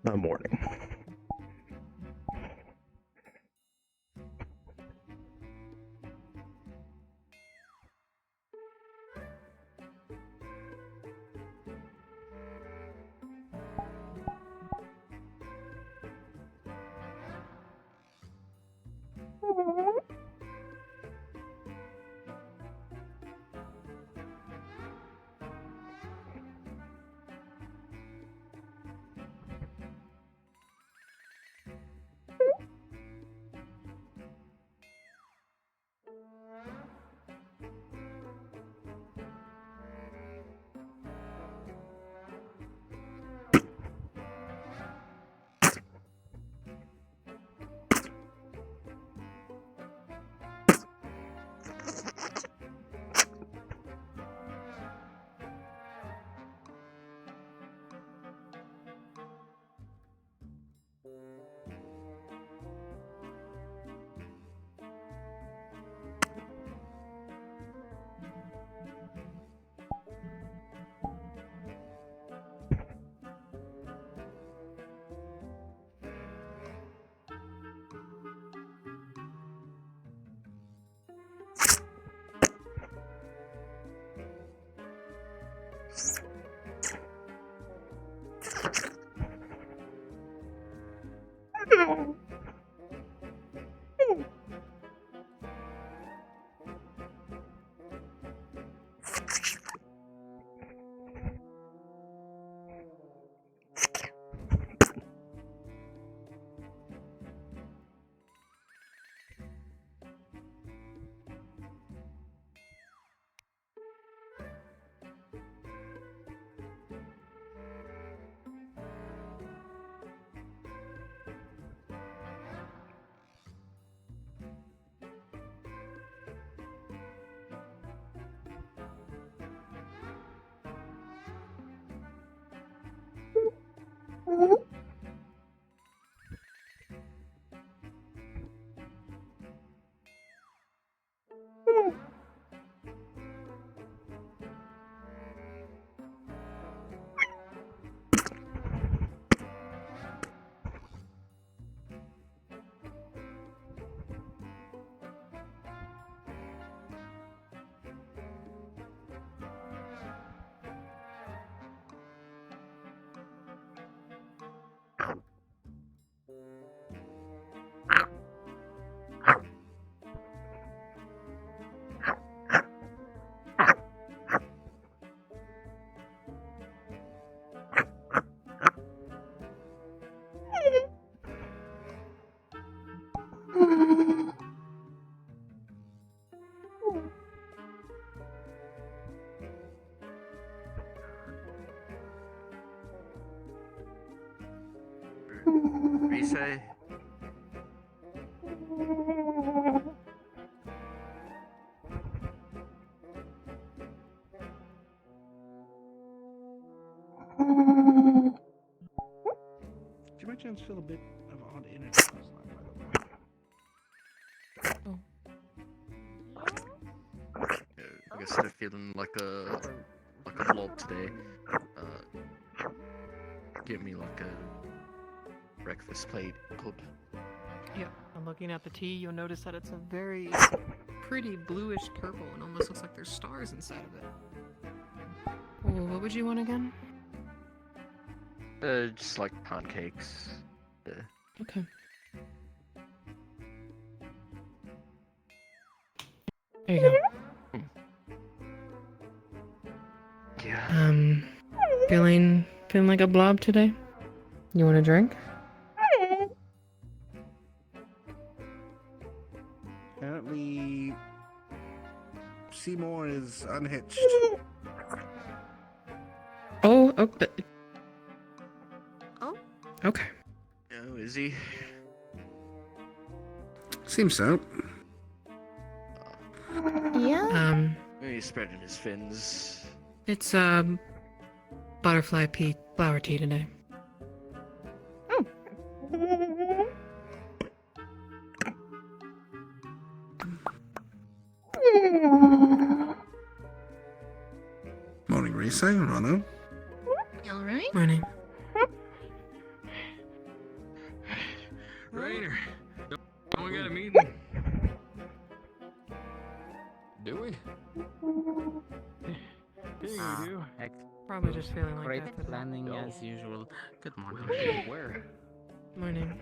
morning. Say? Did you by chance feel a bit of odd energy last night, by the way? I guess I'm feeling like a blob today. Give me like a breakfast plate cup. Yep, and looking at the tea, you'll notice that it's a very pretty bluish purple and almost looks like there's stars inside of it. Well, what would you want again? Just like pancakes. Okay. There you go. Yeah. Feeling like a blob today? You want a drink? Apparently, Seymour is unhitched. Oh, Oh? Okay. Oh, is he? Seems so. Yeah? He's spreading his fins. It's, butterfly pea flower tea today. Morning, Risa, Rano. You alright? Morning. Rainer, don't we got a meeting? Do we? We do. Probably just feeling like Great that today. planning Oh. as usual. Good morning. Where? Morning.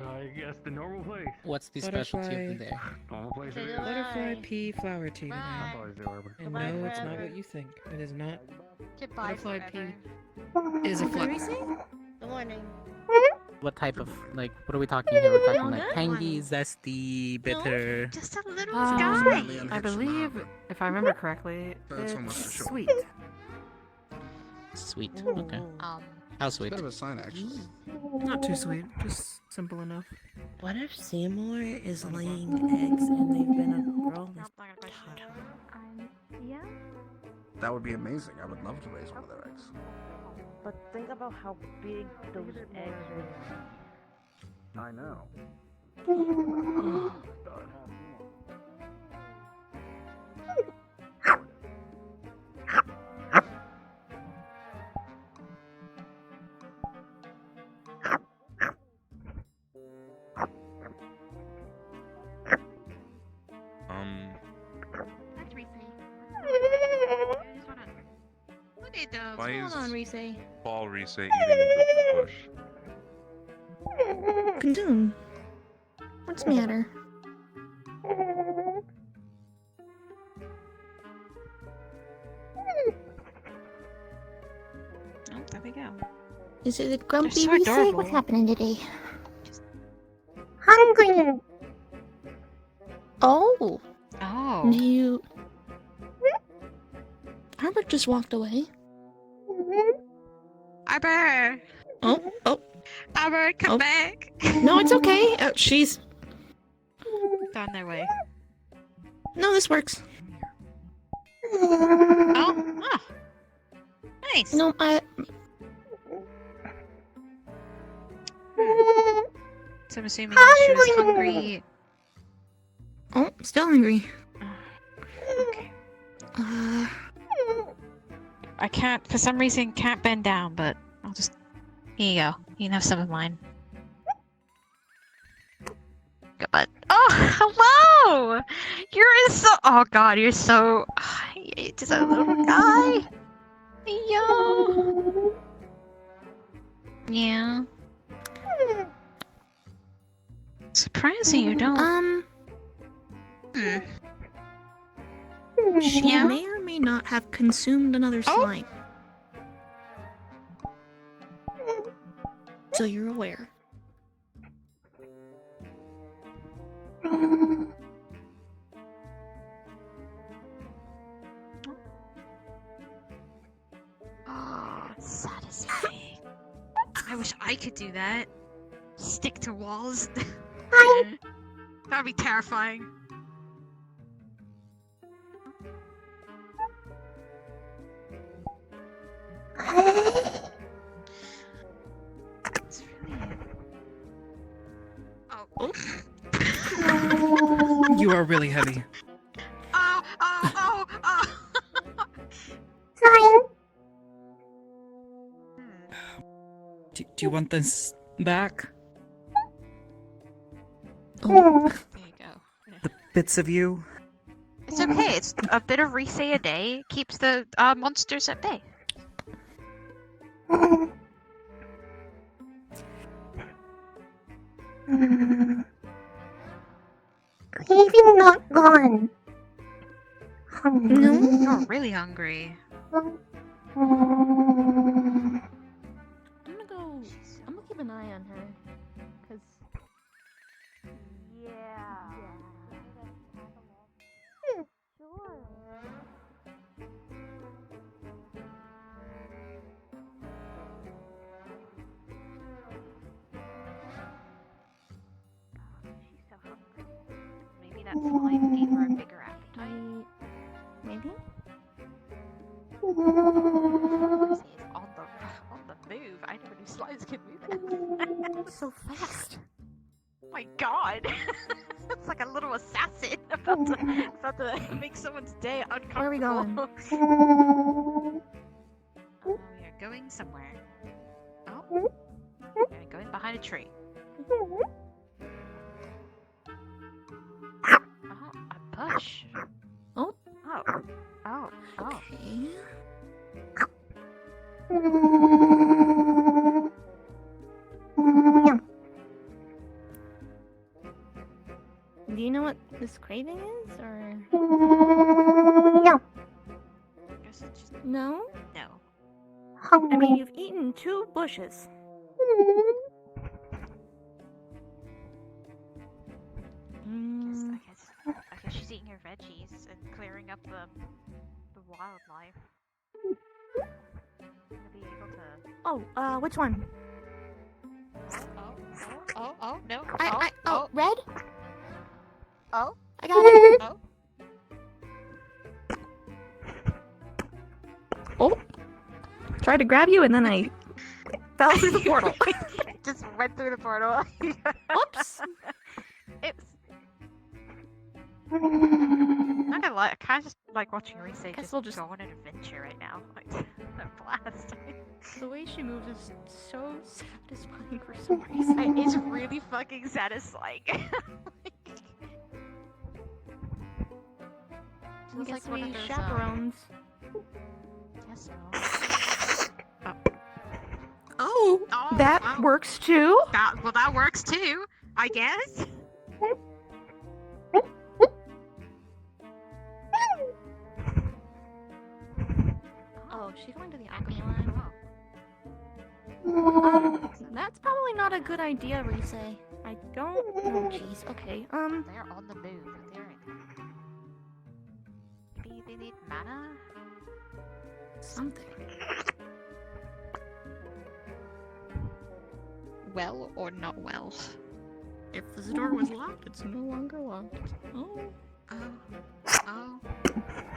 I guess the normal place. What's the specialty of the Butterfly. day? Normal place it is. Butterfly pea flower tea today. I always do, Arbor. And Goodbye no, it's not forever. what you think. It is not. Goodbye Butterfly forever. pea is a flower. Good morning. What type of, like, what are we talking here? We're talking No, like that tangy, one. zesty, bitter. Just a little Um, guy. I believe, if I remember correctly, That's almost it's for sure. sweet. Sweet. Okay. Um, How It's a sweet? bit of a sign, actually. Not too sweet, just simple enough. What if Seymour is laying eggs and they've been a girl this yeah. That would be amazing. I would love to raise one of their eggs. But think about how big those eggs would be. I know. That's Reese. Look at those. Why Hold is- on, Reese. Ball Reese eating the bush. Condoon. What's the matter? Oh, there we go. Is it a grumpy so Reese? adorable. What's happening today? Hungry. Oh, Oh. you. Albert just walked away. Arbor! Oh. Arbor, come Oh. back! No, it's okay. She's. On their way. No, this works. Oh, oh. Nice. No, So I'm assuming she was hungry. Oh, still hungry. Okay. I can't, for some reason, can't bend down, but I'll just. Here you go. You can have some of mine. Good butt. Oh, hello! You're so. Oh god, you're so. You're just a little guy. Yo. Yeah. Surprising you don't. Hmm. She Yeah? may or may not have consumed another Oh. slime. So you're aware. Oh, satisfying. I wish I could do that. Stick to walls. That'd be terrifying. It's really... Oh. You are really heavy. Oh, oh, oh, oh! Fine. Do you want this back? Oh, There you go. The bits of you? It's okay. It's a bit of Reese a day keeps the monsters at bay. Even not gone. no. You're really hungry. I'm gonna go. I'm gonna keep an eye on her. Cause. Yeah. Sure. She's so hungry. Maybe that slime gave her a bigger appetite. Maybe. Reese is on the move. I never knew slimes could move that. So fast. Oh my god! It's like a little assassin about to make someone's day uncomfortable. Where are we going? We are going somewhere. Oh. We're gonna go in behind a tree. push. Oh. Oh. Oh. Oh. Okay. Do you know what this craving is, or No. Just no? no. I mean, you've eaten 2 bushes. I guess she's eating her veggies and clearing up the wildlife. To be able to. Oh, which one? Oh, no. Red? Oh. I got it. Oh. Oh. Tried to grab you and then I fell through the portal. Just went through the portal. Whoops. It's. Not gonna lie, I kind of just like watching Reese just we'll just go on an adventure right now. Like, a blast. The way she moves is so satisfying for some reason. It's really fucking satisfying. I Feels guess like one we of those, chaperones. Yes, Oh, Oh, that wow. works too. that works too, I guess. Oh, she's going to the alchemy line. That's probably not a good idea, Reese. I don't. Oh, jeez. Okay. They're on the move. Maybe they need mana? Something. Well or not well? If this door was locked, it's no longer locked. Oh. Oh.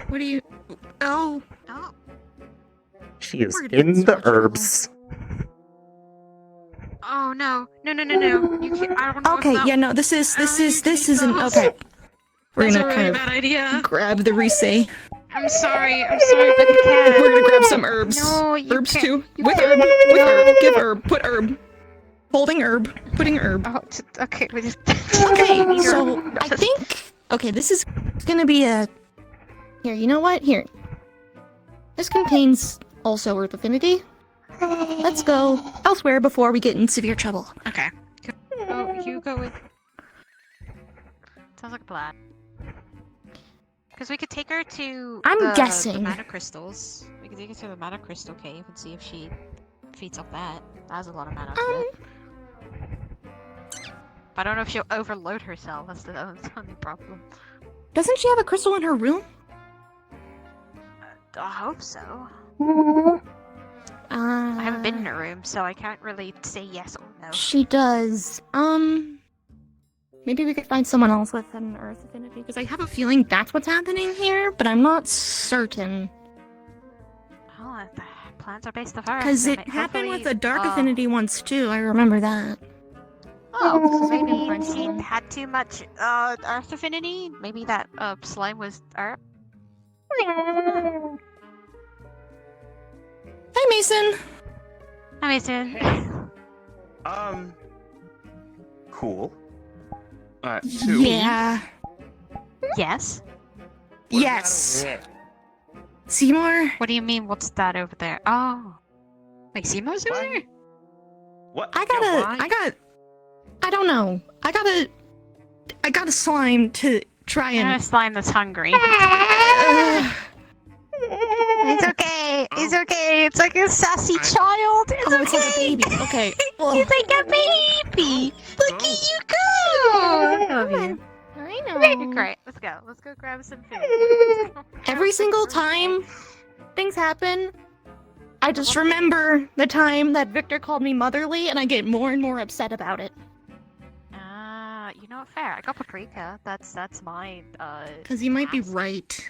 What do you... Oh. Oh. She is We're in getting the so herbs. Oh no. No. You can't, I don't know Okay, if yeah, no, this isn't... Okay. We're gonna kind of bad idea. grab the Reese. I'm sorry, but you can't. We're gonna grab some herbs. No, you Herbs can't. too. You With can't. herb. With herb. Give herb. Put herb. Holding herb. Putting herb. Oh, okay, we just... Okay, so I think... Okay, this is gonna be a... Here, you know what? Here. This contains also Earth Affinity. Let's go elsewhere before we get in severe trouble. Okay. Oh, you go with... Sounds like a plan. Because we could take her to I'm the guessing. mana crystals. We could take her to the mana crystal cave and see if she feeds off that. That has a lot of mana to it. But I don't know if she'll overload herself. That's the only problem. Doesn't she have a crystal in her room? I hope so. I I haven't been in her room, so I can't really say yes or no. She does. Maybe we could find someone else with an Earth Affinity, because I have a feeling that's what's happening here, but I'm not certain. Oh, the plans are based off her. Because so it happened with hopefully, the Dark Affinity once too, I remember that. Oh, so I didn't maybe find she someone. had too much Earth Affinity? Maybe that slime was Earth? Hi, Mason! I mean, soon. Cool. 2. Yeah. Yes? Yes. Seymour? What do you mean, what's that over there? Oh. Wait, Seymour's over there? What? I why? don't know. I got a slime to try I got a and... slime that's hungry. It's okay. It's okay. It's like a sassy child. It's Oh, okay. it's like a baby. Okay. Well, It's like a baby. Look at you go. I love you. I know. Great. Let's go. Let's go grab some food. every single time things happen, I just remember the time that Victor called me motherly, and I get more and more upset about it. You know what? Fair. I got paprika. That's my Because you might be task. right.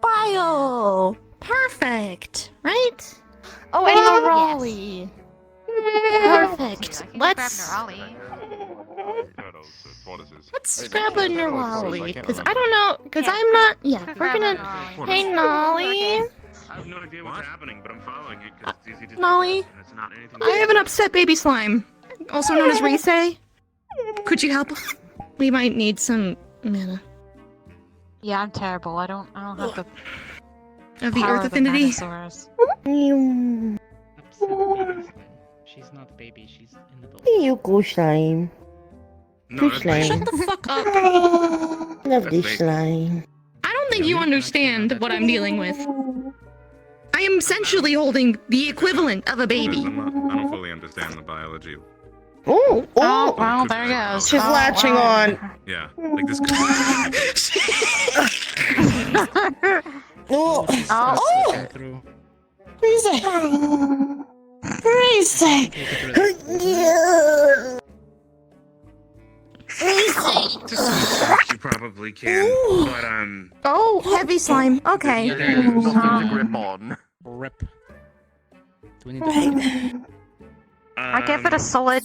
Bio! Perfect! Right? Oh, and Yes. Raleigh. Perfect. I can Let's grab Nerali. let's grab a Nerali. I can't Because I remember. don't know. Because Yeah. I'm not. Yeah, Let's we're grab a gonna. Nerali. Hey, Nolly. I have no idea what's happening, but I'm following it because it's easy to do Nolly, this, and it's not anything. I have an upset baby slime, also known as Reese. Could you help? We might need some mana. Yeah, I'm terrible. I don't have the Of the power Earth of the affinity. Manosaurus. Upset baby slime. She's not a baby, she's an adult. You go slime. No, Good that's slime. Shut the fuck up. Lovely That's slime. I don't think you understand what I'm dealing with. I am essentially holding the equivalent of a baby. I don't fully understand the biology of Oh, Oh, oh. well, there it goes. She's Oh, latching wow. on. Yeah, like this. Oh, Oh. Come through. Freeze. Freeze. Take it through. To some extent, you probably can, but Oh, heavy slime. Okay. There's nothing to grip on. Rip. Do we need to... I give it a solid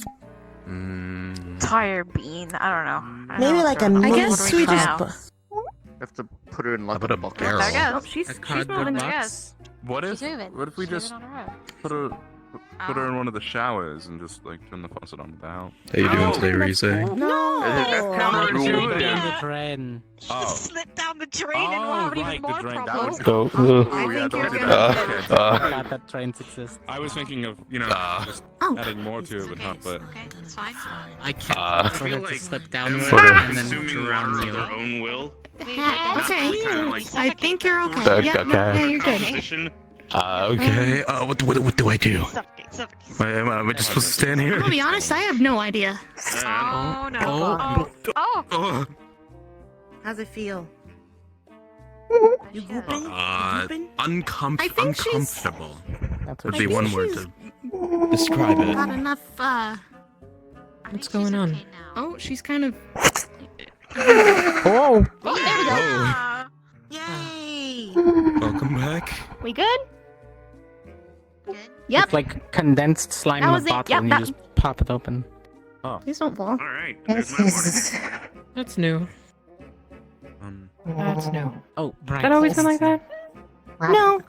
tire bean. I don't know. Maybe like a What do mini guess we we do just now? You have to put her in like How about a a bucket. barrel? There it Oh, goes. she's A moving. cardboard There it box? goes. What if? She's moving. What if we She's just moving on her own. put her in one of the showers and just like turn the faucet on without? How you doing today, Rize? No. That's counterintuitive. Down the drain. Just slip down the drain and we'll have even more problems. Go. Oh yeah, don't do that. Forgot that trains exist. I was thinking of just Oh. adding more to it, but not. But Okay, that's fine. I can't for feel her to like slip downward For the- and then drown you. own will. Okay. I think you're okay. Yeah, yeah, you're good. Okay. What do I do? Suffocate, suffocate. Am I just supposed to stand I'm here? gonna be honest, I have no idea. Oh no. Oh. Oh. Oh. How's it feel? You gooping? Uncomfortable. That's Would what be she one said. word to describe it. Not enough, What's going on? Okay now. Oh, she's kind of... Oh. Oh, there we go. Ah. Yay. Welcome back. We good? Good. Yep. It's like condensed slime That in a was it. bottle Yep, and you that- just pop it open. Please don't fall. All right, This there's my water. is... That's new. That's new. Oh, right. That always been like that? No.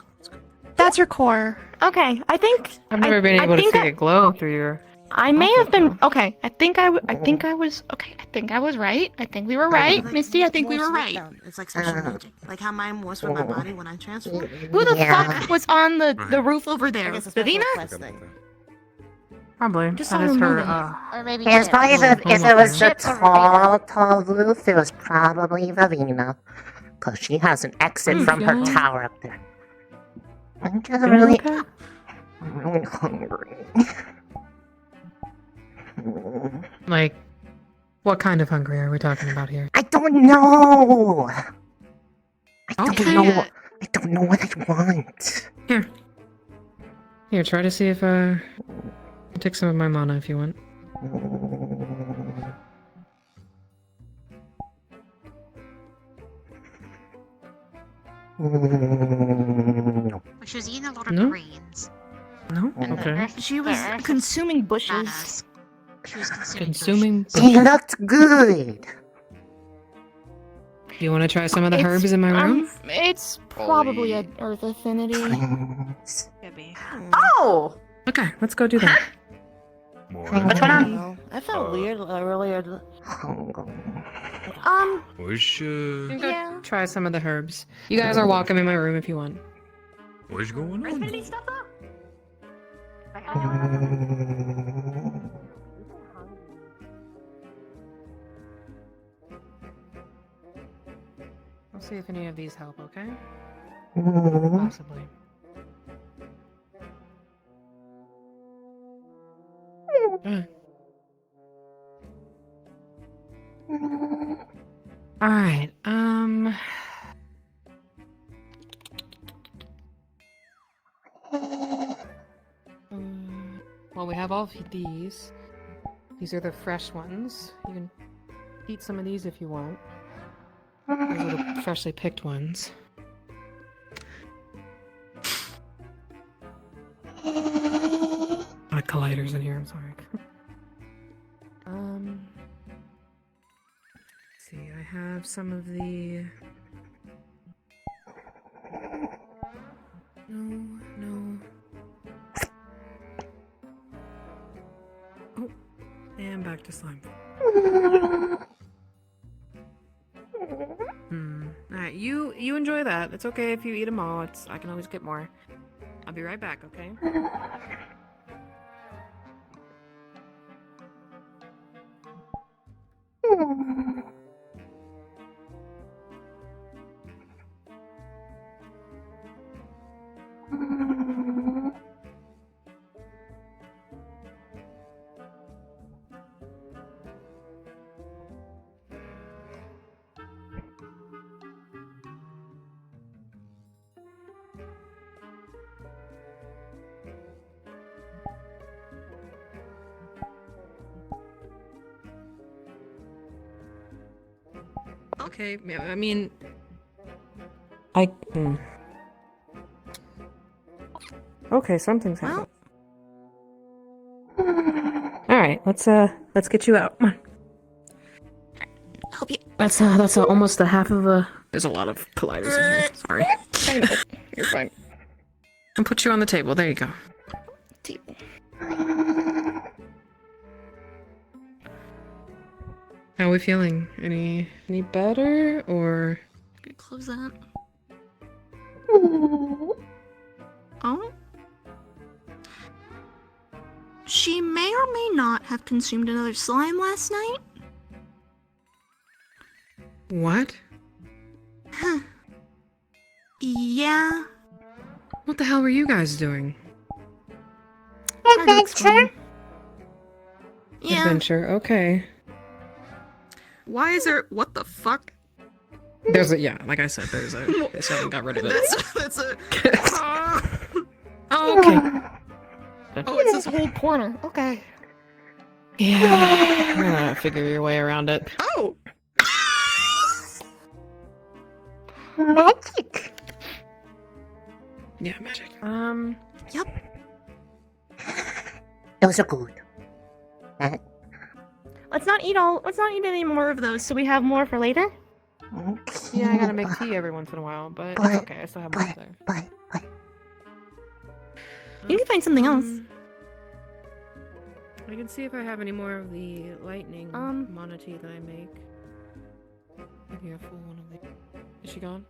That's your core. Okay, I think... I've never been I able to think see I- it glow through your... I may have been... Okay, I think I was... Okay, I think I was right. I think we were right. Misty, I think we were right. It's like sexual magic. Like how mine was with my body when I transformed. Who the fuck was on the roof over I there? guess it's my Davina? quest thing. Probably. Just That don't is her, remember. Or maybe Yeah, it's probably if it was a Chips or tall roof, it was probably Ravina. Because she has an exit from her feeling- tower up there. I'm just Feeling really, okay? I'm really hungry. Like, what kind of hungry are we talking about here? I don't know. I Okay. don't know what I want. Here, try to see if, I'll take some of my mana if you want. No. She was eating a lot of No? greens. No? And the Okay. earth- She the was earth is consuming bushes. bananas. She was Consuming... He looked good. You want to try some of the It's, herbs in my room? It's probably an earth affinity. Could be. Oh! Okay, let's go do that. What's going on? I felt weird earlier. What's You can go Yeah. try some of the herbs. You guys are welcome in my room if you want. What's going on? I'll see if any of these help, okay? Mm-hmm. Possibly. Alright, well, we have all of these. These are the fresh ones. You can eat some of these if you want. These are the freshly picked ones. Colliders in here, I'm sorry. Let's see, I have some of the... No. Oh, and back to slime. you enjoy that. It's okay if you eat them all. I can always get more. I'll be right back, okay? Okay, yeah, I mean, Okay, something's happening. All right, let's get you out. Come on. Help you. That's almost a half of a. There's a lot of colliders in here. Sorry. You're fine. And put you on the table. There you go. Table. How are we feeling? Any better or? Close that. Oh. She may or may not have consumed another slime last night. What? Huh. Yeah. What the hell were you guys doing? Adventure. Yeah. Adventure. Okay. Why is there? What the fuck? There's a like I said. There's a. They still haven't got rid of it. That's a. Oh, okay. Oh, it's this whole corner. Okay. Yeah. You're gonna figure your way around it. Oh. Magic. Yeah, magic. Yep. Those are good. Let's not eat any more of those, so we have more for later. Okay. Yeah, I gotta make tea every once in a while, but it's okay. I still have more there. But. You can find something else. I can see if I have any more of the lightning mana tea that I make. Maybe a full one of these. Is she gone?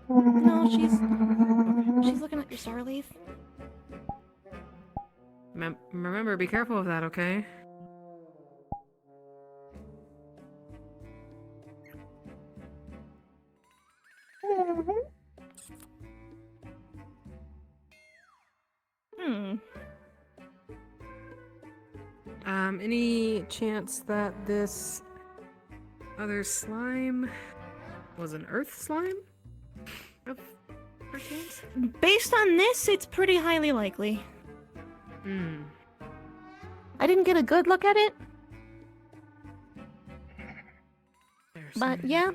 No, she's looking at your star leaf. Remember, be careful of that, okay? Any chance that this other slime was an earth slime? Perchance? Based on this, it's pretty highly likely. Hmm. I didn't get a good look at it, but yeah.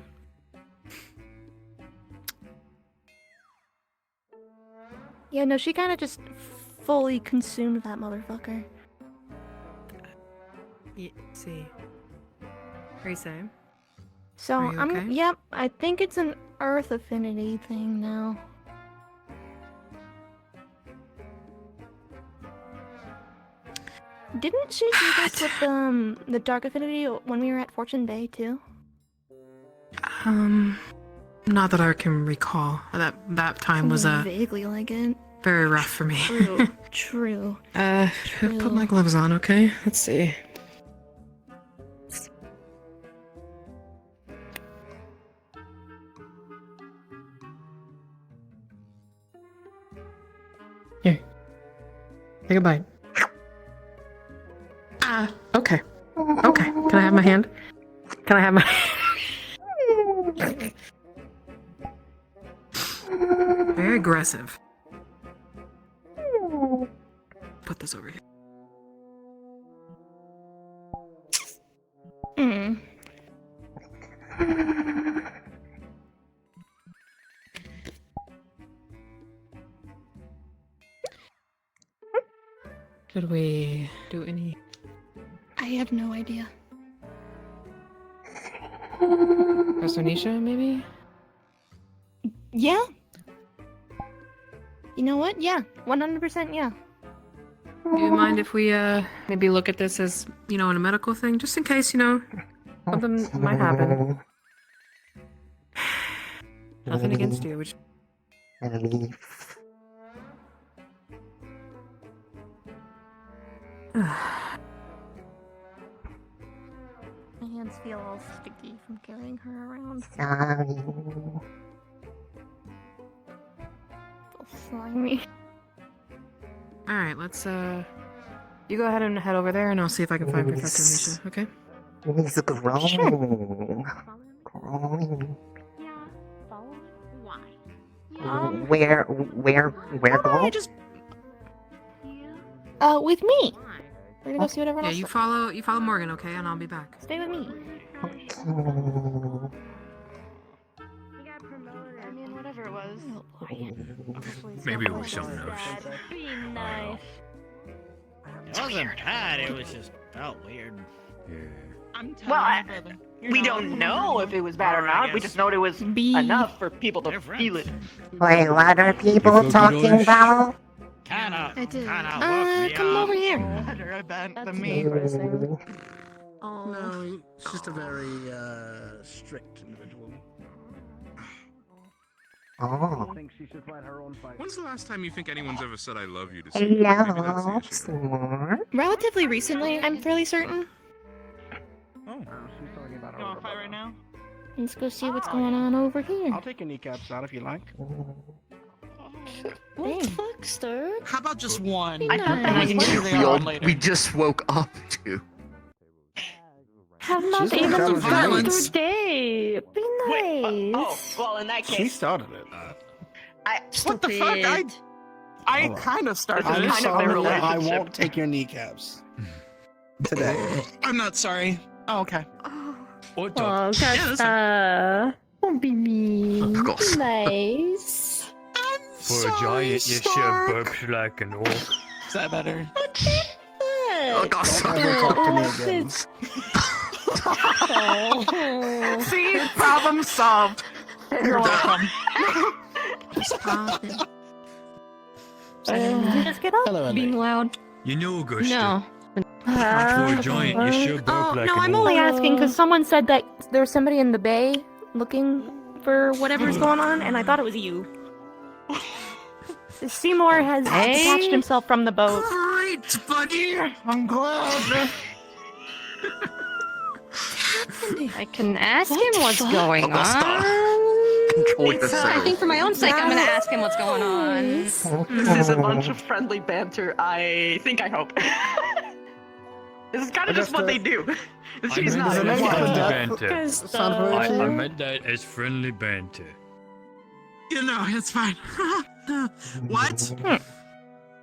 Yeah, no, she kind of just fully consumed that motherfucker. Yeah, see. What are you saying? So, Are you okay? yep, I think it's an earth affinity thing now. Didn't she do this with the dark affinity when we were at Fortune Day too? Not that I can recall. That time was vaguely like it. very rough for me. True. Put my gloves on, okay? Let's see. Here. Take a bite. Okay. Okay. Can I have my hand? Can I have my... Very aggressive. Put this over here. Should we do any... I have no idea. Restonisha, maybe? Yeah. You know what? Yeah. 100% yeah. Do you mind if we, maybe look at this as, in a medical thing? Just in case, something might happen. Nothing against you. Relief. My hands feel all sticky from carrying her around. Sorry. All slimy. Alright, let's, you go ahead and head over there, and I'll see if I can find Professor Misha, okay? He's growing. Growing. Yeah, follow it. Why? Where go? With me. We're gonna go see what everyone Yeah, else you does. follow Morgan, okay? And I'll be back. Stay with me. I mean, whatever it was. Maybe it was something else. Be nice. It wasn't bad, it was just felt weird. Yeah. I'm Well, telling you, brother. we don't know if it was bad or not. We just know it was enough for people to feel it. Wait, what are people talking about? I did. Come over here. Better, I bet, than me. Oh. No, he's just a very strict individual. Oh. I think she should fight her own fight. When's the last time you think anyone's ever said I love you to Hello, Smart. Relatively recently, I'm fairly certain. Oh. She's talking about her. You wanna fight right now? Let's go see what's going on over here. I'll take your kneecaps out if you like. What the fuck, Stir? How about just one? I Nice. think Maybe we later all- on later. We just woke up to. Have She's not the been one able that to was fight violence. your day. Be nice. Oh, well, in that She case, started it. What the fuck? I Alright. kind of started I'm it. sorry that I relationship. won't take your kneecaps today. I'm not sorry. Oh, okay. Or Oh, don't. Kasta. Don't be mean. Of course. Be nice. For a giant, you should burp like an orc. Is that better? Oh, God. Don't ever talk to me again. See? Problem solved. You're welcome. Stop it. Did you just get up? Hello, Ellie. Being loud. You know, Augusta. No. For a giant, you should burp Oh, like no, an I'm orc. only asking because someone said that there's somebody in the bay looking for whatever's going on, and I thought it was you. Seymour has detached himself from the boat. Great, buddy. I'm glad. I can ask him what's going Augusta. on. Control I yourself. think for my own sake, I'm gonna ask him what's going on. this is a bunch of friendly banter. I hope. This is kind of just what they do. She's not. friendly banter. I Sound meant that as friendly banter. You know, it's fine. What?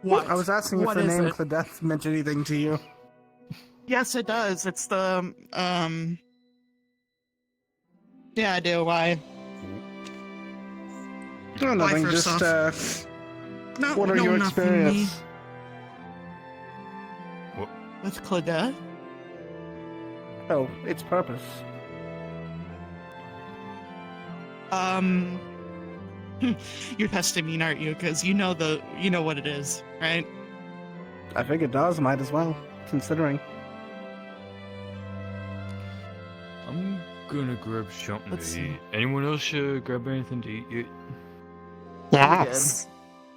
What? I was asking if What the is name it? Cladeth meant anything to you. Yes, it does. It's the Yeah, I do. Why? No, nothing. for Just stuff. No, what are no, your not for me. experience? With Cladeth? Oh, its purpose. You're testing me, aren't you? Because you know what it is, right? I think it does. Might as well, considering. I'm gonna grab something Let's to see. eat. Anyone else grab anything to eat yet? Yes.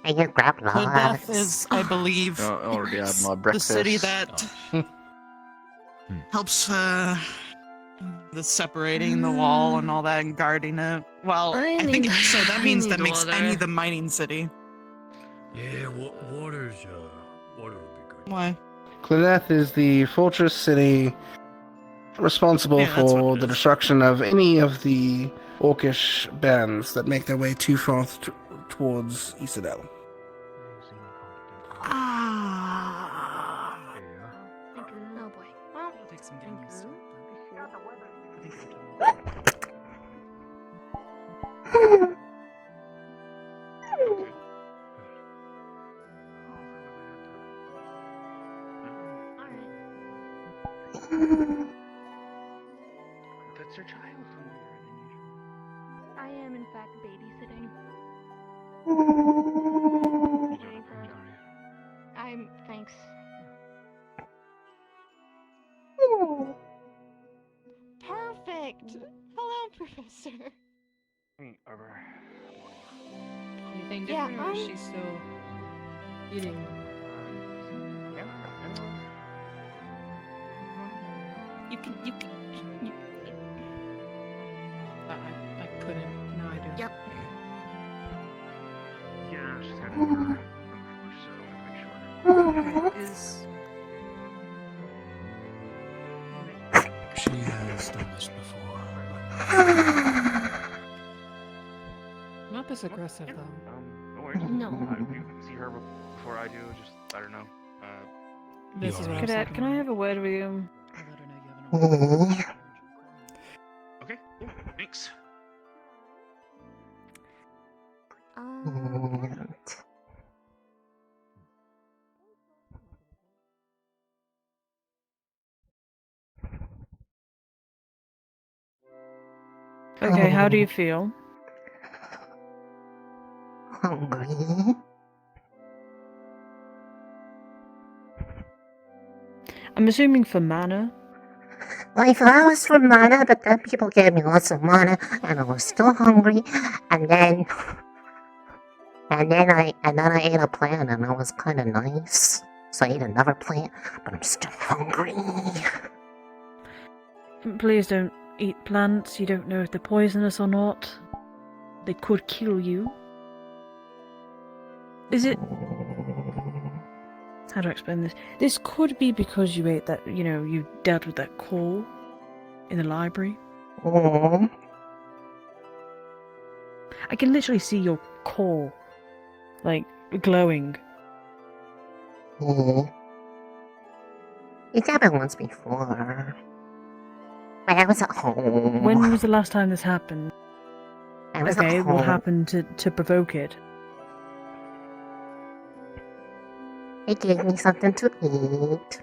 I can grab Cladeth lots. is, I believe, I already had my the breakfast. city that helps the separating the wall and all that and guarding it. Well, I think so. That means that makes any the mining city. Yeah, water would be good. Why? Cladeth is the fortress city responsible Yeah, that's what for it the is. destruction of any of the orcish bands that make their way too far towards Isidel. Ah. Oh boy. Well, I'll take some games. That's your child. I am in fact babysitting. I'm thanks. Perfect. Hello, Professor. Over. eating Yeah, dinner, or is she still eating? You can. I couldn't. No, I do. Yep. Yeah, she's had it for so make sure. Okay, is She has done this before. not this aggressive though. No worries. No. If you see her before I do, just let her know. This is what I was Cadet, talking can I about. have a word with you? Okay, cool. Thanks. Okay, how do you feel? Hungry. I'm assuming for mana. Well, if I was for mana, but then people gave me lots of mana, and I was still hungry, and then I ate a plant, and it was kind of nice. So I ate another plant, but I'm still hungry. Please don't eat plants. You don't know if they're poisonous or not. They could kill you. Is it? How do I explain this? This could be because you ate that, you dealt with that core in the library. I can literally see your core, like, glowing. It happened once before. But I was at home. When was the last time this happened? I was at home. What happened to provoke it? It gave me something to eat.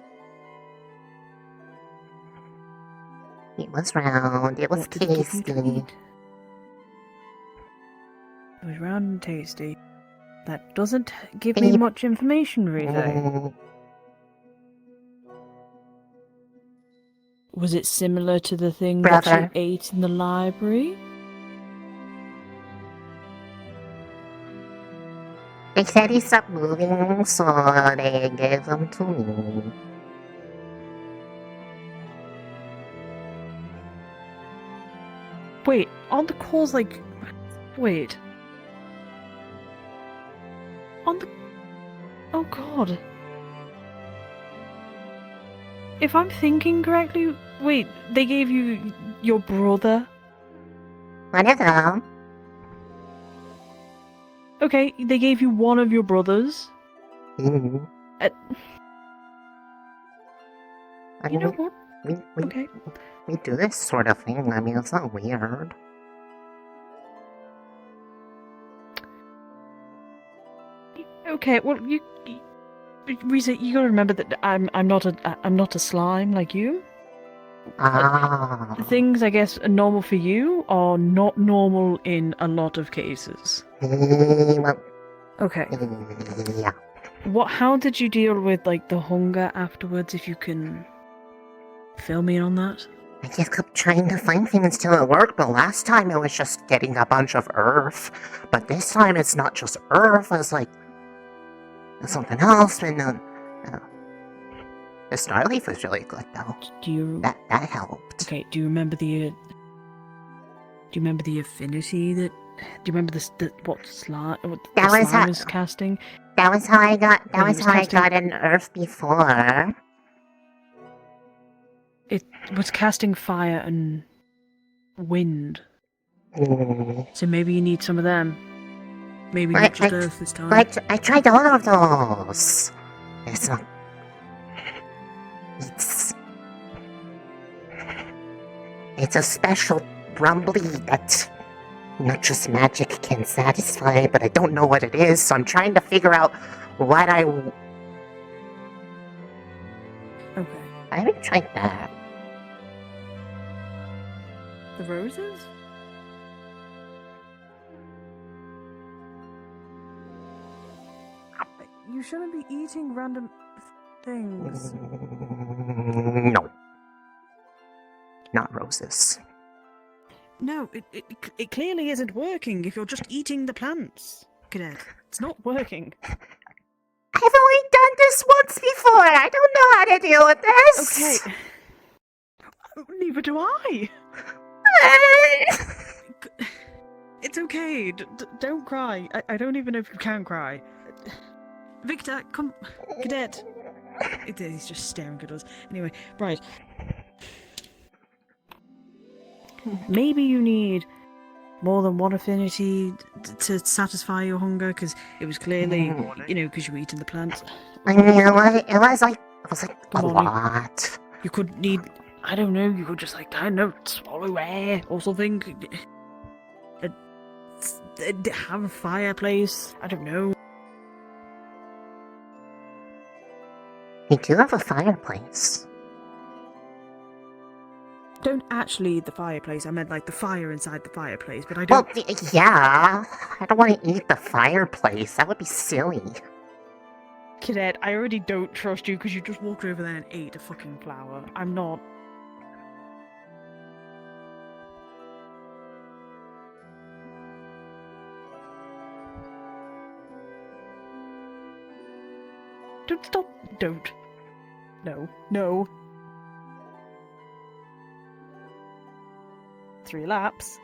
It was round. It was What did it give you to tasty. eat? It was round and tasty. That doesn't give me much information, really. Was it similar to the thing that you ate in the library? They said he stopped moving, so they gave them to me. Wait, aren't the calls like... Wait. On the... Oh god. If I'm thinking correctly... Wait, they gave you your brother? One of them. Okay, they gave you one of your brothers? Mm-hmm. You know what? Okay. We do this sort of thing. I mean, it's not weird. Okay, well, Risa, you gotta remember that I'm not a slime like you. Things I guess are normal for you are not normal in a lot of cases. Okay. Yeah. How did you deal with like the hunger afterwards? If you can fill me in on that. I just kept trying to find things till it worked, but last time it was just getting a bunch of earth. But this time it's not just earth, it's like something else, and the starleaf was really good though. That helped. Okay, do you remember the affinity that... Do you remember what slime was casting? That was how I got an earth before. It was casting fire and wind. So maybe you need some of them. Maybe not just earth this time. I tried all of those. It's not... It's a special rumbly that not just magic can satisfy, but I don't know what it is, so I'm trying to figure out what I... Okay. I haven't tried that. The roses? You shouldn't be eating random things. No. Not roses. No, it clearly isn't working if you're just eating the plants. Cadet. It's not working. I've only done this once before. I don't know how to deal with this. Okay. Neither do I. It's okay. Don't cry. I don't even know if you can cry. Victor, come. Cadet. He's just staring at us. Anyway, right. Maybe you need more than one affinity to satisfy your hunger, because it was clearly, because you were eating the plants. I mean, it was like a lot. You could need, I don't know, you could just I don't know, swallow air or something. Have a fireplace. I don't know. We do have a fireplace. Don't actually eat the fireplace. I meant the fire inside the fireplace, but I don't. Well, yeah. I don't want to eat the fireplace. That would be silly. Cadet, I already don't trust you because you just walked over there and ate a fucking flower. I'm not. Don't stop. Don't. No. No. 3 laps.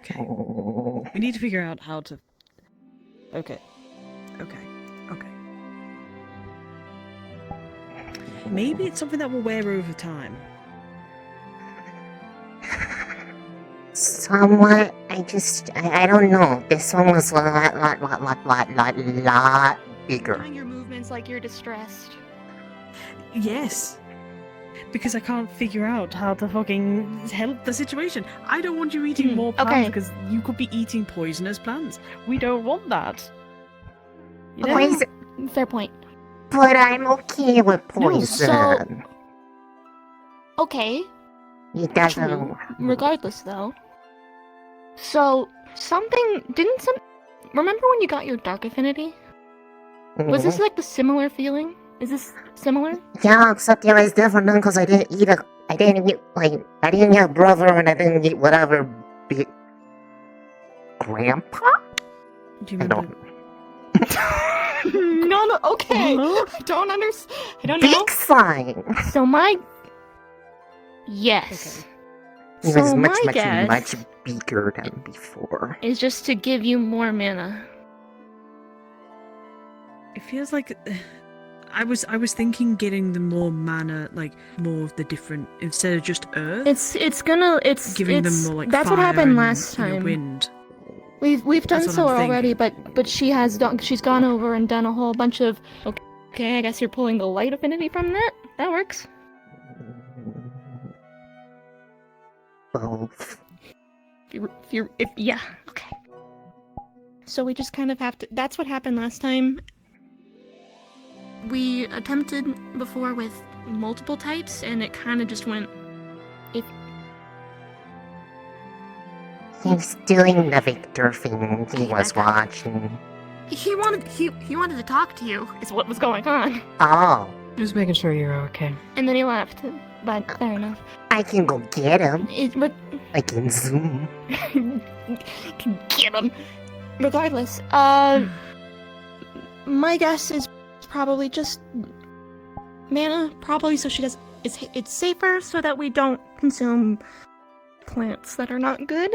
Okay. We need to figure out how to... Okay. Maybe it's something that will wear over time. Somewhat. I don't know. This one was a lot bigger. Doing your movements like you're distressed. Yes. Because I can't figure out how to fucking help the situation. I don't want you eating more plants because you could be eating poisonous plants. We don't want that. You know? Fair point. But I'm okay with poison. No, okay. It doesn't. Regardless, though. So, remember when you got your dark affinity? Was this the similar feeling? Is this similar? Yeah, except it was different because I didn't eat I didn't eat brother and I didn't eat whatever big grandpa? Do you remember? No, okay. I don't understand. I don't know. Big sign. So yes. He So was my much guess bigger than before. is just to give you more mana. It feels like I was thinking getting the more mana, more of the different instead of just earth. It's them more that's fire what happened and, last time. Wind. We've done That's so what I'm already, but she's gone over and done a whole bunch of. Okay, I guess you're pulling the light affinity from that. That works. Both. Yeah, okay. So we just kind of have to. That's what happened last time. We attempted before with multiple types, and it kind of just went. He's doing the Victor thing. He was watching. He wanted to talk to you. Is what was going on. Oh. Just making sure you're okay. And then he left. But fair enough. I can go get him. But I can zoom. Get him. Regardless, my guess is probably just mana. Probably so she does. It's safer so that we don't consume plants that are not good.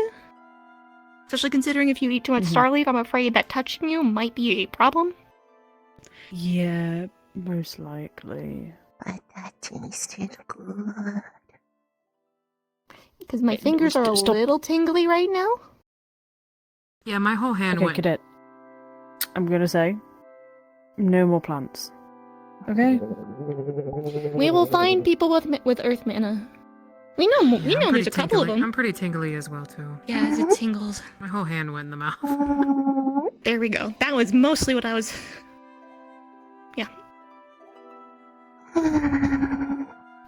Especially considering if you eat too much starleaf, I'm afraid that touching you might be a problem. Yeah, most likely. But that tasted good. Because my fingers are a little tingly right now. Yeah, my whole hand went. Cadet. I'm gonna say, no more plants. Okay. We will find people with earth mana. We know there's a couple of them. I'm pretty tingly as well too. Yeah, it tingles. My whole hand went in the mouth. There we go. That was mostly what I was. Yeah.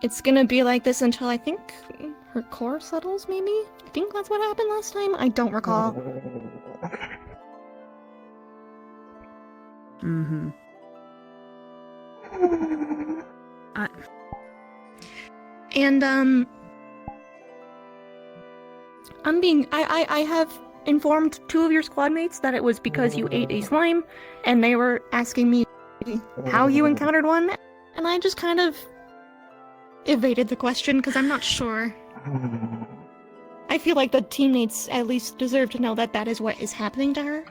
It's gonna be like this until I think her core settles, maybe? I think that's what happened last time. I don't recall. And I have informed 2 of your squad mates that it was because you ate a slime, and they were asking me how you encountered one, and I just kind of evaded the question because I'm not sure. I feel like the teammates at least deserve to know that that is what is happening to her.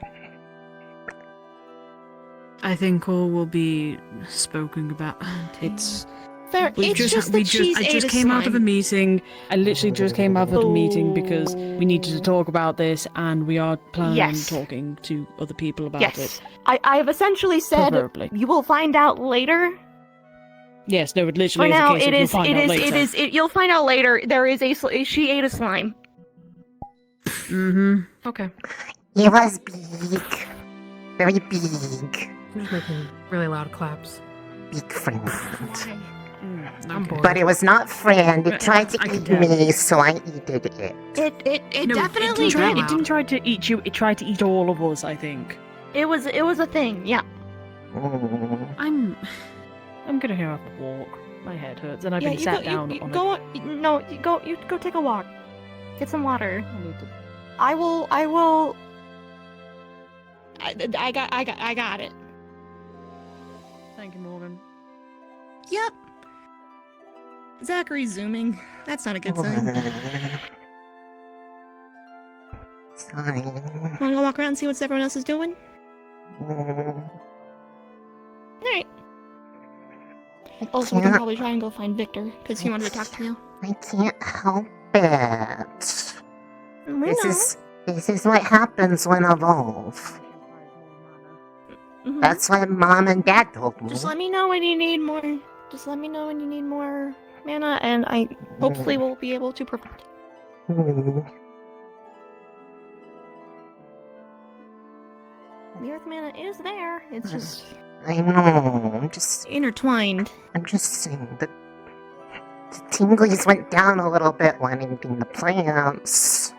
I think all will be spoken about. It's Fair. I just came out of a meeting. I literally just came out of a meeting because we needed to talk about this, and we are planning on talking to other people about it. I've essentially said Preferably. you will find out later. Yes, no, it literally For is now, a case of you'll find out later. you'll find out later. There is she ate a slime. Mm-hmm. Okay. It was big. Very big. I'm just making really loud claps. Big friend. I'm bored. But it was not friend. It tried to eat me, so I eated it. It No, definitely it didn't try to eat you. It tried to eat all of us, I think. It was a thing. Yeah. I'm gonna go have a walk. My head hurts, and I've been sat down on You go take a walk. Get some water. I will. I got it. Thank you, Morgan. Yep. Zachary's zooming. That's not a good sign. Sorry. Wanna go walk around and see what everyone else is doing? Alright. Also, we can probably try and go find Victor, because he wanted to talk to you. I can't help it. We know. This is what happens when I evolve. Mhm. That's what Mom and Dad told me. Just let me know when you need more. Just let me know when you need more mana, and I hopefully will be able to provide. The Earth mana is there. It's just I know. I'm just intertwined. I'm just saying that the tinglies went down a little bit when eating the plants.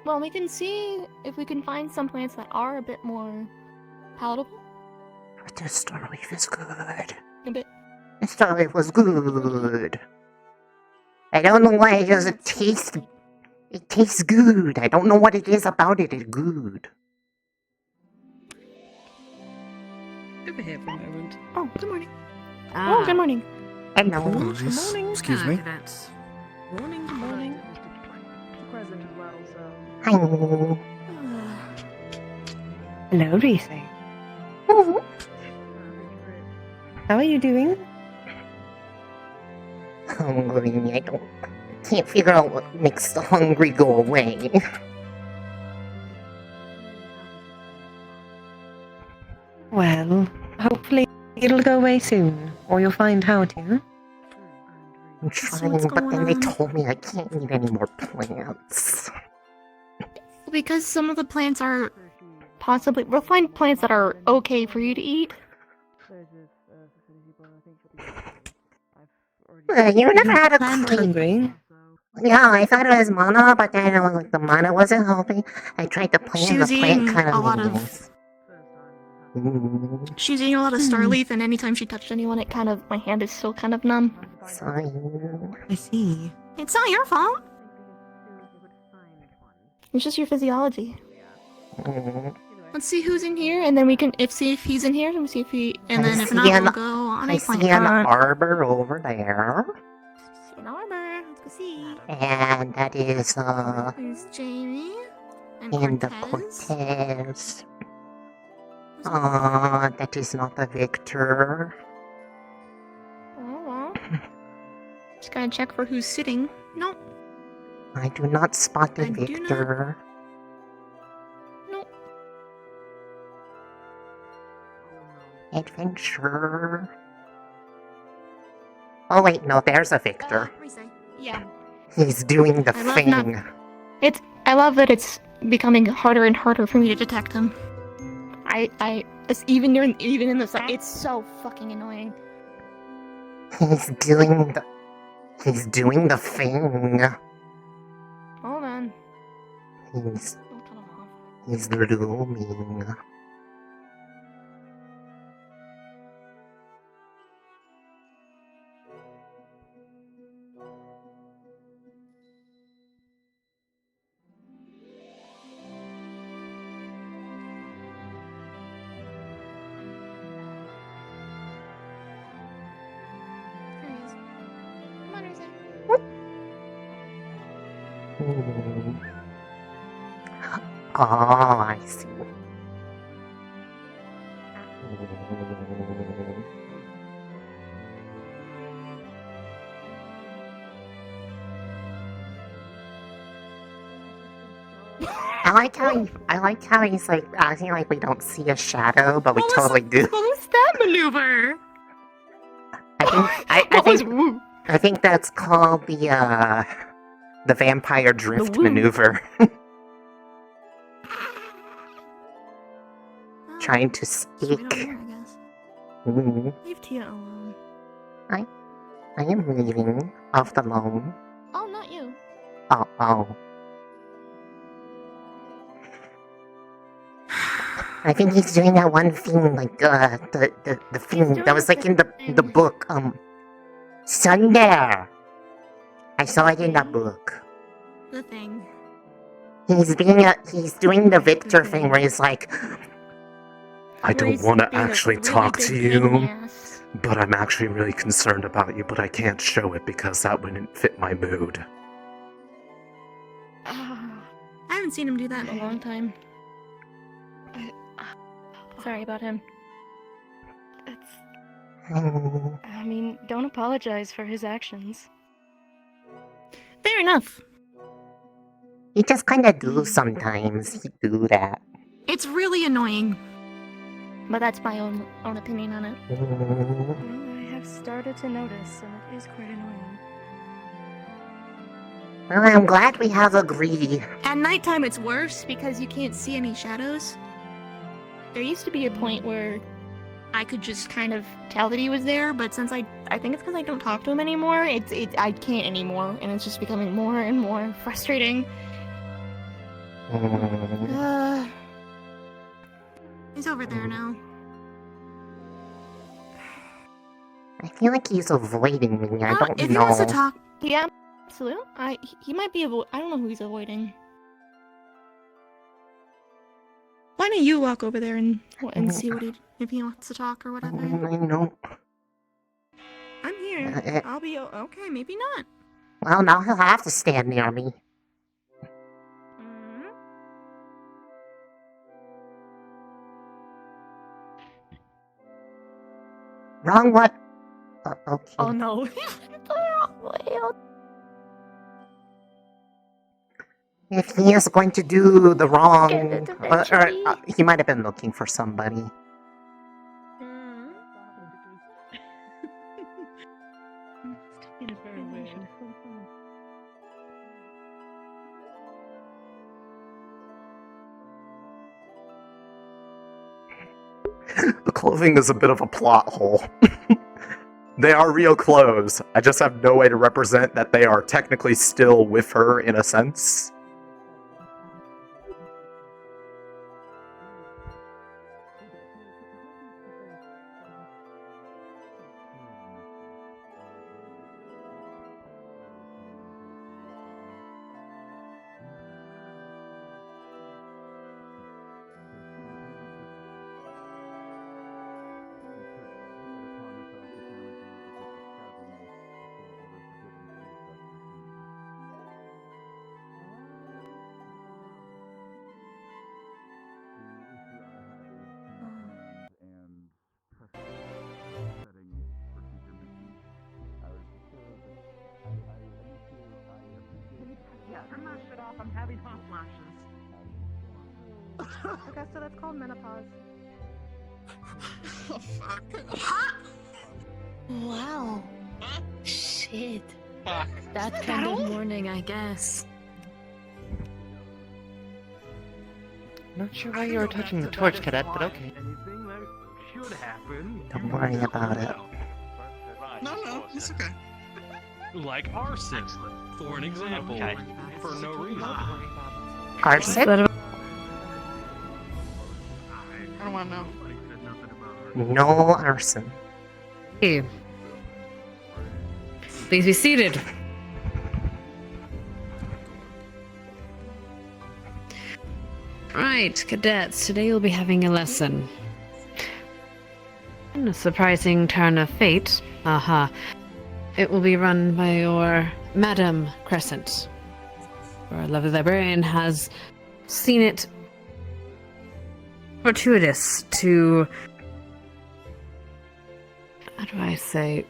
Well, we can see if we can find some plants that are a bit more palatable. But the star leaf is good. A bit. The star leaf was good. I don't know why it doesn't taste. It tastes good. I don't know what it is about it. It's good. Over here for a moment. Oh, good morning. Oh, good morning. Hello. Apologies. Excuse me. Morning, good morning. Hi. Hello, Reese. How are you doing? Hungry. I can't figure out what makes the hungry go away. Well, hopefully it'll go away soon, or you'll find how to. I'm trying, but then they told me I can't eat any more plants. Because some of the plants are possibly... We'll find plants that are okay for you to eat. You never had a hungry? Yeah, I thought it was mana, but then the mana wasn't helping. I tried to plant, the plant kind of made me. She was eating a lot of Starleaf, and anytime she touched anyone, it kind of... My hand is still kind of numb. Sorry. I see. It's not your fault. It's just your physiology. Let's see who's in here, and then we can see if he's in here, and see if he... And then if not, we'll go on a plant. I see an arbor over there. An arbor. Let's go see. And that is, There's Jamie. And the Cortez. That is not the Victor. Oh, well. Just gotta check for who's sitting. Nope. I do not spot the Victor. Nope. Adventure. Oh wait, no, there's a Victor. Yeah. He's doing the thing. I love that it's becoming harder and harder for me to detect him. Even in the sun, it's so fucking annoying. He's doing the thing. Hold on. He's looming. Hmm. Oh, I see. I like how he's like acting like we don't see a shadow, but we totally do. What was that maneuver? I think that's called the vampire drift woo. maneuver. Trying to sneak. Leave Tia alone. I am leaving off the loan. Oh, not you. Oh. I think he's doing that one thing, like the thing that was like in the book. Sunder. I saw it in the book. The thing. He's doing the Victor thing where he's like, I don't want to actually talk to you, but I'm actually really concerned about you, but I can't show it because that wouldn't fit my mood. I haven't seen him do that in a long time. Sorry about him. I mean, don't apologize for his actions. Fair enough. He just kind of do sometimes. He do that. It's really annoying. But that's my own opinion on it. I have started to notice, and it is quite annoying. Well, I'm glad we have agreed. At nighttime, it's worse because you can't see any shadows. There used to be a point where I could just kind of tell that he was there, but since I think it's because I don't talk to him anymore, I can't anymore, and it's just becoming more and more frustrating. He's over there now. I feel like he's avoiding me. I don't know. If he wants to talk, yeah, absolutely. He might be I don't know who he's avoiding. Why don't you walk over there and see what if he wants to talk or whatever? I know. I'm here. I'll be okay. Maybe not. Well, now he'll have to stand near me. Wrong one. Okay. Oh no. If he is going to do the wrong, he might have been looking for somebody. The clothing is a bit of a plot hole. They are real clothes. I just have no way to represent that they are technically still with her in a sense. Yeah, turn that shit off. I'm having hot flashes. Okay, so that's called menopause. Oh, fuck. Wow. Shit. Fuck. That kind of morning, I guess. Not sure why you were touching the torch, Cadet, but okay. Anything that should happen. Don't worry about it. No, it's okay. Like arson, for an example, for no reason. Arson? I don't want to know. No arson. Hey. Please be seated. Right, cadets, today you'll be having a lesson. In a surprising turn of fate, it will be run by your Madam Crescent. our lovely librarian has seen it fortuitous to, how do I say,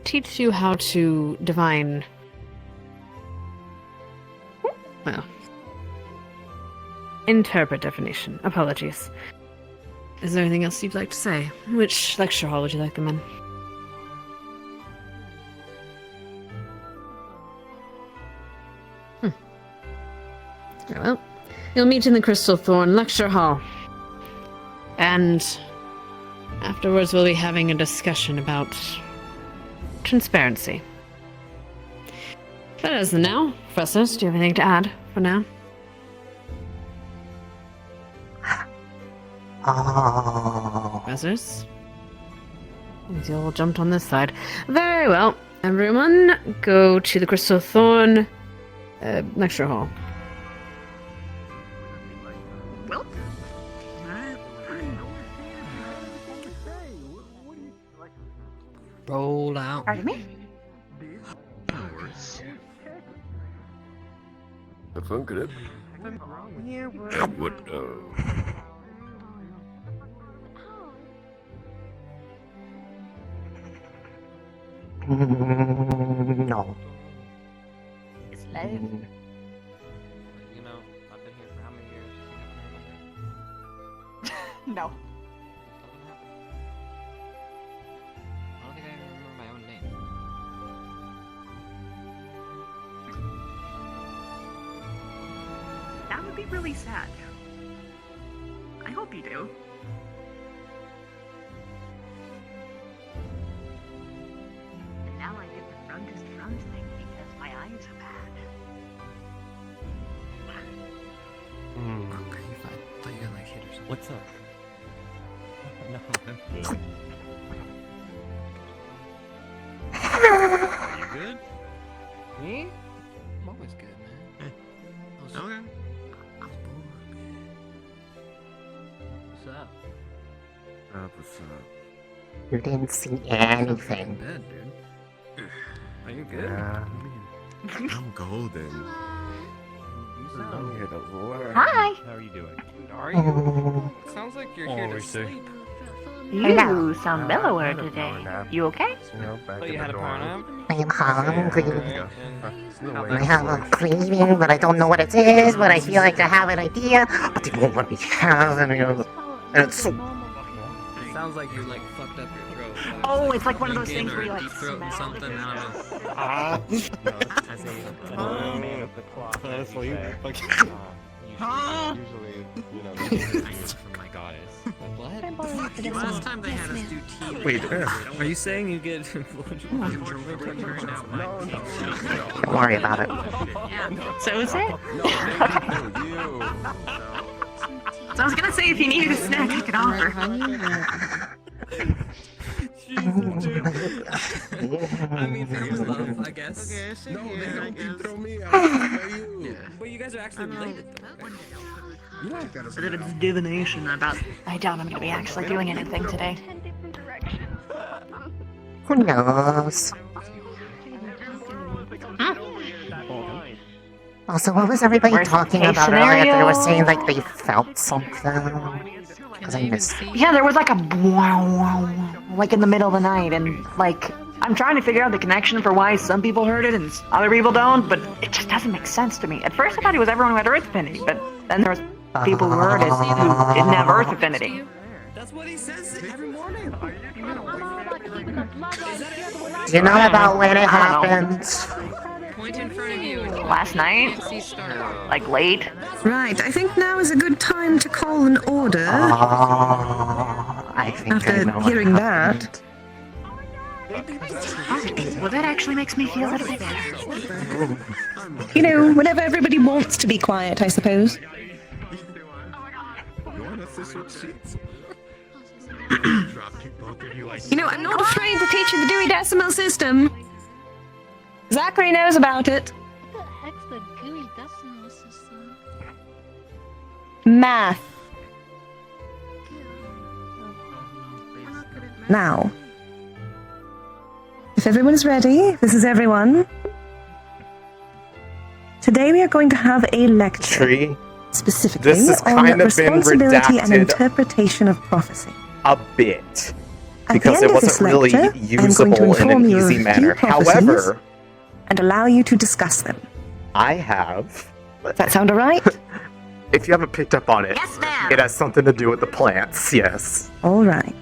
teach you how to divine, well, interpret definition. Apologies. Is there anything else you'd like to say? Which lecture hall would you like them in? Very well. You'll meet in the Crystal Thorn Lecture Hall. And afterwards we'll be having a discussion about transparency. But as of now, professors, do you have anything to add for now? Oh. Professors? You all jumped on this side. Very well. Everyone, go to the Crystal Thorn Lecture Hall. Well, Roll out. Pardon me? The fun could What? No. It's live. You know, I've been here for how many years? No. I don't think I even remember my own name. that would be really sad. I hope you do. And now I get the frontest front thing because my eyes are bad. Okay, fine. Thought you got like hit or something. What's up? No, I'm good. You good? Me? I'm always good, man. Okay. What's up? What's up? You didn't see anything. Bed, dude. Are you good? Yeah. I'm golden. I'm here to work. Hi. How are you doing? Are you? Sounds like you're here to sleep. You sound mellower today. You okay? Oh, you had a power nap? I'm hungry. I have a craving, but I don't know what it is, but I feel like I have an idea, but they won't let me have any of it. And it's so... It sounds like you like fucked up your throat. Oh, it's like one of those Lincoln things where you or like deep throat and smell something. it. I don't know. As a man of the cloth. Honestly, usually, you know, from my goddess. What? Last time they had us do tea. Wait, are you saying you get? Don't worry about it. So is it? So I was gonna say if you needed a snack, I could offer. I mean, there's love, I guess. Okay, no, they don't throw me out. But you guys are actually related, though. Right? A bit of divination about. I doubt I'm gonna be actually doing anything today. Who knows? Also, what was everybody Worst talking case about earlier? They were scenario? saying like they felt something. Because I missed. Yeah, there was like a like in the middle of the night, and like I'm trying to figure out the connection for why some people heard it and other people don't, but it just doesn't make sense to me. At first, I thought it was everyone who had Earth Affinity, but then there was people who heard it who didn't have Earth Affinity. That's what he says every morning. Do you know about when it happened? Point in front of you. Last night, like late. Right, I think now is a good time to call an order. I think After hearing that. Well, that actually makes me feel a little bit better. You know, whenever everybody wants to be quiet, I suppose. You know, I'm not afraid to teach you the Dewey Decimal System. Zachary knows about it. What the heck's the Dewey Decimal System? Math. Now, if everyone's ready, this is everyone. Today we are going to have a lecture. Tree. Specifically This has on kind of been responsibility and redacted interpretation of prophecy. a bit. At Because the it end of this wasn't really lecture, I am going to usable in inform an you of easy few manner. prophecies However, and allow you to discuss them. I have. Does that sound alright? If you haven't picked up on it, it has something to do with the plants, yes. Alright.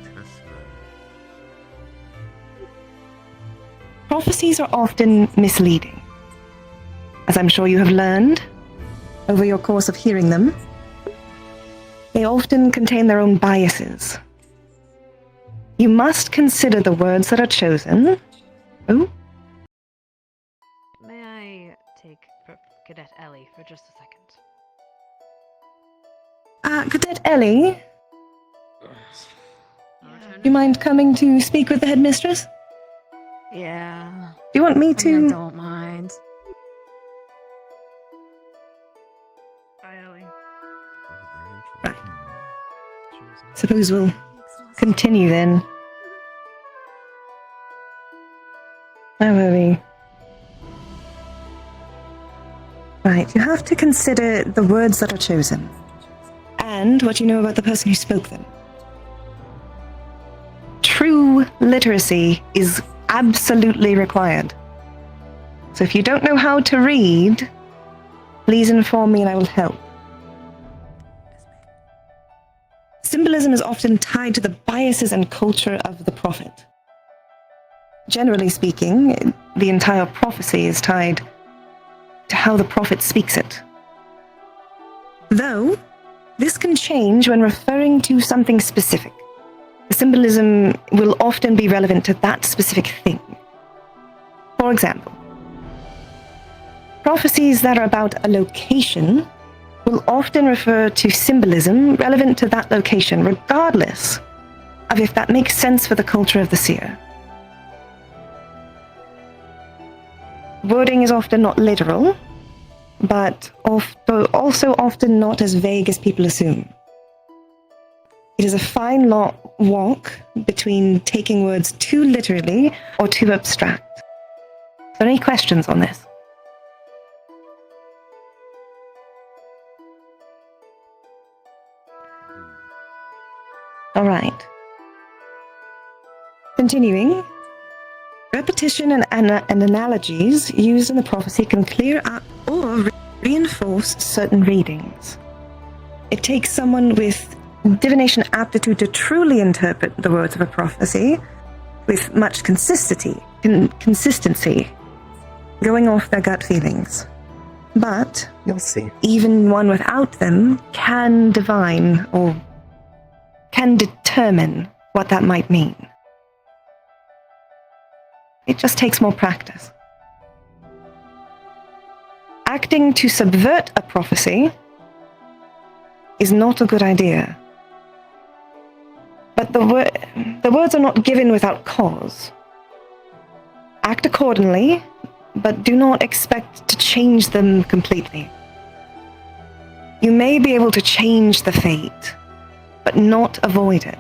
Prophecies are often misleading. As I'm sure you have learned over your course of hearing them, they often contain their own biases. You must consider the words that are chosen. Oh? May I take Cadet Ellie for just a second? Cadet Ellie? You mind coming to speak with the headmistress? Yeah. Do you want me to? I don't mind. Suppose we'll continue then. Where were we? Right, you have to consider the words that are chosen, and what you know about the person who spoke them. True literacy is absolutely required. So if you don't know how to read, please inform me and I will help. Symbolism is often tied to the biases and culture of the prophet. Generally speaking, the entire prophecy is tied to how the prophet speaks it. Though, this can change when referring to something specific. The symbolism will often be relevant to that specific thing. For example, prophecies that are about a location will often refer to symbolism relevant to that location, regardless of if that makes sense for the culture of the seer. Wording is often not literal, but also often not as vague as people assume. It is a fine walk between taking words too literally or too abstract. Are there any questions on this? All right. Continuing. Repetition and analogies used in the prophecy can clear up or reinforce certain readings. It takes someone with divination aptitude to truly interpret the words of a prophecy with much consistency, going off their gut feelings. But you'll see. Even one without them can divine or can determine what that might mean. It just takes more practice. Acting to subvert a prophecy is not a good idea. But the words are not given without cause. Act accordingly, but do not expect to change them completely. You may be able to change the fate, but not avoid it.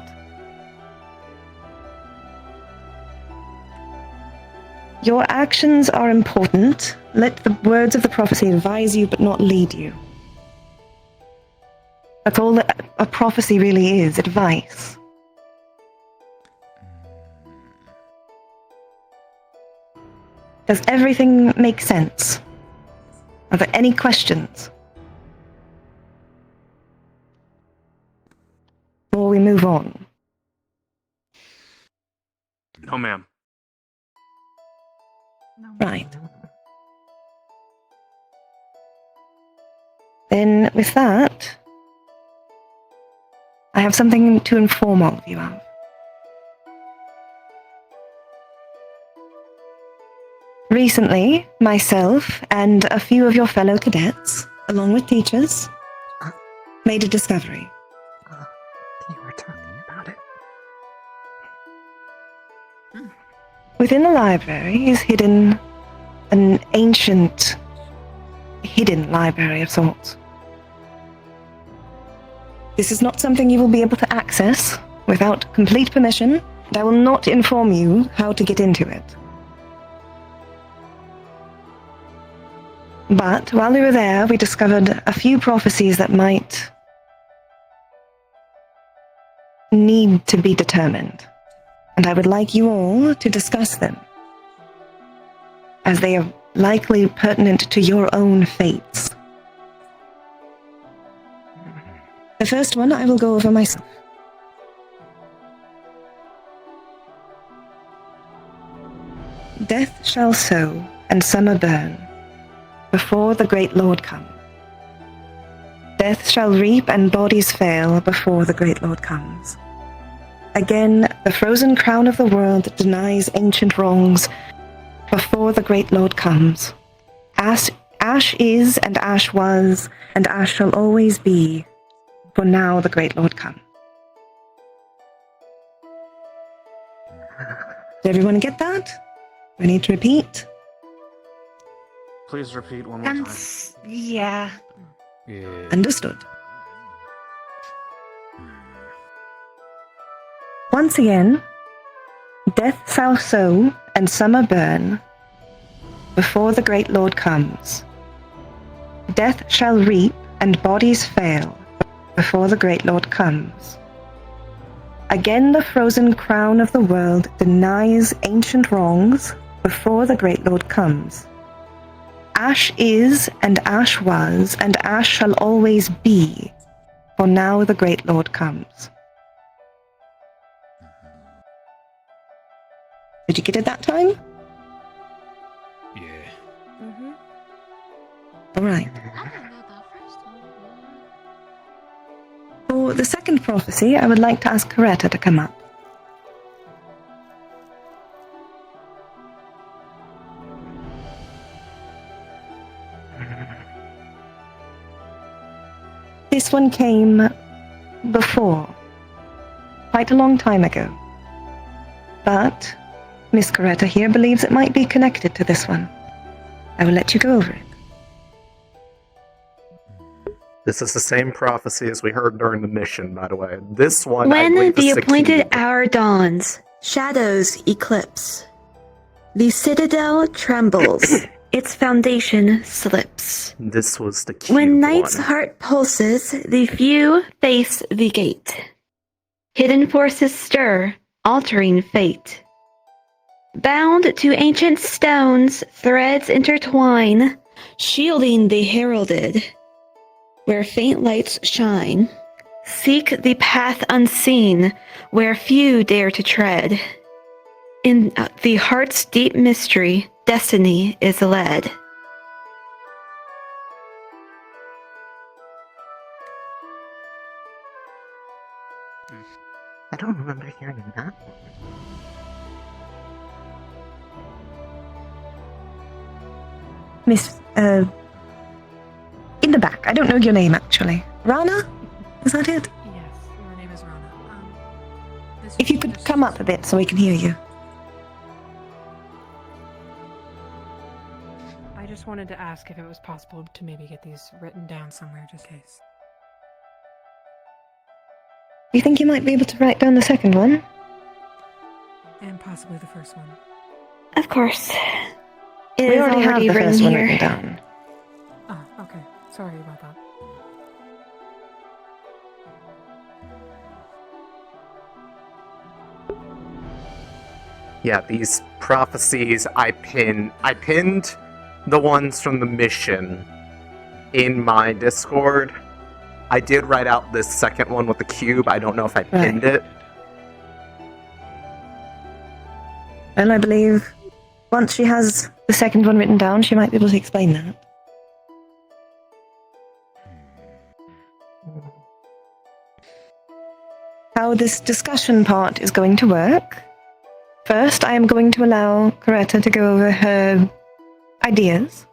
Your actions are important. Let the words of the prophecy advise you, but not lead you. That's all that a prophecy really is, advice. Does everything make sense? Are there any questions? Before we move on. No, ma'am. Right. Then, with that, I have something to inform all of you of. Recently, myself and a few of your fellow cadets, along with teachers, made a discovery. You were talking about it. Within the library is hidden an ancient, hidden library of sorts. This is not something you will be able to access without complete permission, and I will not inform you how to get into it. But while we were there, we discovered a few prophecies that might need to be determined. And I would like you all to discuss them, as they are likely pertinent to your own fates. The first one I will go over myself. Death shall sow and summer burn before the great Lord come. Death shall reap and bodies fail before the great Lord comes. Again, the frozen crown of the world denies ancient wrongs before the great Lord comes. Ash is, and ash was, and ash shall always be, for now the great Lord come. Did everyone get that? We need to repeat. Please repeat one more time. Yeah. Understood. Once again, death shall sow and summer burn before the great Lord comes. Death shall reap and bodies fail before the great Lord comes. Again the frozen crown of the world denies ancient wrongs before the great Lord comes. Ash is, and ash was, and ash shall always be, for now the great Lord comes. Did you get it that time? Yeah. All right. For the second prophecy, I would like to ask Coretta to come up. This one came before, quite a long time ago. But Miss Coretta here believes it might be connected to this one. I will let you go over it. This is the same prophecy as we heard during the mission, by the way. This one, I When believe, the is appointed key. hour dawns, shadows eclipse. The citadel trembles, its foundation slips. This was the key When one. night's heart pulses, the few face the gate. Hidden forces stir, altering fate. Bound to ancient stones, threads intertwine, shielding the heralded. Where faint lights shine, seek the path unseen, where few dare to tread. In the heart's deep mystery, destiny is led. I don't remember hearing that. Miss, in the back. I don't know your name, actually. Rana? Is that it? Yes, your name is Rana. If you could come up a bit so we can hear you. I just wanted to ask if it was possible to maybe get these written down somewhere, just in case. Do you think you might be able to write down the second one? And possibly the first one. Of course. It We is already have the written first one here. written down. Oh, okay. Sorry about that. Yeah, these prophecies I pinned the ones from the mission in my Discord. I did write out this second one with the cube. I don't know if I pinned it. And I believe once she has the second one written down, she might be able to explain that. How this discussion part is going to work. First, I am going to allow Coretta to go over her ideas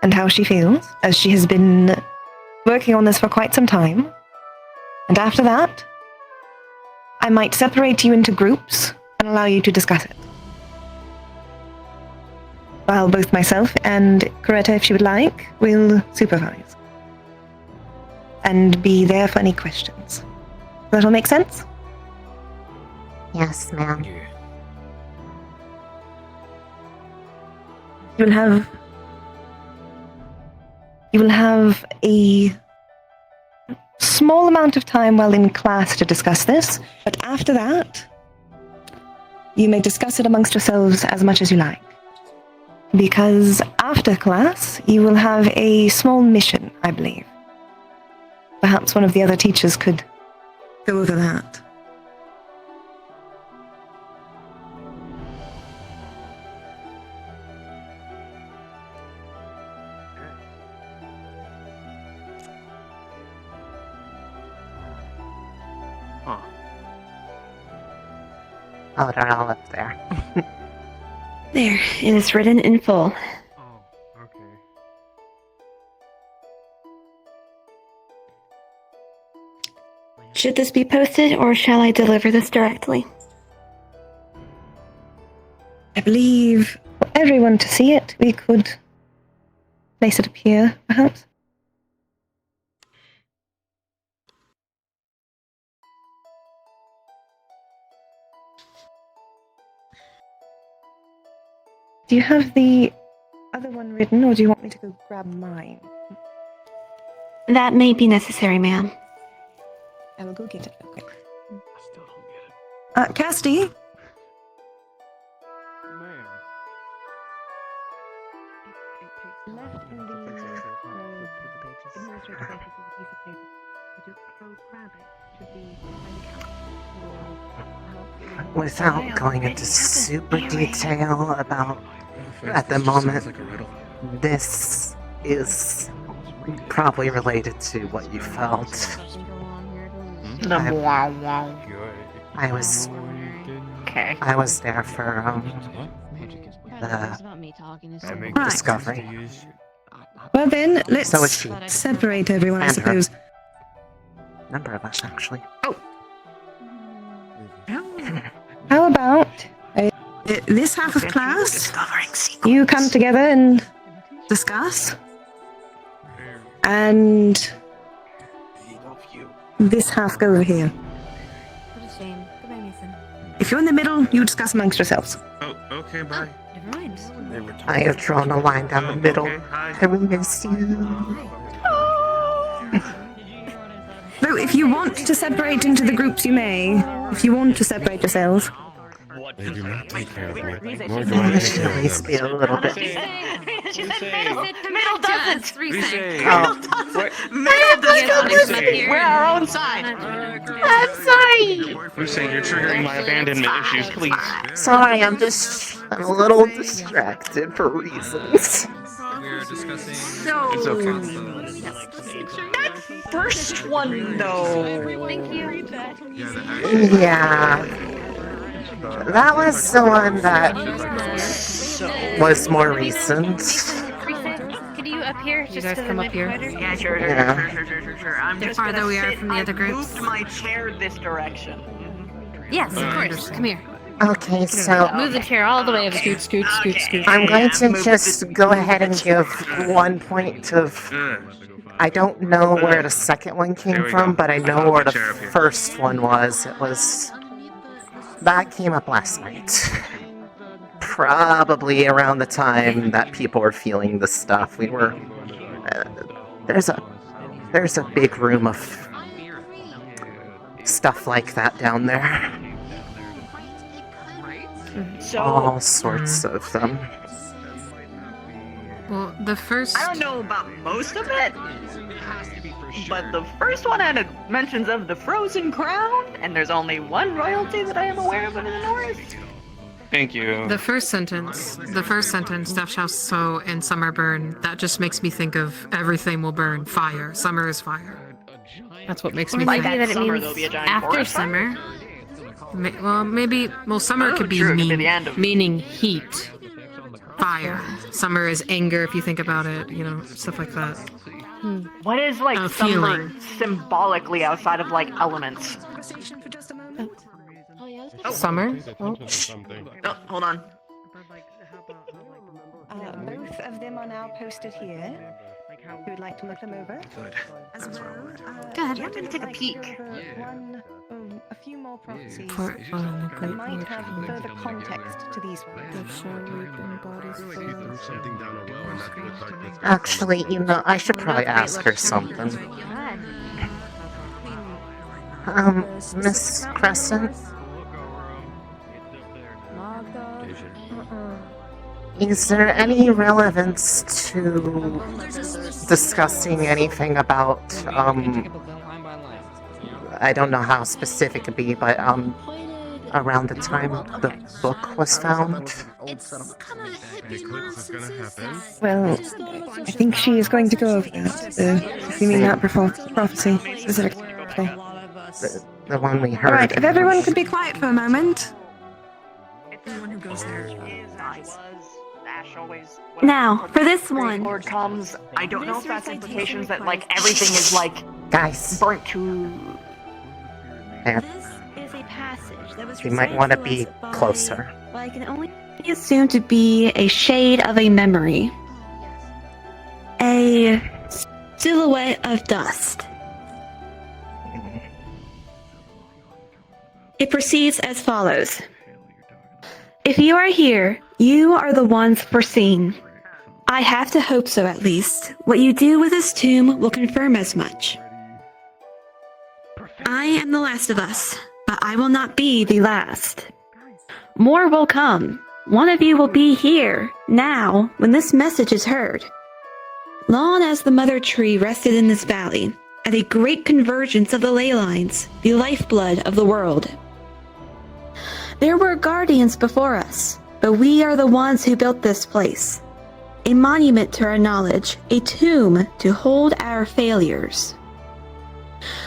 and how she feels, as she has been working on this for quite some time. And after that, I might separate you into groups and allow you to discuss it. While both myself and Coretta, if she would like, will supervise. And be there for any questions. That'll make sense? Yes, ma'am. You'll have You will have a small amount of time while in class to discuss this, but after that, you may discuss it amongst yourselves as much as you like. Because after class, you will have a small mission, I believe. Perhaps one of the other teachers could go over that. Huh. Oh, they're all up there. There, it is written in full. Should this be posted, or shall I deliver this directly? I believe for everyone to see it, we could place it up here, perhaps. Do you have the other one written, or do you want me to go grab mine? That may be necessary, ma'am. I will go get it real quick. Cassidy? Left in the administrative office is a piece of paper. Could you go grab it? Should be Without going into super detail about at the moment, this is probably related to what you felt. I was there for the discovery. Well then, let's So is she. separate everyone, I And her. suppose. Number of us, actually. How about this half of class, you come together and discuss, and this half go over here. What a shame. Goodbye, Mason. If you're in the middle, you discuss amongst yourselves. Oh, okay, bye. Never mind. I have drawn a line down the middle. I will miss you. So if you want to separate into the groups, you may. If you want to separate yourselves. They do not take care of me. I should at least be a little bit. Middle doesn't. Oh. We're our own side. I'm sorry. Hussein, you're triggering my abandonment issues, please. Sorry, I'm a little distracted for reasons. We're discussing. It's okay. That first one, though. Thank you. Yeah. That was the one that was more recent. Could you up here? You guys come up here? Yeah, sure. I'm The just farther gonna we are sit- from the other I've groups. moved my chair this direction. Yes, of course. Come here. Okay, so Move the chair all the way over. Scoot, scoot, scoot, scoot. I'm going to just go ahead and give 1 point of. I don't know where the second one came from, but I know where the first one was. It was. That came up last night. Probably around the time that people were feeling the stuff. We were. There's a big room of stuff like that down there. So All sorts of them. Well, the first. I don't know about most of it, but the first one had mentions of the frozen crown, and there's only one royalty that I am aware of in the north. Thank you. The first sentence, death shall sow and summer burn, that just makes me think of everything will burn, fire. Summer is fire. That's what makes me Might think. be that it Summer, means there'll be a giant after forest fire? summer. Summer could be true, it could be the end of- meaning heat. Fire. Summer is anger if you think about it, stuff like that. What is like A summer feeling. symbolically outside of like elements? Summer? Oh. Oh, hold on. Both of them are now posted here. If you would like to look them over. Good. As well, Go ahead. I'm gonna take a peek. One a few more prophecies For the great might war have time. further context to these ones. Actually, you know, I should probably ask her something. Miss Crescent? Is there any relevance to discussing anything about, I don't know how specific it'd be, but, around the time the book was found? Well, I think she is going to go over that. You mean that prophecy specifically? The one we heard. Alright, if everyone could be quiet for a moment. Anyone who goes there is Ash always. Now, for this one. Lord comes. I don't know if that's implications that like everything is like guys burnt to. There. Is a passage that was You might want to be closer. Well, I can only assume to be a shade of a memory. A silhouette of dust. It proceeds as follows. If you are here, you are the ones foreseen. I have to hope so, at least. What you do with this tomb will confirm as much. I am the last of us, but I will not be the last. More will come. One of you will be here, now, when this message is heard. Long as the mother tree rested in this valley, at a great convergence of the ley lines, the lifeblood of the world. There were guardians before us, but we are the ones who built this place. A monument to our knowledge, a tomb to hold our failures.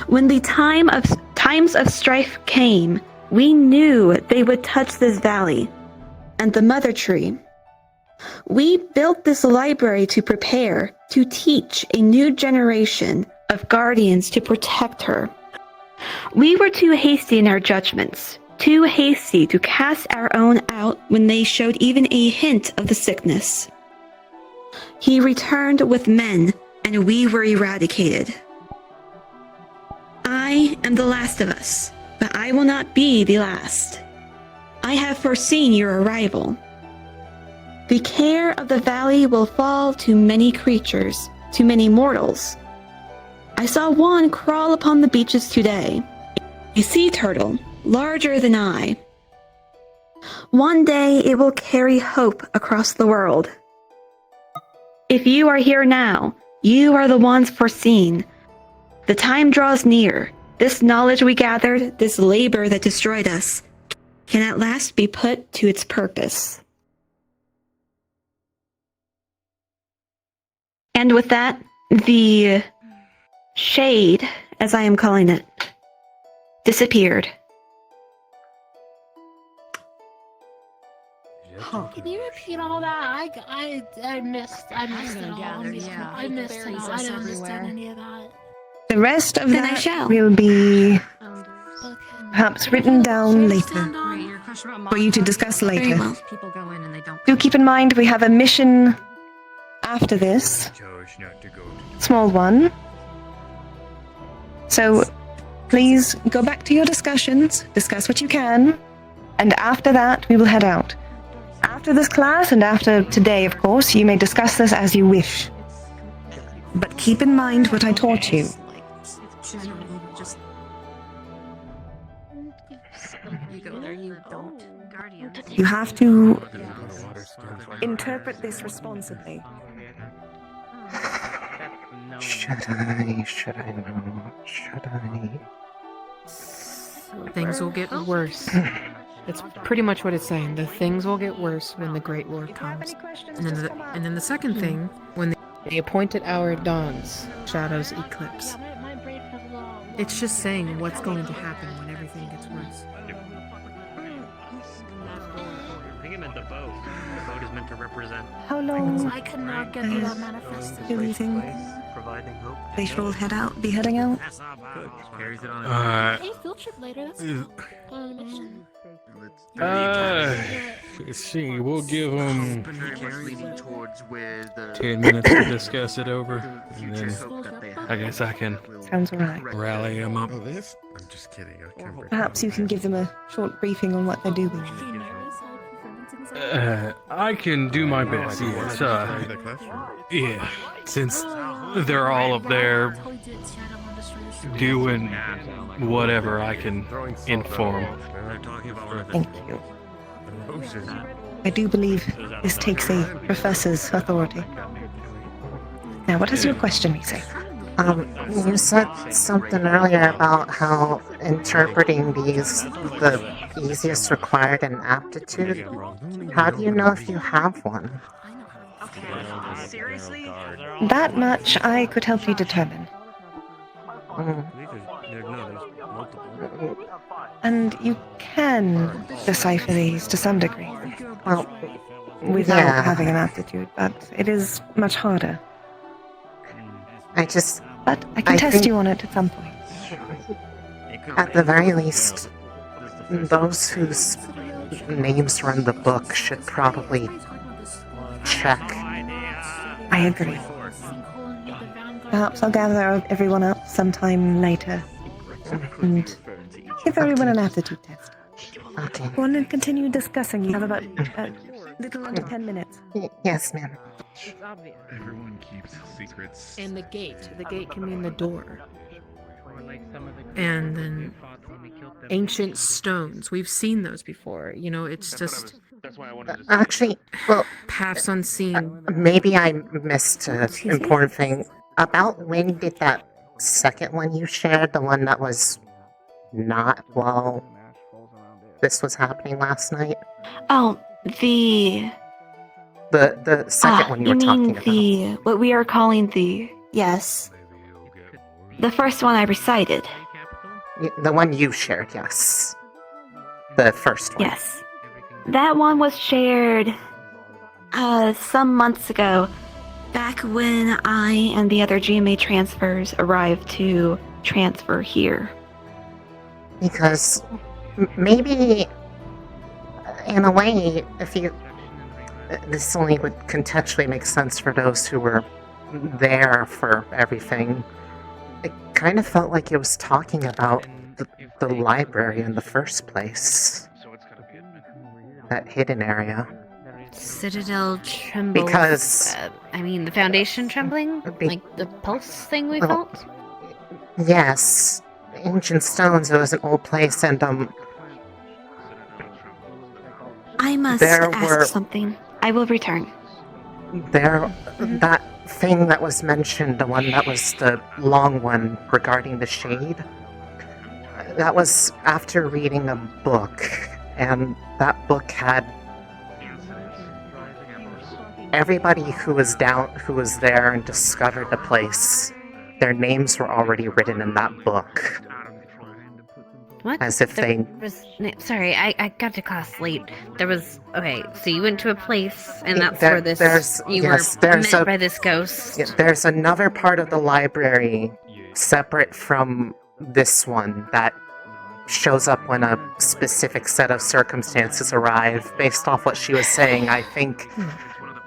When the times of strife came, we knew they would touch this valley and the mother tree. We built this library to prepare, to teach a new generation of guardians to protect her. We were too hasty in our judgments, too hasty to cast our own out when they showed even a hint of the sickness. He returned with men, and we were eradicated. I am the last of us, but I will not be the last. I have foreseen your arrival. The care of the valley will fall to many creatures, to many mortals. I saw one crawl upon the beaches today, a sea turtle, larger than I. One day it will carry hope across the world. If you are here now, you are the ones foreseen. The time draws near. This knowledge we gathered, this labor that destroyed us, can at last be put to its purpose. And with that, the shade, as I am calling it, disappeared. Can you repeat all that? I missed it all. I missed it all. I don't understand any of that. The rest of Then I that shall. will be perhaps written down later for you to discuss later. well. People go in and they don't. Do keep in mind we have a mission after this. Small one. So please go back to your discussions, discuss what you can, and after that we will head out. After this class and after today, of course, you may discuss this as you wish. But keep in mind what I taught you. You go there, you don't. Guardians. You have to interpret this responsibly. Should I not? Should I? Things will get worse. That's pretty much what it's saying. The things will get worse when the Great War comes. And then the second thing, when the appointed hour dawns, shadows eclipse. It's just saying what's going to happen when everything gets worse. I think it meant the boat. The boat is meant to represent. How long I could not get through that manifest. do we think Providing hope. they should all be heading out? Carries it on. Hey, field trip later. That's on a mission. Let's see. We'll give them Leaning towards where the 10 minutes to discuss it over, and then I guess I can Sounds alright. rally them up. Oh, this? I'm just kidding. I can't Perhaps you can give them a short briefing on what they're doing. I can do my best, yes. Yeah, since they're all up there doing whatever, I can inform. Thank you. I do believe this takes a professor's authority. Now, what does your question be, say? You said something earlier about how interpreting these the easiest required an aptitude. How do you know if you have one? Seriously? That much I could help you determine. And you can decipher these to some degree. Well, without having an aptitude, but it is much harder. But I can test think you on it at some point. At the very least, those whose names are in the book should probably check. I agree. Perhaps I'll gather everyone up sometime later and give everyone an aptitude test. Okay. Want to continue discussing? You have about a little under 10 minutes. Yes, ma'am. Everyone keeps secrets. And the gate can mean the door. And then ancient stones. We've seen those before. You know, it's just Actually, well, paths unseen. Maybe I missed an important thing. About when did that second one you shared, the one that was not while this was happening last night? Oh, the second one you were talking about. You mean what we are calling yes. The first one I recited. The one you shared, yes. The first one. Yes. That one was shared some months ago, back when I and the other GMA transfers arrived to transfer here. Because maybe, in a way, this only would contextually make sense for those who were there for everything. It kind of felt like it was talking about the library in the first place. That hidden area. Citadel trembles. Because... the foundation trembling? Like the pulse thing we felt? Yes. Ancient stones, it was an old place, and I must ask something. I will return. That thing that was mentioned, the one that was the long one regarding the shade, that was after reading a book, and that book had everybody who was there and discovered the place, their names were already written in that book. What? As if Sorry, I got to class late. Okay, so you went to a place, and that's where you were met by this ghost. Yeah, there's another part of the library, separate from this one, that shows up when a specific set of circumstances arrive. Based off what she was saying, I think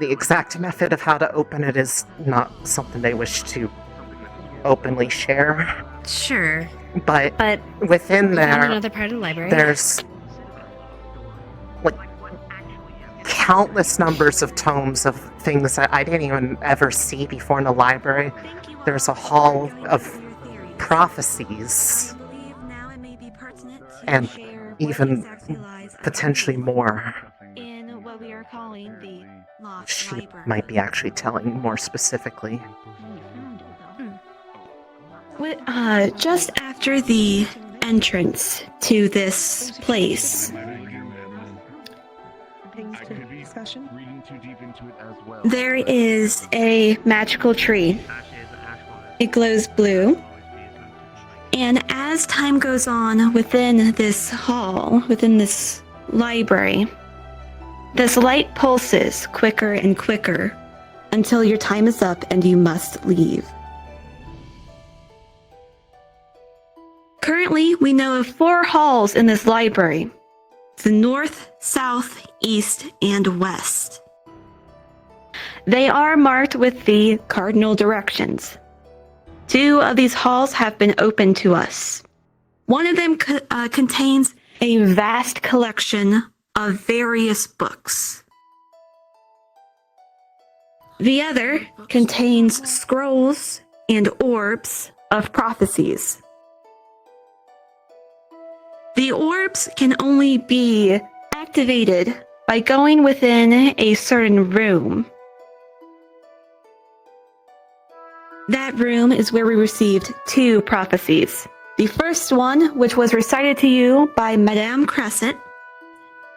the exact method of how to open it is not something they wish to openly share. Sure. But within there, another part of the library. There's countless numbers of tomes of things that I didn't even ever see before in the library. There's a hall of prophecies, and even potentially more. In what we are calling the lost She library. might be actually telling more specifically. Just after the entrance to this place, there is a magical tree. It glows blue. And as time goes on within this hall, within this library, this light pulses quicker and quicker until your time is up and you must leave. Currently, we know of 4 halls in this library: the north, south, east, and west. They are marked with the cardinal directions. 2 of these halls have been opened to us. One of them contains a vast collection of various books. The other contains scrolls and orbs of prophecies. The orbs can only be activated by going within a certain room. That room is where we received 2 prophecies. The first one, which was recited to you by Madame Crescent,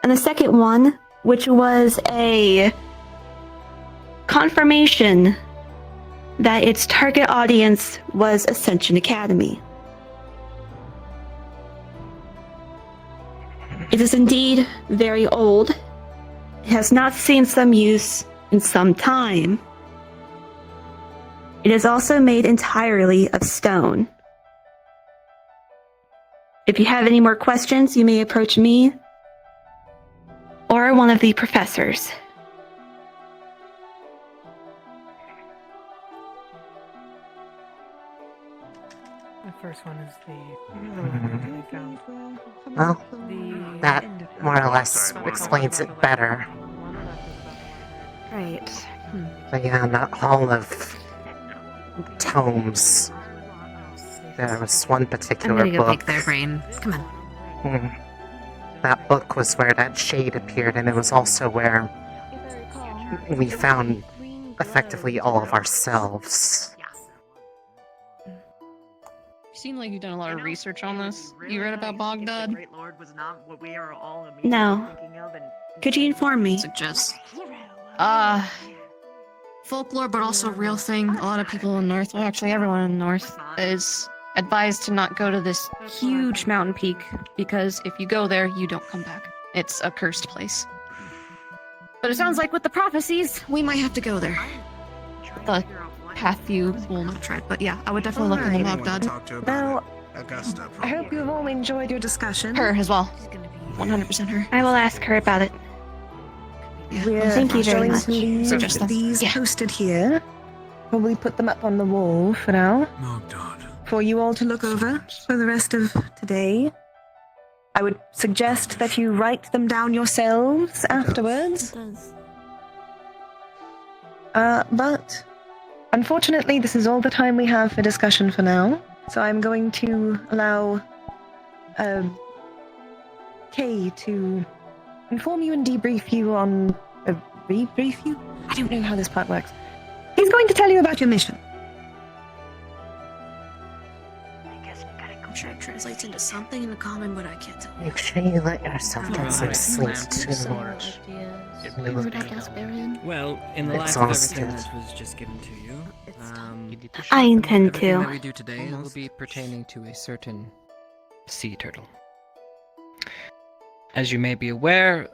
and the second one, which was a confirmation that its target audience was Ascension Academy. It is indeed very old. It has not seen some use in some time. It is also made entirely of stone. If you have any more questions, you may approach me or one of the professors. The first one is the... Well, that more or less explains it better. Right. But yeah, that hall of tomes. There was one particular I'm gonna go book. pick their brain. Come on. That book was where that shade appeared, and it was also where we found effectively all of ourselves. You seem like you've done a lot of research on this. You read about Baghdad? No. Could you inform me? Suggest. Folklore, but also a real thing. A lot of people in North, well, actually everyone in North, is advised to not go to this huge mountain peak because if you go there, you don't come back. It's a cursed place. But it sounds like with the prophecies, we might have to go there. The path you will not tread, but yeah, I would definitely look into Baghdad. Well, I hope you've all enjoyed your discussion. Her as well. 100% her. I will ask her about it. Thank you very much. Suggest them. These posted here. Probably put them up on the wall for now. Oh god. For you all to look over for the rest of today. I would suggest that you write them down yourselves afterwards. But unfortunately, this is all the time we have for discussion for now. So I'm going to allow Kay to inform you and debrief you on... debrief you? I don't know how this part works. He's going to tell you about your mission. I'm sure it translates into something in the common, but I can't tell. Make sure you let yourself get some sleep too. Well, in the light of everything Exhausted. that was just given to you, I intend everything that to. we do today will be pertaining to a certain sea turtle. As you may be aware,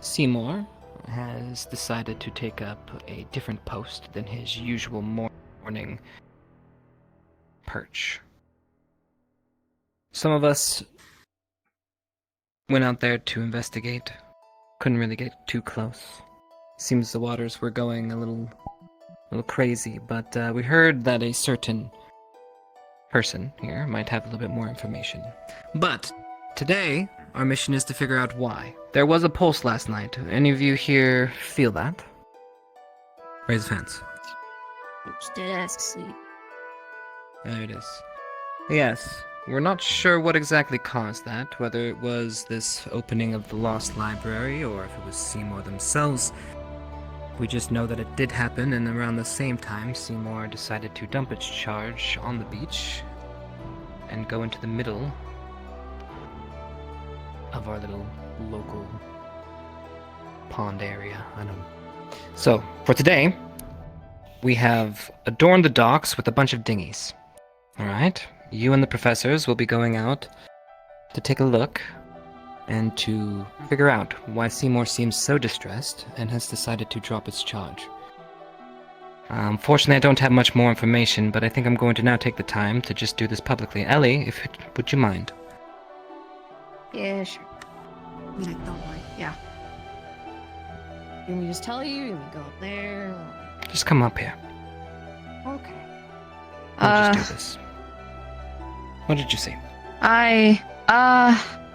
Seymour has decided to take up a different post than his usual morning perch. Some of us went out there to investigate. Couldn't really get too close. Seems the waters were going a little crazy, but we heard that a certain person here might have a little bit more information. But today, our mission is to figure out why. There was a pulse last night. Any of you here feel that? Raise hands. Dead ass sleep. There it is. Yes, we're not sure what exactly caused that, whether it was this opening of the Lost Library or if it was Seymour themselves. We just know that it did happen, and around the same time, Seymour decided to dump its charge on the beach and go into the middle of our little local pond area. I don't know. So, for today, we have adorned the docks with a bunch of dinghies. Alright? You and the professors will be going out to take a look and to figure out why Seymour seems so distressed and has decided to drop its charge. Fortunately, I don't have much more information, but I think I'm going to now take the time to just do this publicly. Ellie, would you mind? Yeah, sure. I mean, I don't mind. Yeah. Can we just tell you? Can we go up there? Just come up here. Okay. We'll just do this. What did you see?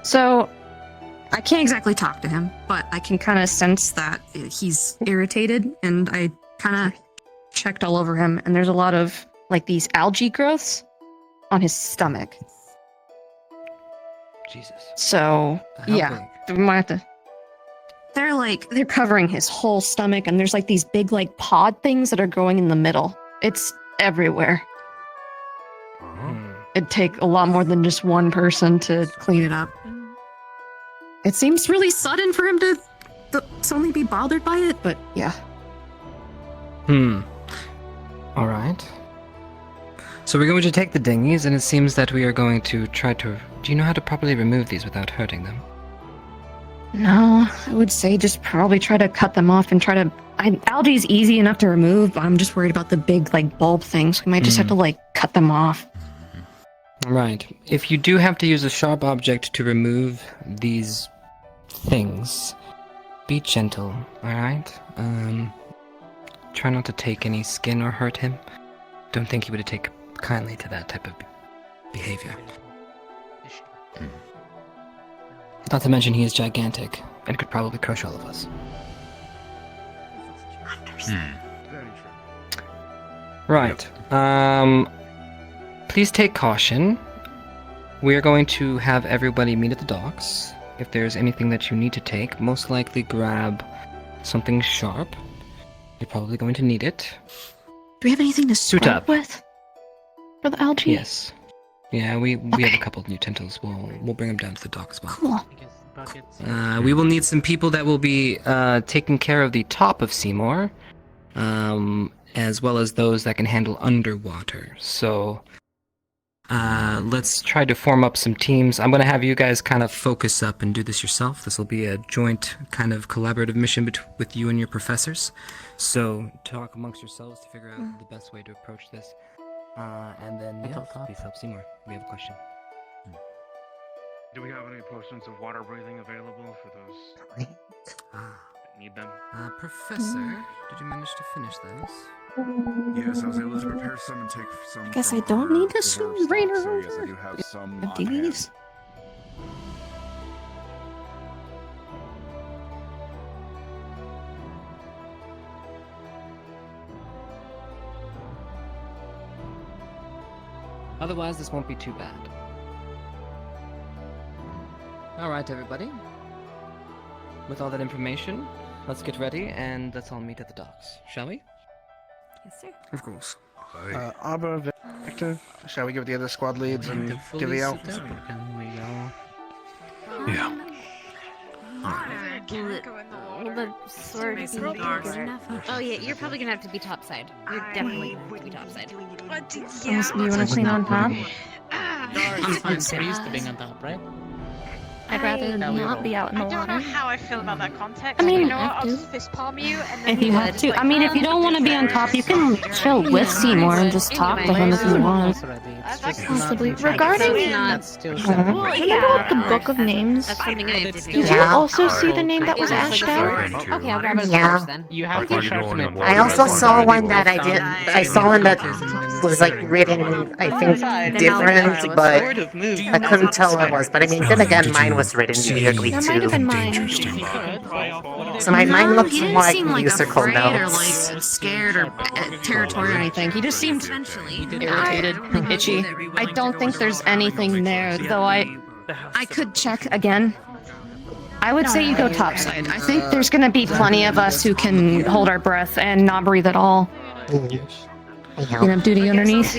So I can't exactly talk to him, but I can kind of sense that he's irritated, and I kind of checked all over him, and there's a lot of like these algae growths on his stomach. Jesus. So How we might have to. They're covering his whole stomach, and there's like these big like pod things that are growing in the middle. It's everywhere. It'd take a lot more than just one person to clean it up. It seems really sudden for him to suddenly be bothered by it, but yeah. All right. So we're going to take the dinghies, and it seems that we are going to try to... Do you know how to properly remove these without hurting them? No, I would say just probably try to cut them off and try to... algae's easy enough to remove, but I'm just worried about the big, like, bulb things. We might just have to, like, cut them off. Right. If you do have to use a sharp object to remove these things, be gentle, alright? Try not to take any skin or hurt him. Don't think he would take kindly to that type of behavior. Not to mention he is gigantic and could probably crush all of us. Right. Please take caution. We are going to have everybody meet at the docks. If there's anything that you need to take, most likely grab something sharp. You're probably going to need it. Do we have anything to Suit scrub up. with? For the algae? Yes. Yeah, we have a couple of utensils. We'll bring them down to the dock as well. Cool. We will need some people that will be taking care of the top of Seymour, as well as those that can handle underwater. So let's try to form up some teams. I'm going to have you guys kind of focus up and do this yourself. This will be a joint kind of collaborative mission with you and your professors. So talk amongst yourselves to figure out the best way to approach this. And then, please help Seymour. We have a question. Do we have any potions of water breathing available for those that need them? Professor, did you manage to finish those? Yes, I was able to prepare some and take some. I guess I from don't our need to reserve swim stock, right so around yes, I do have some of on hand. these. Otherwise, this won't be too bad. Alright, everybody. With all that information, let's get ready and let's all meet at the docks, shall we? Yes, sir. Of course. Arbor, Victor, shall we give the other squad leads and divvy out? Yeah. Will the sword be good enough? Oh yeah, you're probably gonna have to be topside. You're definitely gonna have to be topside. You want to clean on top? I'm so used to being on top, right? I'd rather not be out in the I don't water. know how I feel about that context. I mean, you know what? have I'll to. just fist palm you, and then If you have to. I mean, if you don't want to be on top, you can chill with Seymour and just talk to him if you want. Possibly. Regarding remember like the book of names? Did you also see the name that was ashed out? Okay, I'll grab it Yeah. first then. You have to sharpen it. I also saw one that I saw one that was like written, I think, different, but I couldn't tell what it was. But I mean, then again, mine was written weirdly That might have been too. mine. So mine looks He didn't more like seem like musical afraid or notes. like scared or territorial or anything. He just seemed irritated, itchy. I don't think there's anything there, though. I could check again. I would say you go topside. I think there's gonna be plenty of us who can hold our breath and not breathe at all. You can have duty underneath.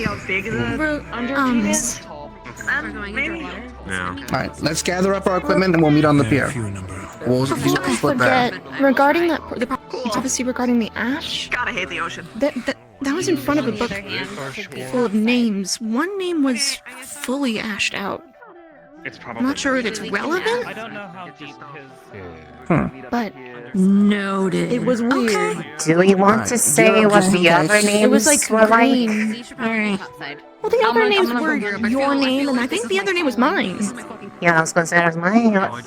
Yeah. Alright, let's gather up our equipment and we'll meet on the pier. We'll split that. Regarding the prophecy regarding the ash, Gotta hate the ocean. that was in front of a book full of names. One name was fully ashed out. It's probably. I'm not sure if it's relevant, I don't know how deep but Noted. it was weird. Okay. Do we want to say what the other names It was like were green. Alright. Well, the other names were your name, and I think the other name was mine. Yeah, I was gonna say,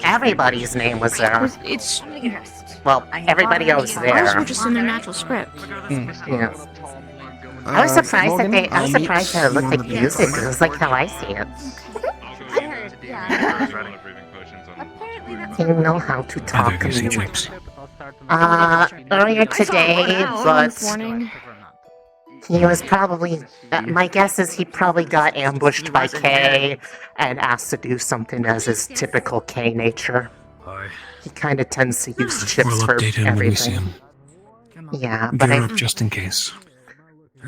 everybody's name was there. It's Well, everybody else ours there. were just in their natural script. Yeah. I was surprised Morgan, that I was I'll surprised that it meet looked you like on the music. dance It was like how I see it. I heard, yeah. Do you know how to talk Easy music? chips. Earlier today, this but morning. he was probably. My guess is he probably got ambushed by Kay and asked to do something as his typical K nature. He kind of tends to use chips We'll for update him when we see everything. him. Yeah, but Gear up just in case.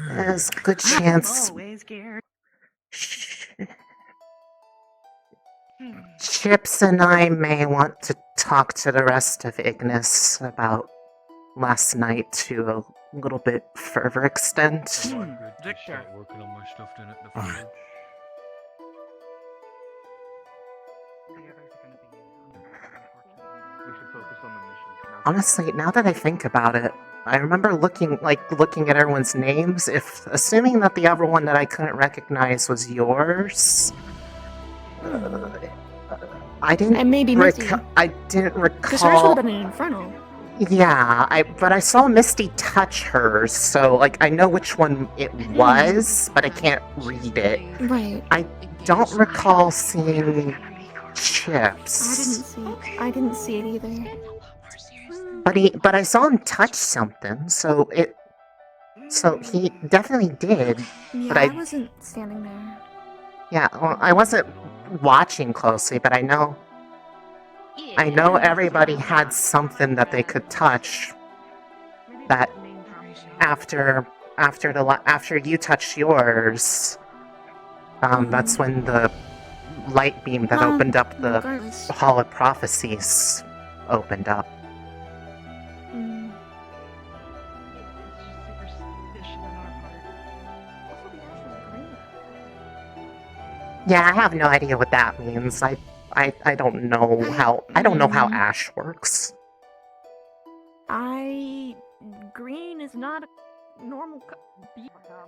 there's a good chance. Chips and I may want to talk to the rest of Ignis about last night to a little bit further extent. Start working on my stuff then at the fridge. Honestly, now that I think about it, I remember looking at everyone's names. If assuming that the other one that I couldn't recognize was yours, I didn't. And maybe Missy. I didn't Because hers would recall. have been an Infernal. Yeah, but I saw Misty touch hers, so like I know which one it was, but I can't read it. Right. I don't recall seeing Chips. I didn't see it either. But I saw him touch something, so he definitely did. Yeah, but I wasn't standing there. Yeah, well, I wasn't watching closely, but I know everybody had something that they could touch. That after you touched yours, that's when the light beam that opened up the regardless. Hall of Prophecies opened up. Yeah, I have no idea what that means. I don't know how Ash works. Green is not a normal.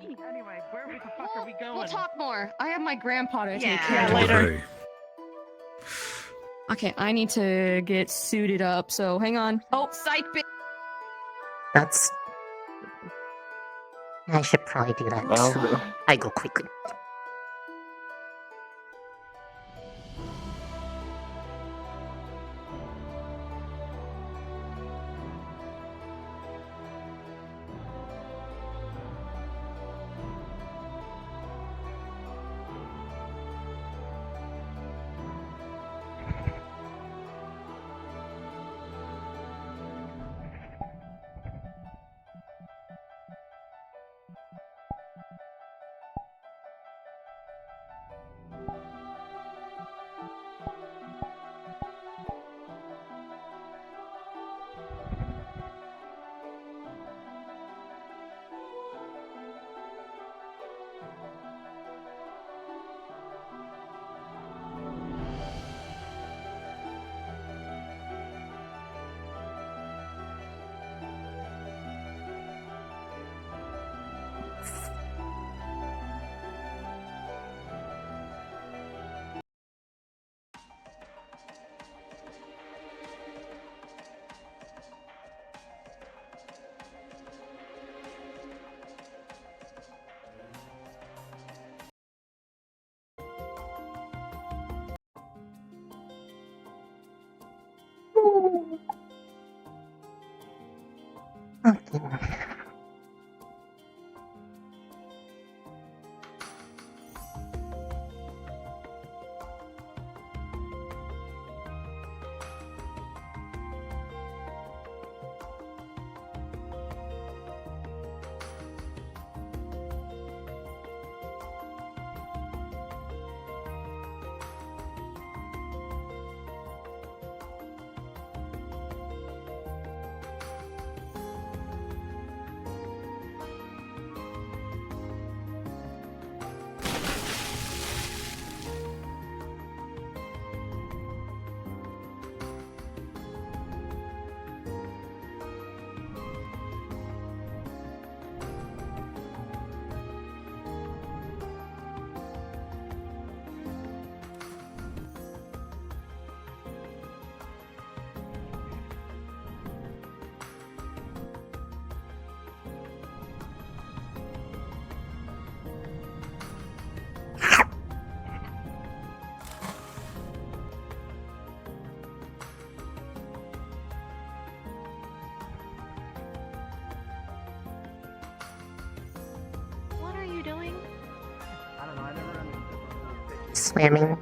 Anyway, where the fuck are we going? We'll talk more. I have my grandpa to take Yeah, care of later. Okay, I need to get suited up, so hang on. Oh, psych bitch! That's. I should probably do that too. I go quickly. Okay. Swimming.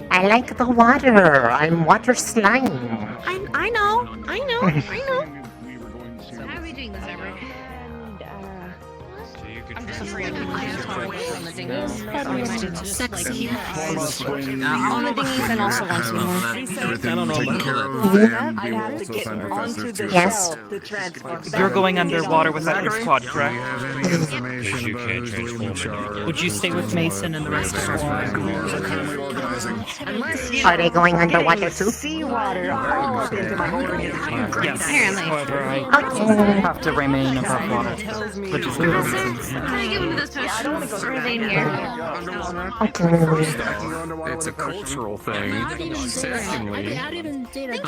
I like the water. I'm water slime. I know. How are we doing this, Everett? I'm just afraid of on the dinghies. Sexy. On the dinghies and also once more. Yes. You're going underwater without your squad, correct? Would you stay with Mason and the rest of our squad? Are they going underwater too? Seawater all up into my Yes. However, I Okay. have to remain above water, which is good reasons. Can I get one of those potions? Or are they in here? It's a cultural thing. Secondly, How do you even date a we're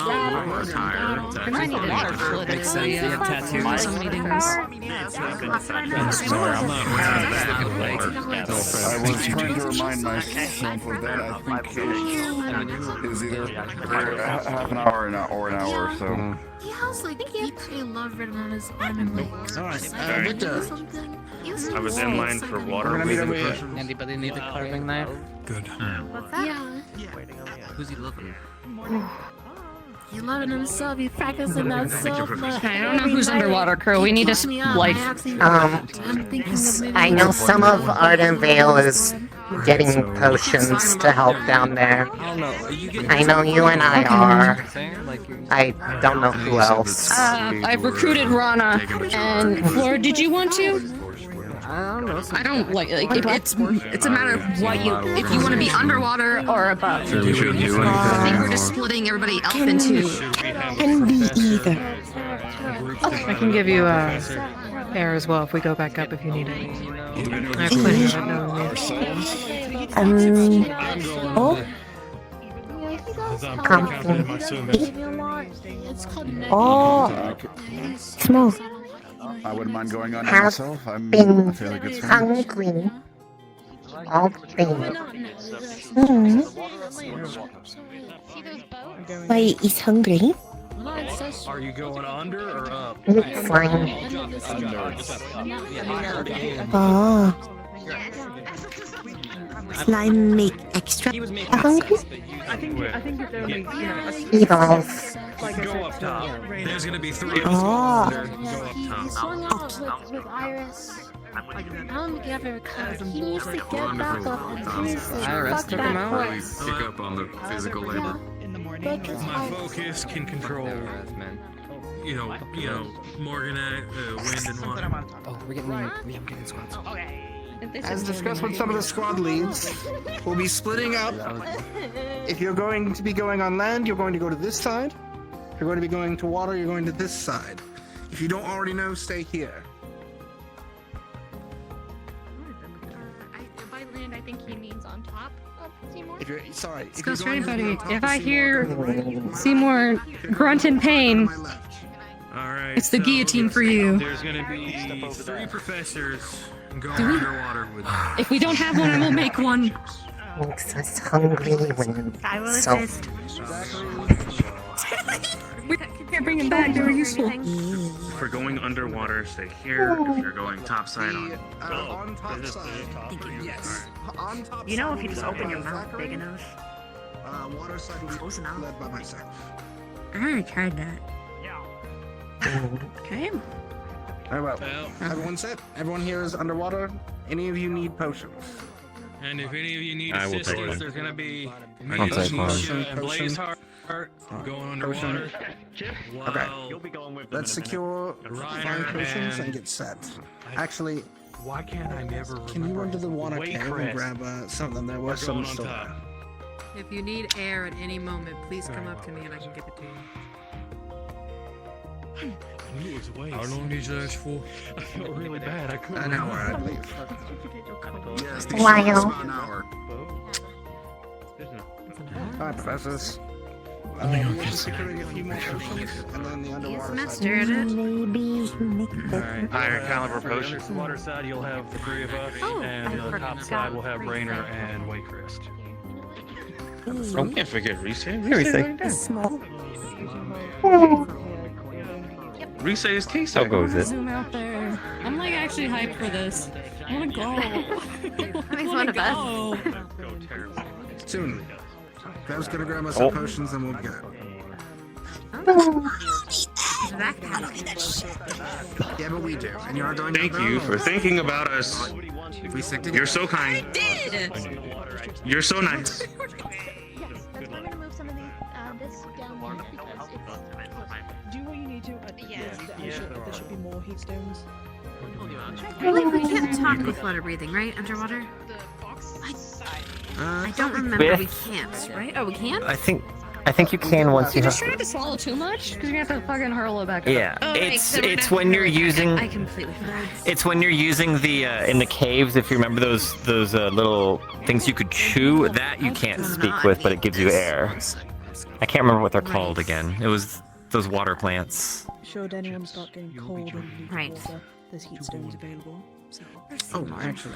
tired. It's I need a water fluid. Makes sense. They have tattoos. There's so many dinghies. I was trying to remind myself of that. I think is either half an hour or an hour or so. He has like each a love written on his arm and legs. I was in line for water. Anybody need a carving knife? Good. Yeah. Who's he loving? He's loving himself. He's practicing that self. I don't know who's underwater, crew. We need to like. I know some of Ardenvale is getting potions to help down there. I know you and I are. I don't know who else. I've recruited Rana and Flora. Did you want to? I don't like it's a matter of what you if you want to be underwater or above. Should we do anything? I think we're just splitting everybody up into. Can be either. I can give you air as well if we go back up if you need it. I have plenty of it. Oh. Oh. Small. I wouldn't mind going on Have myself. I'm been a fairly good swimmer. hungry all day. Why is hungry? Are you going under or up? It's fine. Ah. Slime make extra hungry? Evolve. Go up top. There's gonna be 3 of us Oh. going under. Go up top. With Iris. I don't get very close. He needs to get back up and he needs to fuck that horse. Pick up on the physical labor. My focus can control. You know, Morganite, wind and water. Oh, we're getting squads. As discussed with some of the squad leads, we'll be splitting up. If you're going to be going on land, you're going to go to this side. If you're going to be going to water, you're going to this side. If you don't already know, stay here. By land, I think he means on top of Seymour. If you're sorry, if Goes you're for going anybody. on top If of I Seymour, hear Seymour grunt in pain, Alright. it's the guillotine for you. There's gonna be 3 professors going underwater with me. If we don't have one, I will make one. Makes us hungry when so. We can't bring him back. They were useful. If we're going underwater, stay here. If you're going topside on. on top side. Yes. On top You know, side if you will just be open your led mouth by big enough. Water side will Close be enough. led by myself. I already tried that. Okay. Very well. Everyone set? Everyone here is underwater? Any of you need potions? And if any of you need I will take assistance, one. there's gonna be I'll me, take one. Nisha, and Blazeheart going underwater. Okay. While Let's secure Reiner 5 potions and- and get set. Actually, why can't I never can you run to the water Wait, cave and Chris. grab some of them? There We're was some going on still top. there. If you need air at any moment, please come up to me and I can give it to you. I knew it was a waste. How long did you last for? I felt really bad. I couldn't. An hour, I believe. Yes, While. about an hour. Alright, professors. We're securing a few more potions, and then the underwater side. Higher caliber potions. The water side, you'll have the 3 of us, and the top side, we'll have Rainer and Waycrest. Don't can't forget Reese. Small. Reese is case. I'll go with it. Zoom out there. I'm like actually hyped for this. I wanna go. That makes one of us. Soon. Grav's gonna grab us some potions and we'll go. Yeah, but we do. And you're not going to Thank you for thinking about us. If we stick together. You're so kind. You're so nice. Yes, that's why I'm gonna move some of this down here because it's Do what you need to. There should be more heat stones. We can't talk with water breathing, right? Underwater? I don't remember. We can't, right? Oh, we can? I think you can once you You have. just tried to swallow too much? Because you're gonna have to fucking hurl it back up. Yeah, Oh, it's when you're using. I completely forgot. It's when you're using the in the caves. If you remember those little things you could chew, that you can't speak with, but it gives you air. I can't remember what they're called again. It was those water plants. Should anyone start getting cold and need water, there's heat stones available. So. Oh, actually.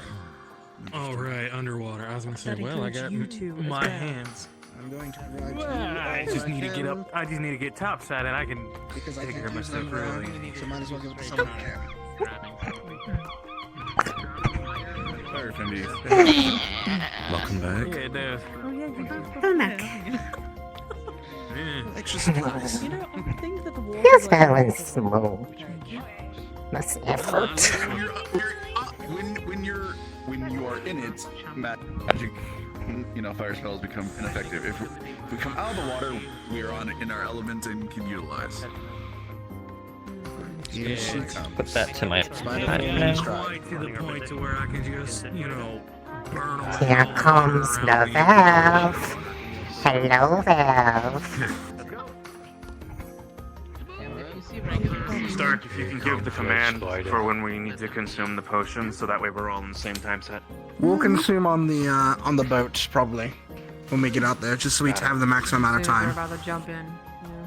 All right, underwater. I was gonna say, That well, I includes got you two as my well. hands. I'm going to provide you. I just need to get up. I just need to get topside, and I can Because I take care can't of use them myself around, early. so might as well give it to someone who can. Sorry, Fendi. Welcome back. Yeah, it does. Come back. Yeah. Extra supplies. You know, I think that the water. Feels balanced smooth. That's effort. When you are in it, magic, fire spells become ineffective. If we come out of the water, we are in our element and can utilize. Here she comes. Put that to my. Quite to the point to where I can just, burn away. Here comes the valve. Hello, valve. Stark, if you can give the command for when we need to consume the potion, so that way we're all in the same time set. We'll consume on the boat probably when we get out there, just so we have the maximum amount of We're time. about to jump in.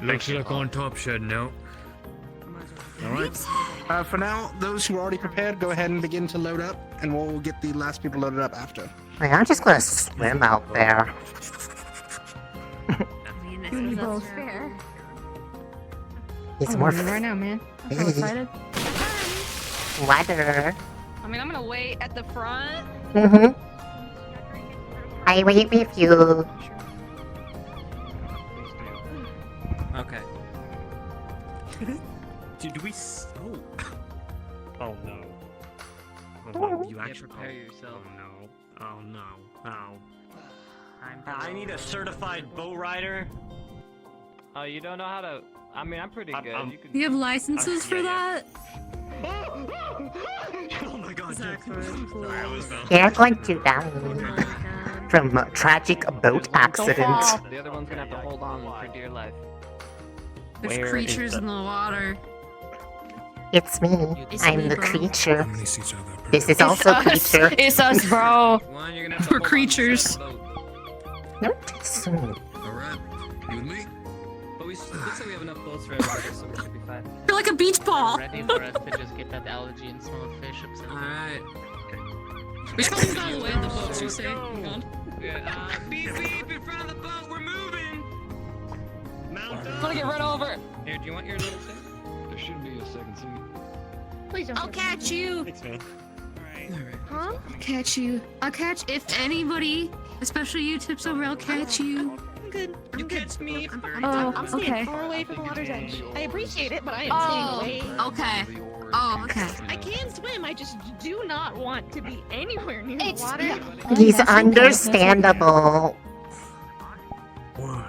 Looks like on top shed now. All right. For now, those who are already prepared, go ahead and begin to load up, and we'll get the last people loaded up after. Wait, I'm just gonna swim out there. You both fair. It's more right now, man. I'm so excited. Water. I mean, I'm gonna wait at the front. I wait with you. Okay. Did we? Oh no. You actually prepare yourself. Oh no. Oh. I need a certified boat rider. Oh, you don't know how to. I mean, I'm pretty good. You have licenses for that? Oh my god, Jack. You're going to die from a tragic boat accident. The other one's gonna have to hold on for dear life. There's creatures in the water. It's me. It's I'm me, the bro. creature. This is also a creature. It's us, bro. We're creatures. Nope. Soon. Alright, you and me? But looks like we have enough boats for everybody, so we should be fine. You're like a beach ball. Ready for us to just get that algae and small fish upset. Alright. We should probably style away in the boats, you say. Hang on. Beep beep in front of the boat, we're moving! Mount I'm gonna get run over. Here, do you want your little thing? There should be a second seat. Please don't. I'll catch you. Thanks, man. Huh? I'll catch you. I'll catch if anybody, especially you, tips over. I'll catch you. I'm good. You catch me. I'm staying okay. far away from the water's edge. I appreciate it, but I am Oh, staying away. okay. Oh, okay. I can swim. I just do not want to be anywhere near the water. He's understandable. 1,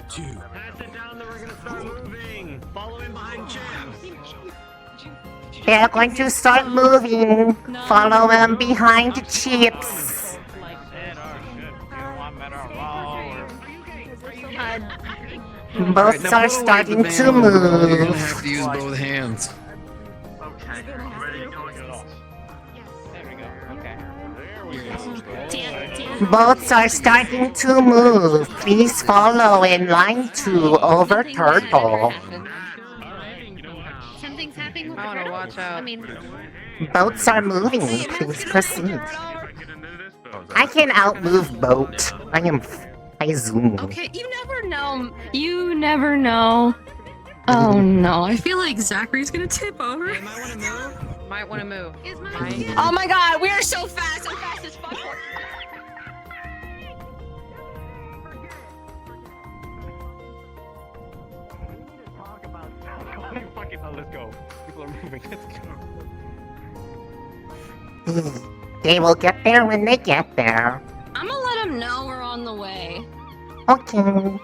2. Pass it down, then we're gonna start moving. Follow in behind Champs. They're going to start moving. Follow them behind Chips. Boats are starting to You're gonna move. have to use both hands. Okay, ready, going off. There we go. Boats are starting to move. Please follow in line 2 over turtle. Something's happening with I the wanna turtle. watch out. I mean, Boats are moving. Please proceed. I can outmove boat. I zoom. Okay, you never know. You never know. Oh no. I feel like Zachary's gonna tip over. Hey, might want to move? Might want to move. Oh my god, we are so fast! So fast as fuck! Fucking hell, let's go. People are moving, let's go. They will get there when they get there. I'm gonna let him know we're on the way. Okay.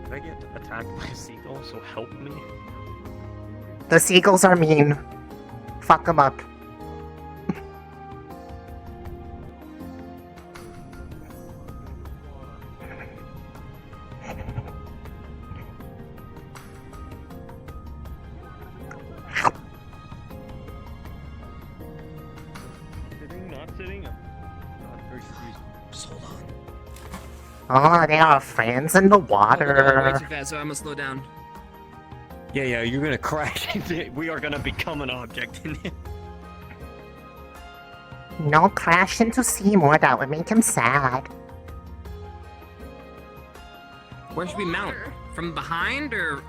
Did I get attacked by a seagull, so help me? The seagulls are mean. Fuck them up. Sitting, not sitting? I'm very confused. Just hold on. Oh, they are friends in the Way water. too fast, so I'm gonna slow down. Yeah, you're gonna crash into it. We are gonna become an object in it. No, crash into Seymour. That would make him sad. Where should we mount? From behind or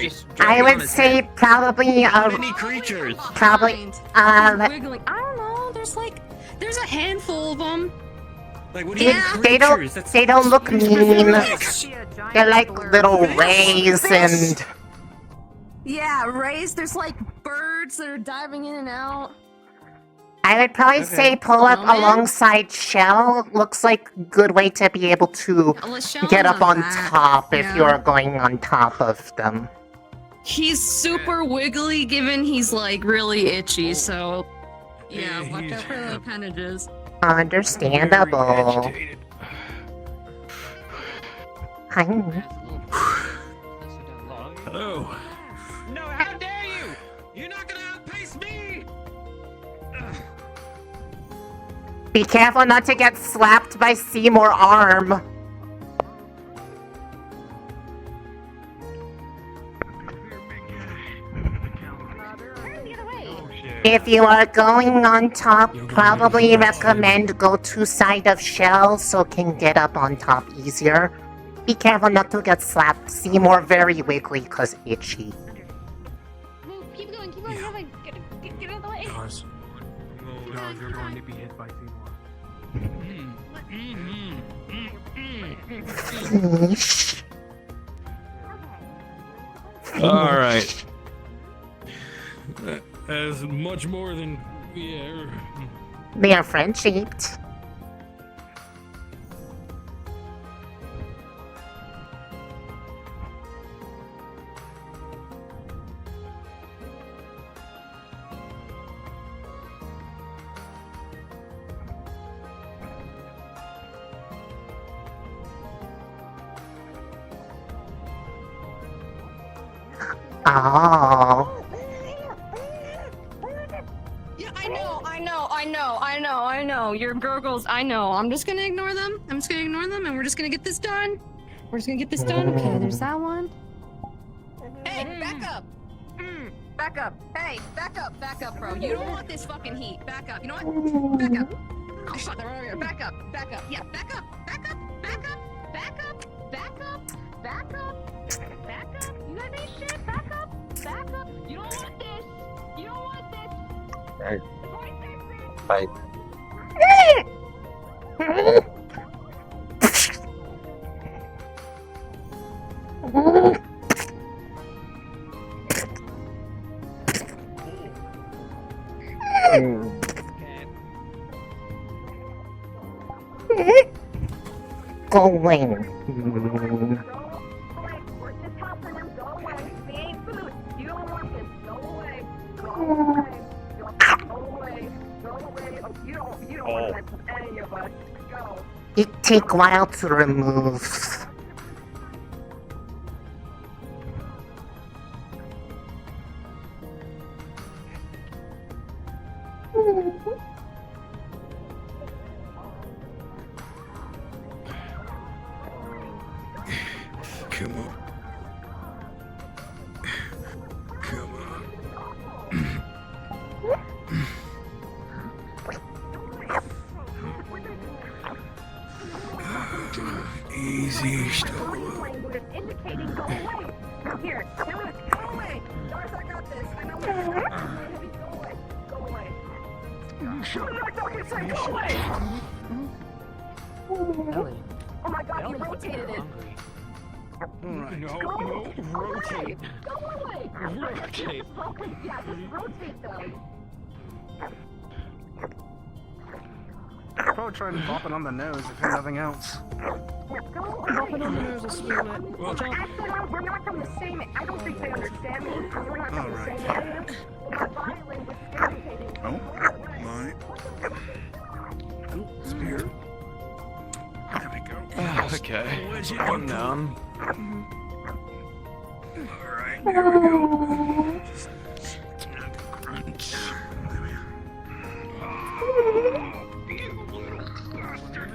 just I directly on would his say head? probably Many creatures. probably Wiggling. I don't know. There's a handful of them. Like, what do you mean they don't creatures? That's they don't look mean. They're like little rays Fish. and Yeah, rays. There's like birds that are diving in and out. I would probably say pull up alongside Shell. Looks like a good way to be able to get up on top if you're going on top of them. He's super wiggly, given he's like really itchy. So yeah, watch out for the appendages. Understandable. Hi. Hello. No, how dare you! You're not gonna outpace me! Be careful not to get slapped by Seymour arm. If you are going on top, probably recommend go to side of Shell so can get up on top easier. Be careful not to get slapped. Seymour very wiggly cause itchy. Keep going, keep going. Get out of the way. Guys, you're going to be hit by Fish. All right. As much more than They are friend-shaped. Oh. Yeah, I know. Your gurgles, I know. I'm just gonna ignore them. And we're just gonna get this done. Okay, there's that one. Hey, back up! Back up. Hey, back up, bro. You don't want this fucking heat. Back up. You know what? Back up. Oh, shit, they're over here. Back up. Yeah, back up. You got this shit? Back up. You don't want this. Right. Going. It take a while to remove. Come on. Easy, Ellie. Oh my god, you rotated it! Alright. No, rotate. Go away! Rotate. Yeah, just rotate though. Probably try and pop it on the nose if nothing else. Pop it on the nose and swing it. Watch out. We're not from the same. I don't think they understand me. We're not from the same area. My body language is irritating. Oh, my. Spear. There we go. Okay. Calm down. Alright, here we go. Crunch. There we are. You little bastard.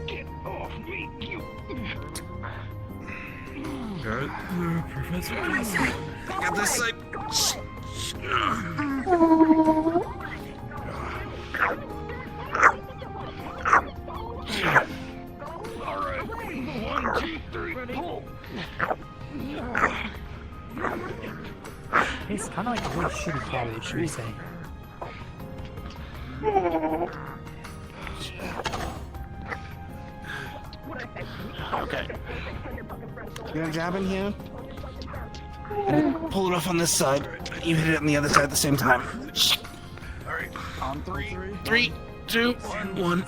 Get off me, you. Good. Professor. Get this side. Alright. 1, 2, 3, pull. It's kind of like a really shitty quality, should we say? Okay. You gonna jab in here? And pull it off on this side. You hit it on the other side at the same time. Alright. On 3, 3, 2, 1.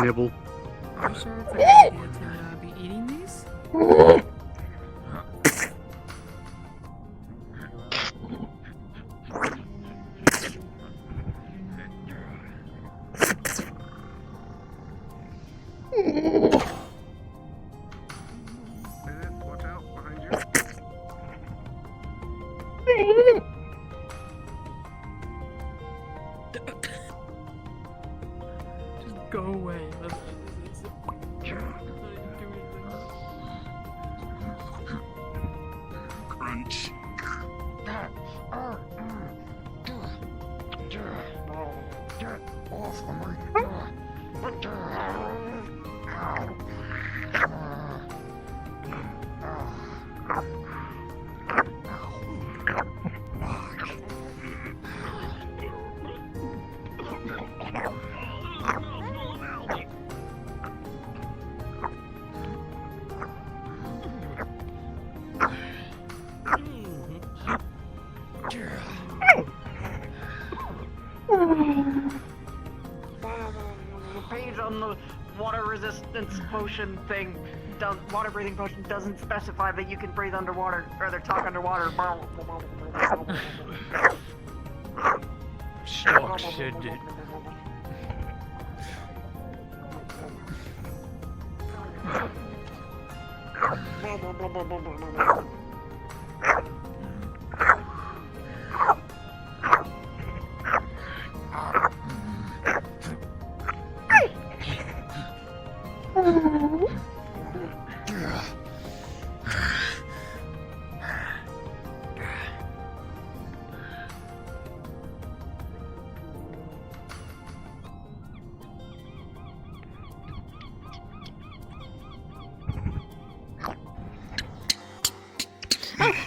Nibble. I'm sure it's a good idea to be eating these. Watch out behind you. Just go away. Crunch. Get off of me. The page on the water resistance potion thing, water breathing potion doesn't specify that you can breathe underwater, or rather talk underwater. Shock said it.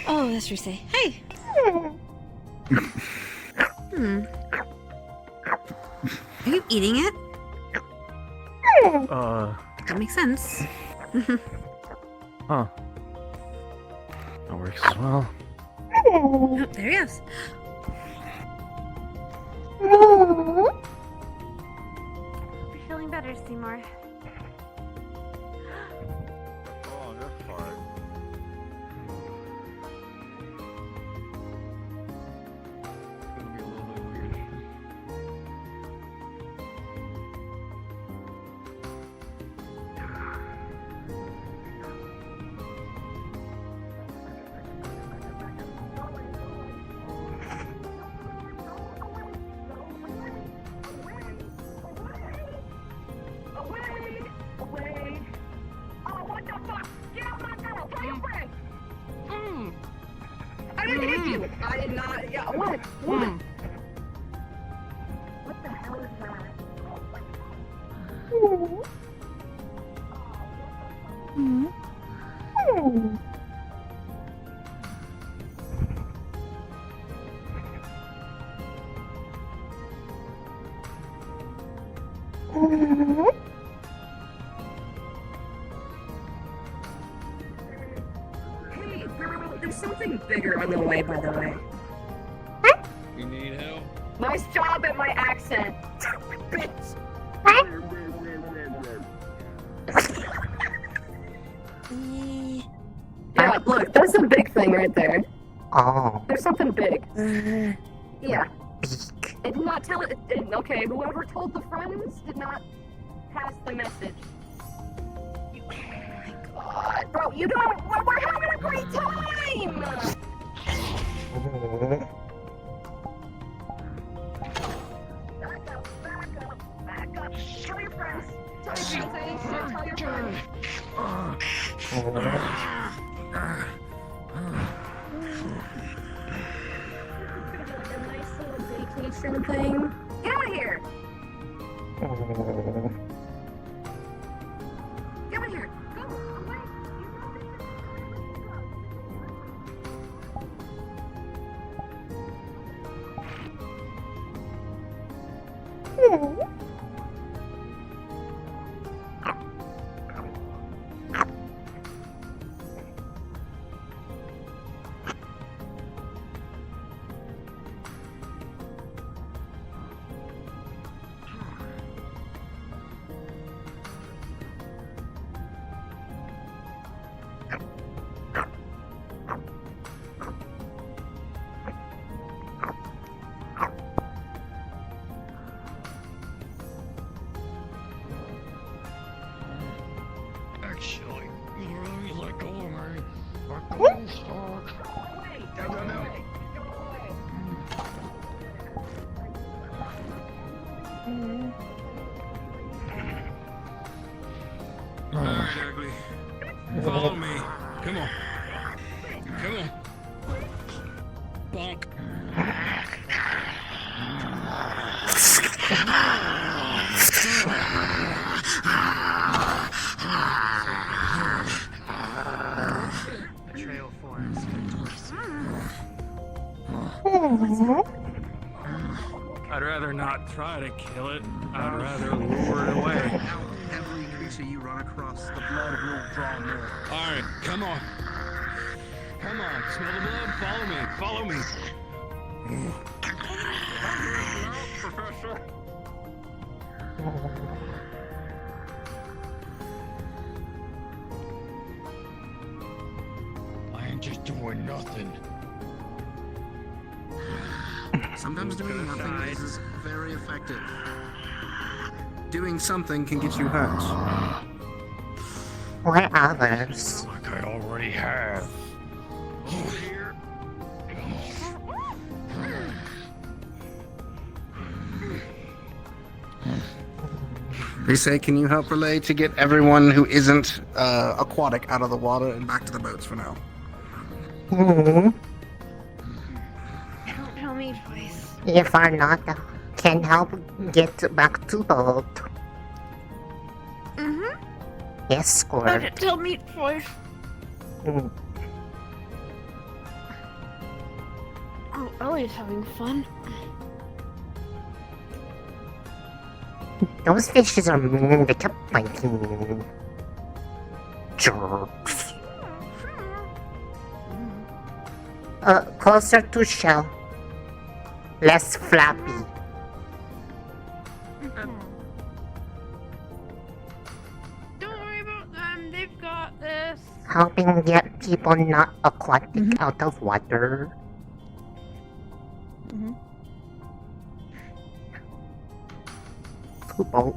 Oh, that's Ruse. Hey! Are you eating it? That makes sense. Huh. That works as well. Oh, there he is. You're feeling better, Seymour. Oh, that's hard. It's gonna be a little bit weird. Away! I didn't hit you! I did not. Yeah, what? What? What the hell is that? Hey, there's something bigger on the way, by the way. You need help? Nice job at my accent. Bitch. Yeah, look, that's a big thing right there. Oh. There's something big. Yeah. It did not tell it. Okay, whoever told the friends did not pass the message. Oh my god. Bro, you don't. We're having a great time! Back up, back up, back up. Tell your friends. Tell your friends I ain't shit. Tell your friends. Like a nice little vacation thing. Get out of here! Get out of here! Go away! Actually, you let go of me. Let go of Stark. Alright, ugly. Follow me. Come on. Come on. Bonk. Betrayal forest. I'd rather not try to kill it. I'd rather lure it away. Every creature you run across, the blood will draw more. Alright, come on. Come on, smell the blood? Follow me. Follow me. Professor. I ain't just doing nothing. Sometimes doing nothing is very effective. Doing something can get you hurt. What others? Like I already have. They say, can you help Relay to get everyone who isn't aquatic out of the water and back to the boats for now? Hmm. Don't tell me twice. If I'm not, can help get back to boat. Mm-hmm. Escort. Don't tell me twice. Mm. Oh, Ellie's having fun. Those fishes are mean, they kept biting. Jerks. Closer to shell. Less flappy. Don't worry about them, they've got this. Helping get people not aquatic out of water. To boat.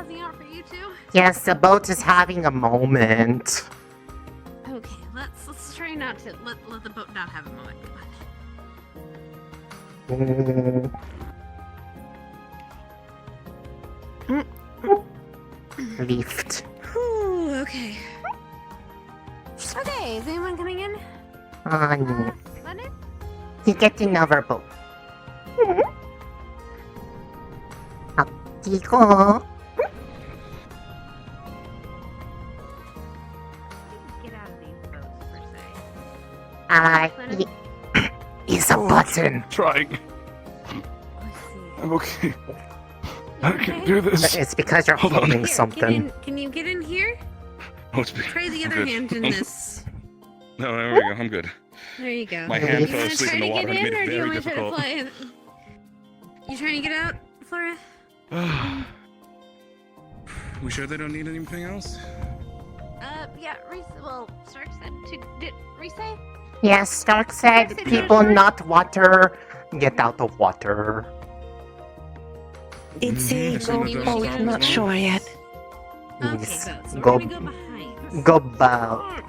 something out for you two? Yes, the boat is having a moment. Okay, let's try not to let the boat not have a moment. Come on. Lift. Ooh, okay. Okay, is anyone coming in? No. Leonard? You get another boat. Up you go. Get out of these boats, per se. Is a button. Trying. I'm okay. I can do this. It's because you're Hold on. holding something. Can you get in here? Oh, it's Try the I'm other good. hand in this. No, there we go. I'm good. There you go. My hand You fell wanna asleep try in the to water get and in, made or it do you very want me to try to difficult. fly? You trying to get out, Flora? We sure they don't need anything else? Yeah, Reese. Well, Stark said to. Did Reese say? Yes, Stark said people not water. Get out of water. It's a boat, not sure yet. Yes. Okay, so Go, we're gonna go behind. go boat.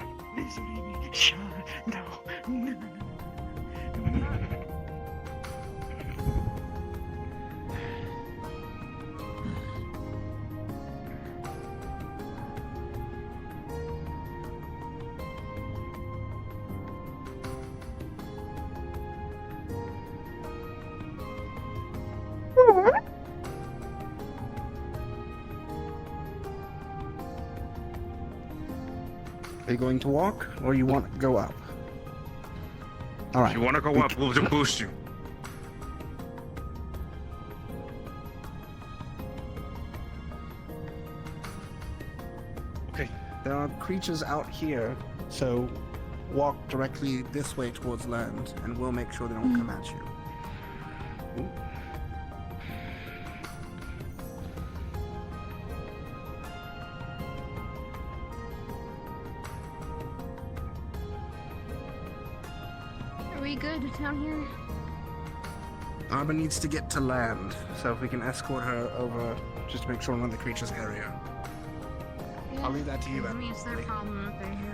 Are you going to walk, or you want to go up? All right. If you want to go up, we'll just boost you. Okay. There are creatures out here, so walk directly this way towards land, and we'll make sure they don't come at you. Ooh. Are we good down here? Arba needs to get to land, so if we can escort her over, just to make sure none of the creatures area. I'll leave that to you, I mean, it's their Emily. problem if they're here.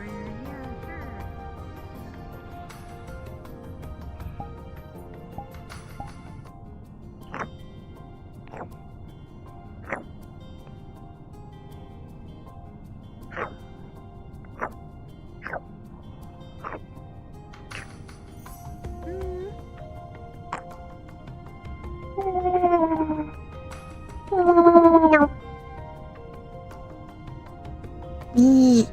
Yeah,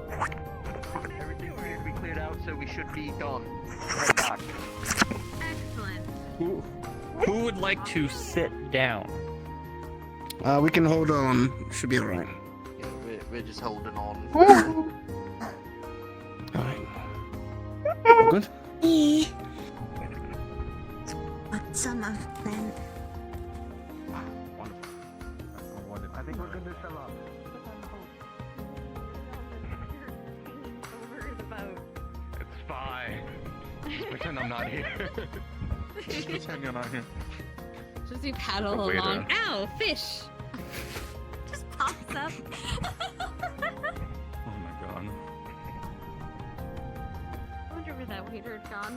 sure. Everything appears to be cleared out, so we should be gone. Head back. Excellent. Who would like to sit down? We can hold on. Should be alright. Yeah, we're just holding on. Alright. Good? But some of them. I think we're good to shut up. It's fine. Just pretend I'm not here. Just pretend you're not here. Just you paddle The waiter. along. Ow, fish! Just pops up. Oh my god. I wonder where that waiter had gone.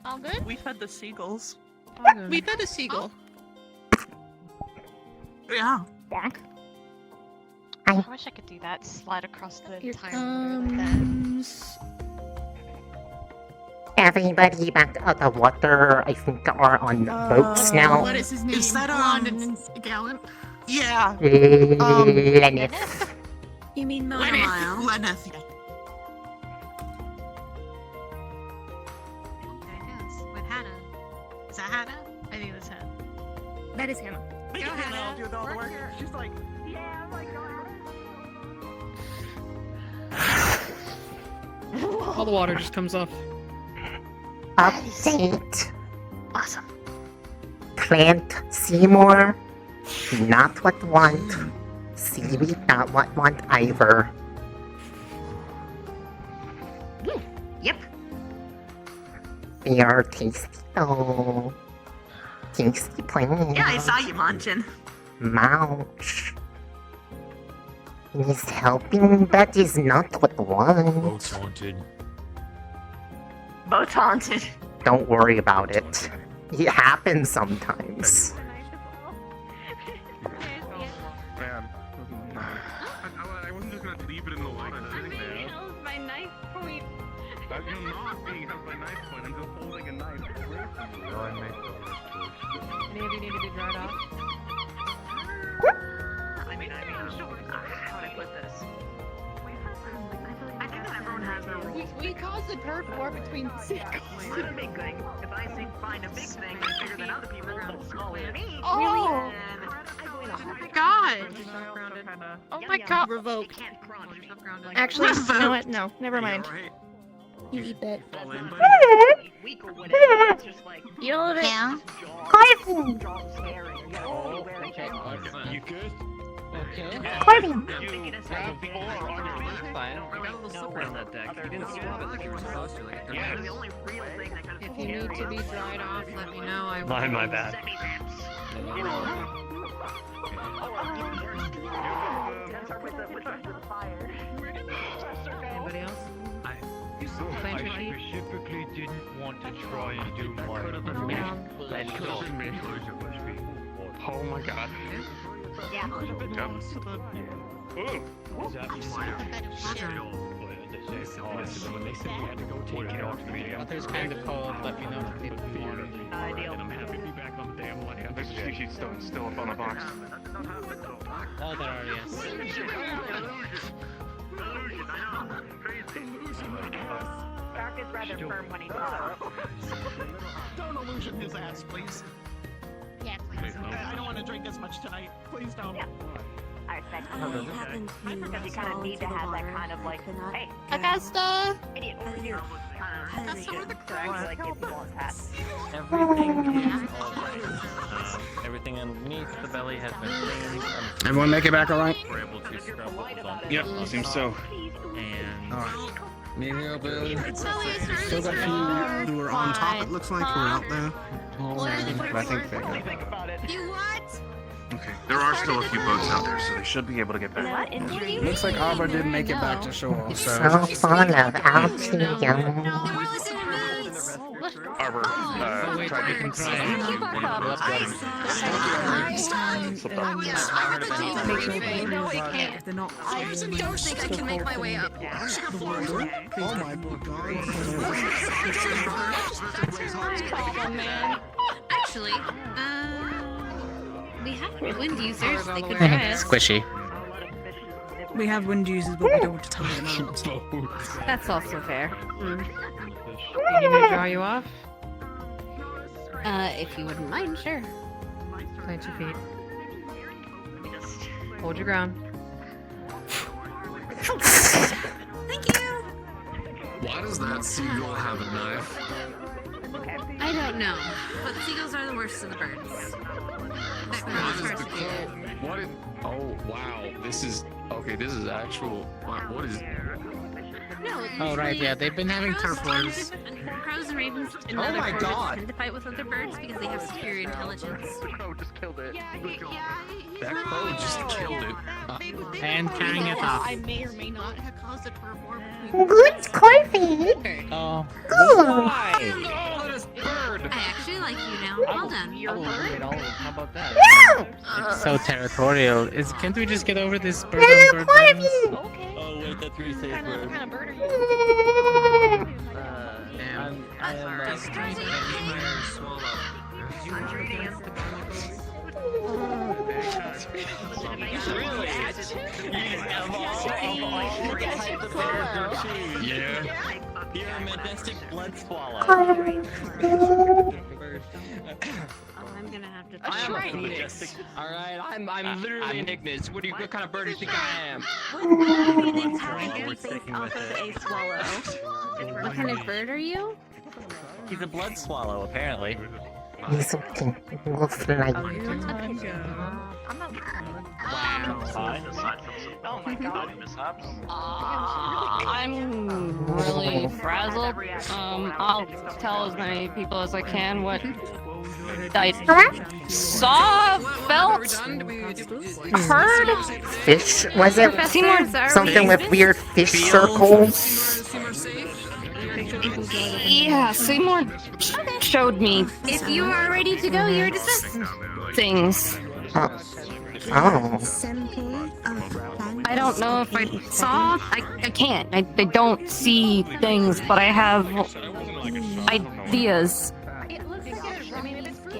All good? We fed the seagulls. We fed a seagull. Yeah. Bonk. I wish I could do that. Slide across the entire water like that. Everybody back out the water, I think, are on boats now. What is his name? Is that blonde and gallant? Yeah. Lenneth. You mean Lenneth? Lenneth. With Hannah. Is that Hannah? I think that's Hannah. That is Hannah. Go Hannah. I'll do all the work. She's like, yeah, I'm like, All the water just comes off. Update. Awesome. Plant Seymour. Not what want. Seaweed, not what want either. Yep. They are tasty though. Tasty plants. Yeah, I saw you munching. Mouch. He's helping, that is not what want. Boat's haunted. Boat's haunted. Don't worry about it. It happens sometimes. Man. I wasn't just gonna leave it in the water sitting there. My knife point. I'm not being held by knife point. I'm just holding a knife. Any of you need to be dried off? I mean, how would I put this? I think everyone has their rules. We caused a turf war between the circles. One big thing. If I find a big thing, it's bigger than other people, but smaller than me. Oh! Oh my god! Oh my god! Revoked. Actually, you know what? No, never mind. You eat that. You know what? Yeah. You good? Corbin. If you need to be dried off, let me know. I will. My bad. Anybody else? I specifically didn't want to try and do my Oh my god. Yeah. Others kind of cold, let me know if they want. I'm happy to be back on the damn land. There's a sheet still up on the box. Oh, there are, yes. Dark is rather firm when he talks. Don't illusion his ass, please. Yeah, please. I don't want to drink as much tonight. Please don't. Yeah. I respect that. Because you kind of need to have that kind of like, hey, Augusta! idiot over here. Augusta, where the cracks? Like, give people a pat. Everything underneath the belly has been cleaned. Everyone make it back alright? We're able to scrub what was on. Yep, seems so. And Still got a few who are on top, it looks like, who are out there. I think they got. You what? Okay, there are still a few boats out there, so they should be able to get back. Looks like Abra didn't make it back to shore, so. So full of algae, young. Arbor, tried to I don't think I can make my way up. Oh my god. Actually, we have wind users. They could try us. Squishy. We have wind users, but we don't tie them out. That's also fair. You need me to draw you off? If you wouldn't mind, sure. Plant your feet. Hold your ground. Thank you. Why does that seagull have a knife? I don't know, but seagulls are the worst of the birds. What is oh wow, this is actual, what is No, Oh, right, yeah, they've been having turf wars. Crows and ravens and other birds tend to fight with other birds because they have superior intelligence. The crow just killed it. that crow just killed it. And carrying it off. I may or may not have caused a turf war between. Good coffee. Oh. Good. I actually like you now. Well done. I will eliminate all of them. How about that? It's so territorial. Can't we just get over this bird on bird Okay. Oh wait, that's really safe What kind of bird are you? I am Really? Yeah. You're a majestic blood swallow. I'm gonna have to. I'm a phoenix. All right, I'm literally an Ignis. What kind of bird do you think I am? What kind of bird are you? He's a blood swallow, apparently. He's a wolf like. Oh my god, mishaps. I'm really frazzled. I'll tell as many people as I can what I saw, felt, heard. Fish? Was it something with weird fish circles? Yeah, Seymour showed me. If you are ready to go, you're dismissed. Things. Oh. I don't know if I saw. I can't. I don't see things, but I have ideas.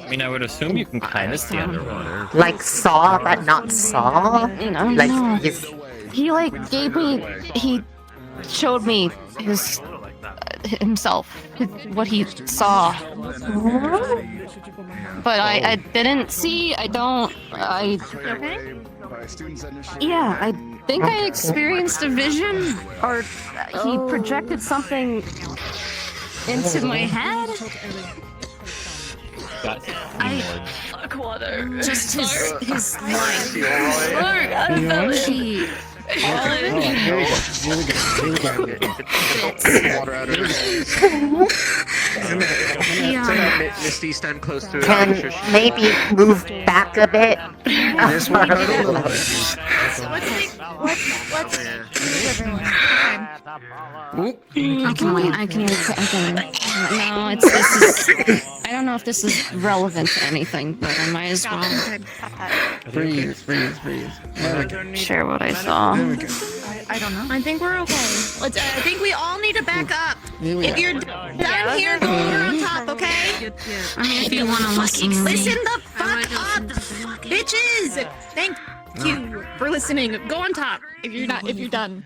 I mean, I would assume you can kind of see underwater. Like saw, but not saw? No, like, no. He gave me. He showed me himself, what he saw. But I didn't see. Yeah, I think I experienced a vision, or he projected something into my head. Fuck water. Just his life. Sorry, I felt it. Misty, stand close to Can maybe move back a bit? This one a little bit. I can. No, I don't know if this is relevant to anything, but I might as well Freeze. share what I saw. I don't know. I think we're okay. I think we all need to back up. If you're done here, go over on top, okay? I mean, if you want to listen to me. Listen the fuck up, bitches! Thank you for listening. Go on top if you're done.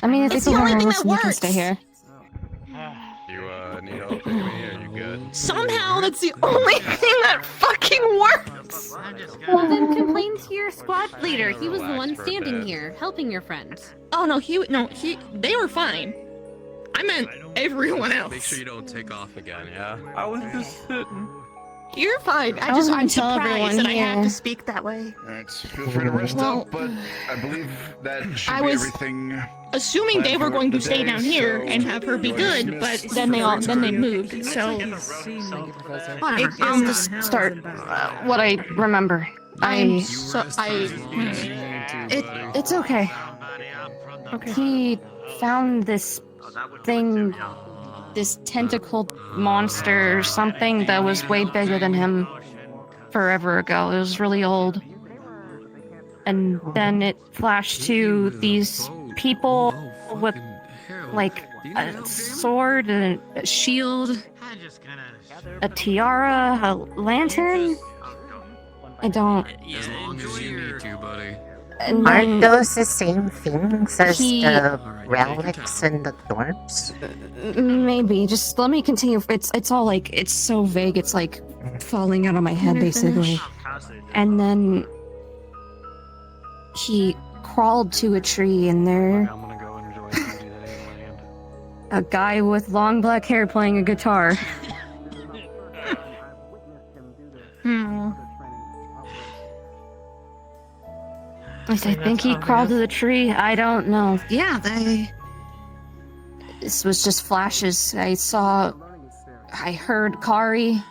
I mean, if It's you the want only to thing that listen, you can works. stay here. You need help taking me? Are you good? Somehow that's the only thing that fucking works. Well, then complain to your squad leader. He was the one standing here, helping your friend. Oh no, they were fine. I meant everyone else. Make sure you don't take off again, yeah? I was just sitting. You're fine. I was I'm gonna tell everyone surprised that I have here. to speak that way. Alright, feel free to rest up, but I believe that should I be was everything. assuming they were going to stay down here and have her be good, but then they moved. So I'll just start what I remember. It's okay. He found this thing, this tentacled monster or something that was way bigger than him forever ago. It was really old. And then it flashed to these people with like a sword, a shield, a tiara, a lantern. I don't. As long as you need to, buddy. And Aren't those the same things as he- the relics and the thorns? Maybe. Just let me continue. It's all like, it's so vague. It's like falling out of my head, basically. And then he crawled to a tree, and there, a guy with long black hair playing a guitar. I think he crawled to the tree. I don't know. Yeah, this was just flashes. I heard Kari.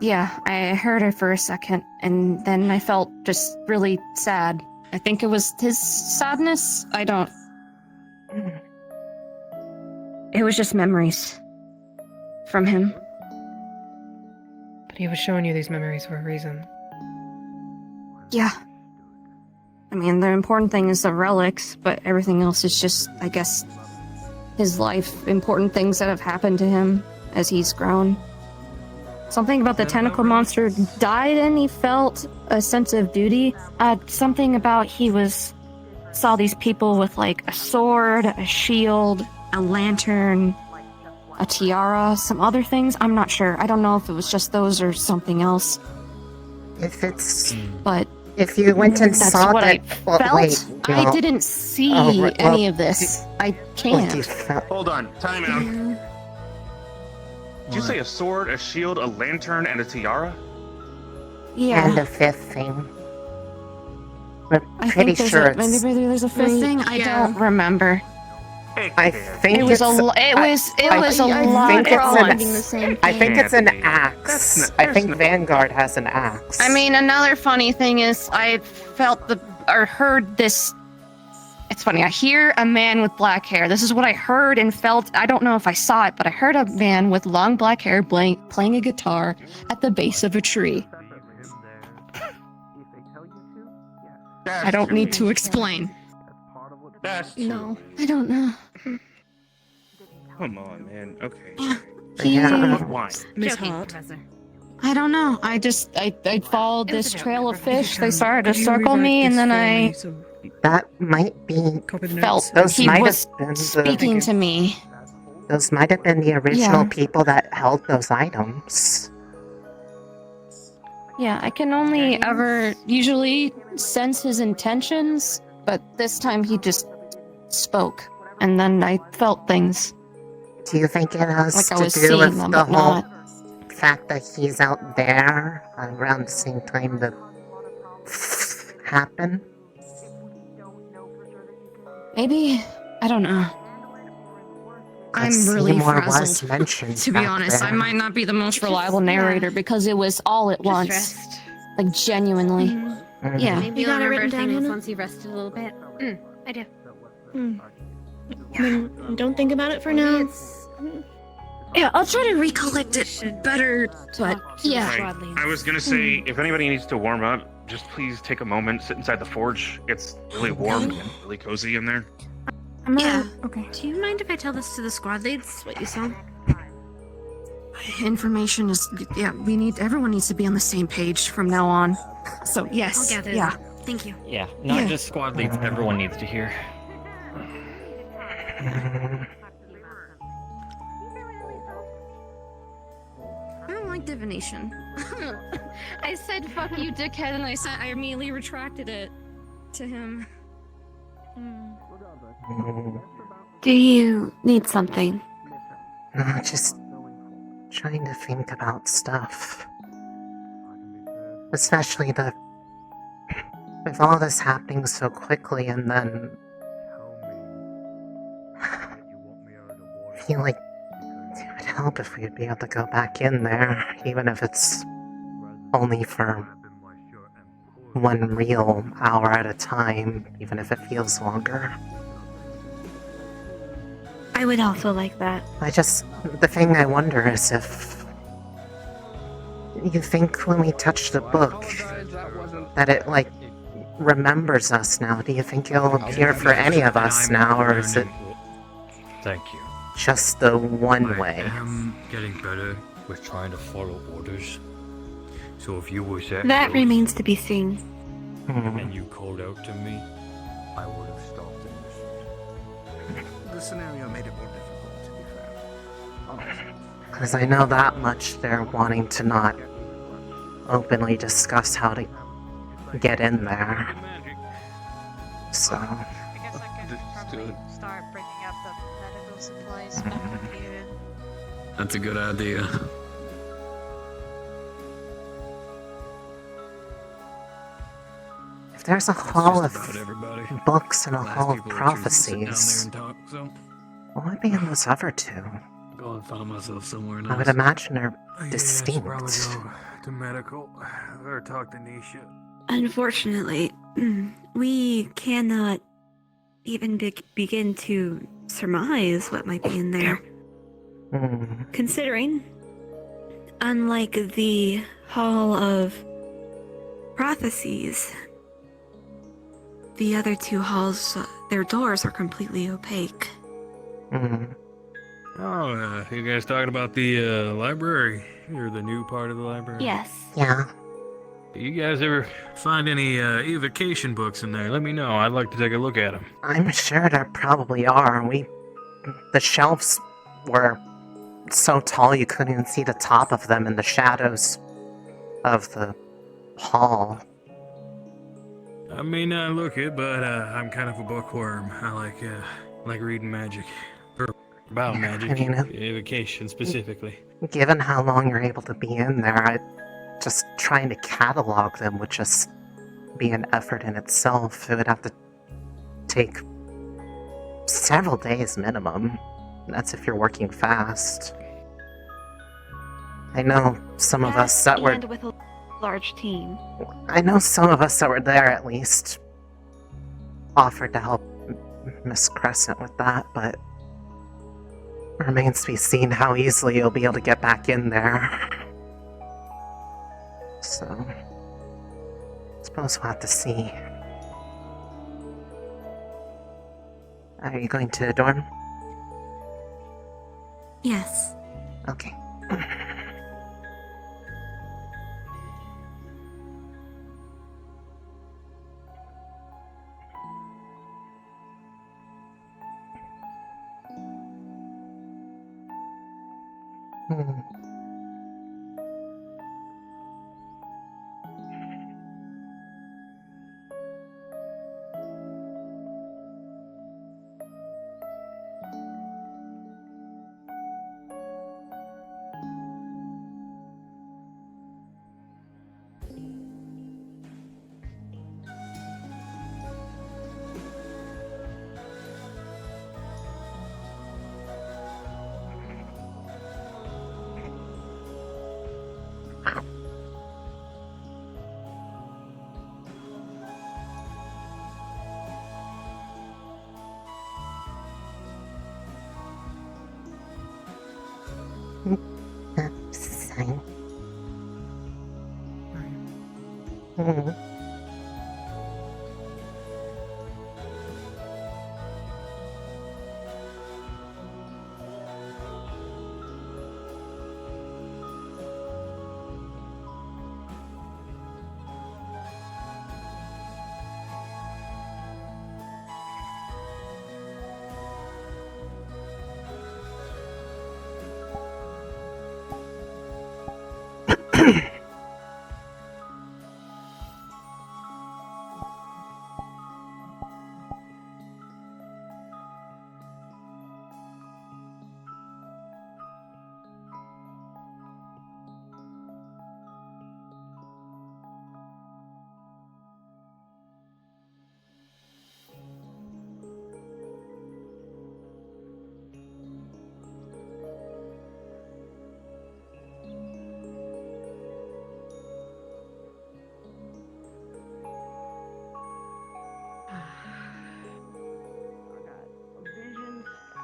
Yeah, I heard her for a second, and then I felt just really sad. I think it was his sadness. I don't. It was just memories from him. But he was showing you these memories for a reason. Yeah. I mean, the important thing is the relics, but everything else is just, I guess, his life, important things that have happened to him as he's grown. Something about the tentacle monster died and he felt a sense of duty. Something about saw these people with like a sword, a shield, a lantern, a tiara, some other things. I'm not sure. I don't know if it was just those or something else. But if you went and that's saw what that, I felt. I didn't see any of this. I can't. Hold on, time out. Did you say a sword, a shield, a lantern, and a tiara? Yeah. And a fifth thing. We're I pretty think sure maybe there's a fifth thing. I don't remember. I think It was a lot. I think it's an axe. I think Vanguard has an axe. I mean, another funny thing is I felt heard this. It's funny. I hear a man with black hair. This is what I heard and felt. I don't know if I saw it, but I heard a man with long black hair playing a guitar at the base of a tree. I don't need to explain. No, I don't know. Come on, man. Okay. Why? Miss Hart. I don't know. I followed this trail of fish. They started to circle me, and then I That might be. felt Those he might was have been speaking to me. Those might have been the original Yeah. people that held those items. Yeah, I can only ever usually sense his intentions, but this time he just spoke, and then I felt things. Do you think it has Like I to was do seeing with them, the but whole not. fact that he's out there around the same time that happened? Maybe, I don't know. I'm really Seymour was frazzled. mentioned To be back honest, I there. might not be the most reliable narrator because it was all at once. Like, genuinely. Yeah. Maybe You you'll got it remember written down, things Hannah? once you've rested a little bit. I do. Then don't think about it for now. Yeah, I'll try to recollect it better, but yeah. Right. I was gonna say, if anybody needs to warm up, just please take a moment, sit inside the forge. It's really warm and really cozy in there. Yeah. Okay. Do you mind if I tell this to the squad leads, what you saw? Information is, yeah, everyone needs to be on the same page from now on. So, yes, I'll gather yeah. that. Thank you. Yeah, not Yeah. just squad leads. Everyone needs to hear. I don't like divination. I said, fuck you, dickhead, and I immediately retracted it to him. Do you need something? No, just trying to think about stuff. Especially with all this happening so quickly, and then I feel like it would help if we'd be able to go back in there, even if it's only for one real hour at a time, even if it feels longer. I would also like that. The thing I wonder is if you think when we touch the book that it, like, remembers us now. Do you think it'll appear for any of us now, or is it Thank you. just the one way? I am getting better with trying to follow orders. So if you was at That those remains to be seen. and you called out to me, I would have stopped things. The scenario made it more difficult, to be fair. Because I know that much they're wanting to not openly discuss how to get in there. So, I guess I could probably start bringing up the medical supplies back with you. That's a good idea. if there's a hall of books and a hall of prophecies, what would be in those other two? Go and find myself somewhere I would imagine they're distinct. Probably go to medical or talk to Nisha. Unfortunately, we cannot even begin to surmise what might be in there. Considering, unlike the Hall of Prophecies, the other two halls, their doors are completely opaque. Oh, you guys talking about the library? Or the new part of the library? Yes. Yeah. You guys ever find any evocation books in there? Let me know. I'd like to take a look at them. I'm sure there probably are. The shelves were so tall you couldn't even see the top of them in the shadows of the hall. I may not look it, but I'm kind of a bookworm. I like reading magic. Or about magic. I mean, evocation specifically. Given how long you're able to be in there, just trying to catalog them would just be an effort in itself. It would have to take several days minimum. That's if you're working fast. I know some of us that were... And with a large team. I know some of us that were there at least offered to help Miss Crescent with that, but it remains to be seen how easily you'll be able to get back in there. So, I suppose we'll have to see. Are you going to the dorm? Yes. Okay. Sign.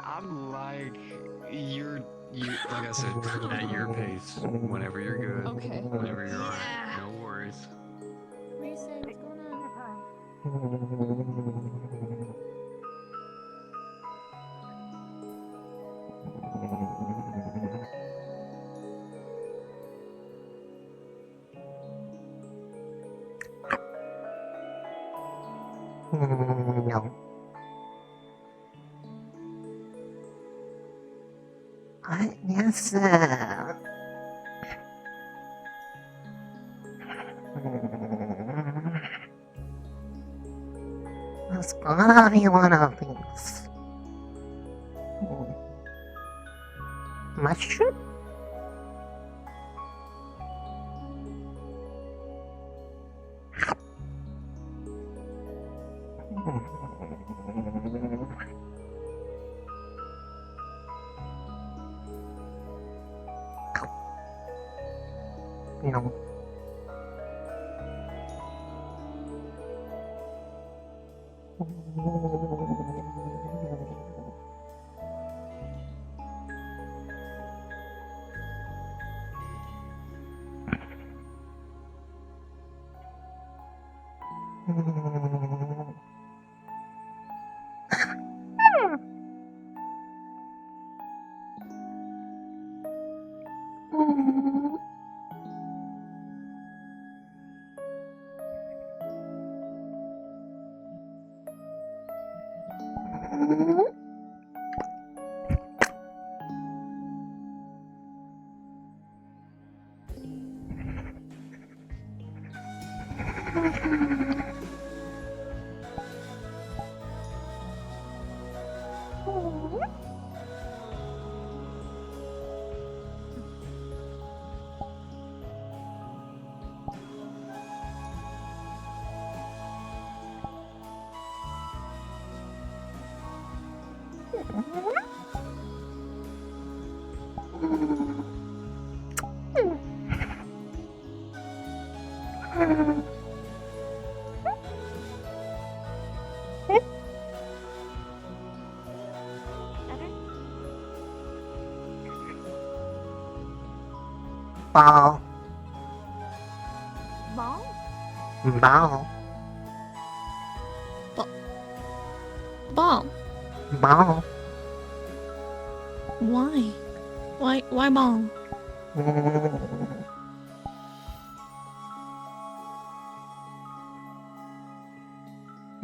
I'm like, you like I said, at your pace. Whenever you're good. Okay. Whenever you're alright. No worries. What are you saying? What's going on? No. Yes, sir. There's gotta be one of these. Mushroom? No. Ball. Ball? Ball. Ball. Ball. Why? Why ball?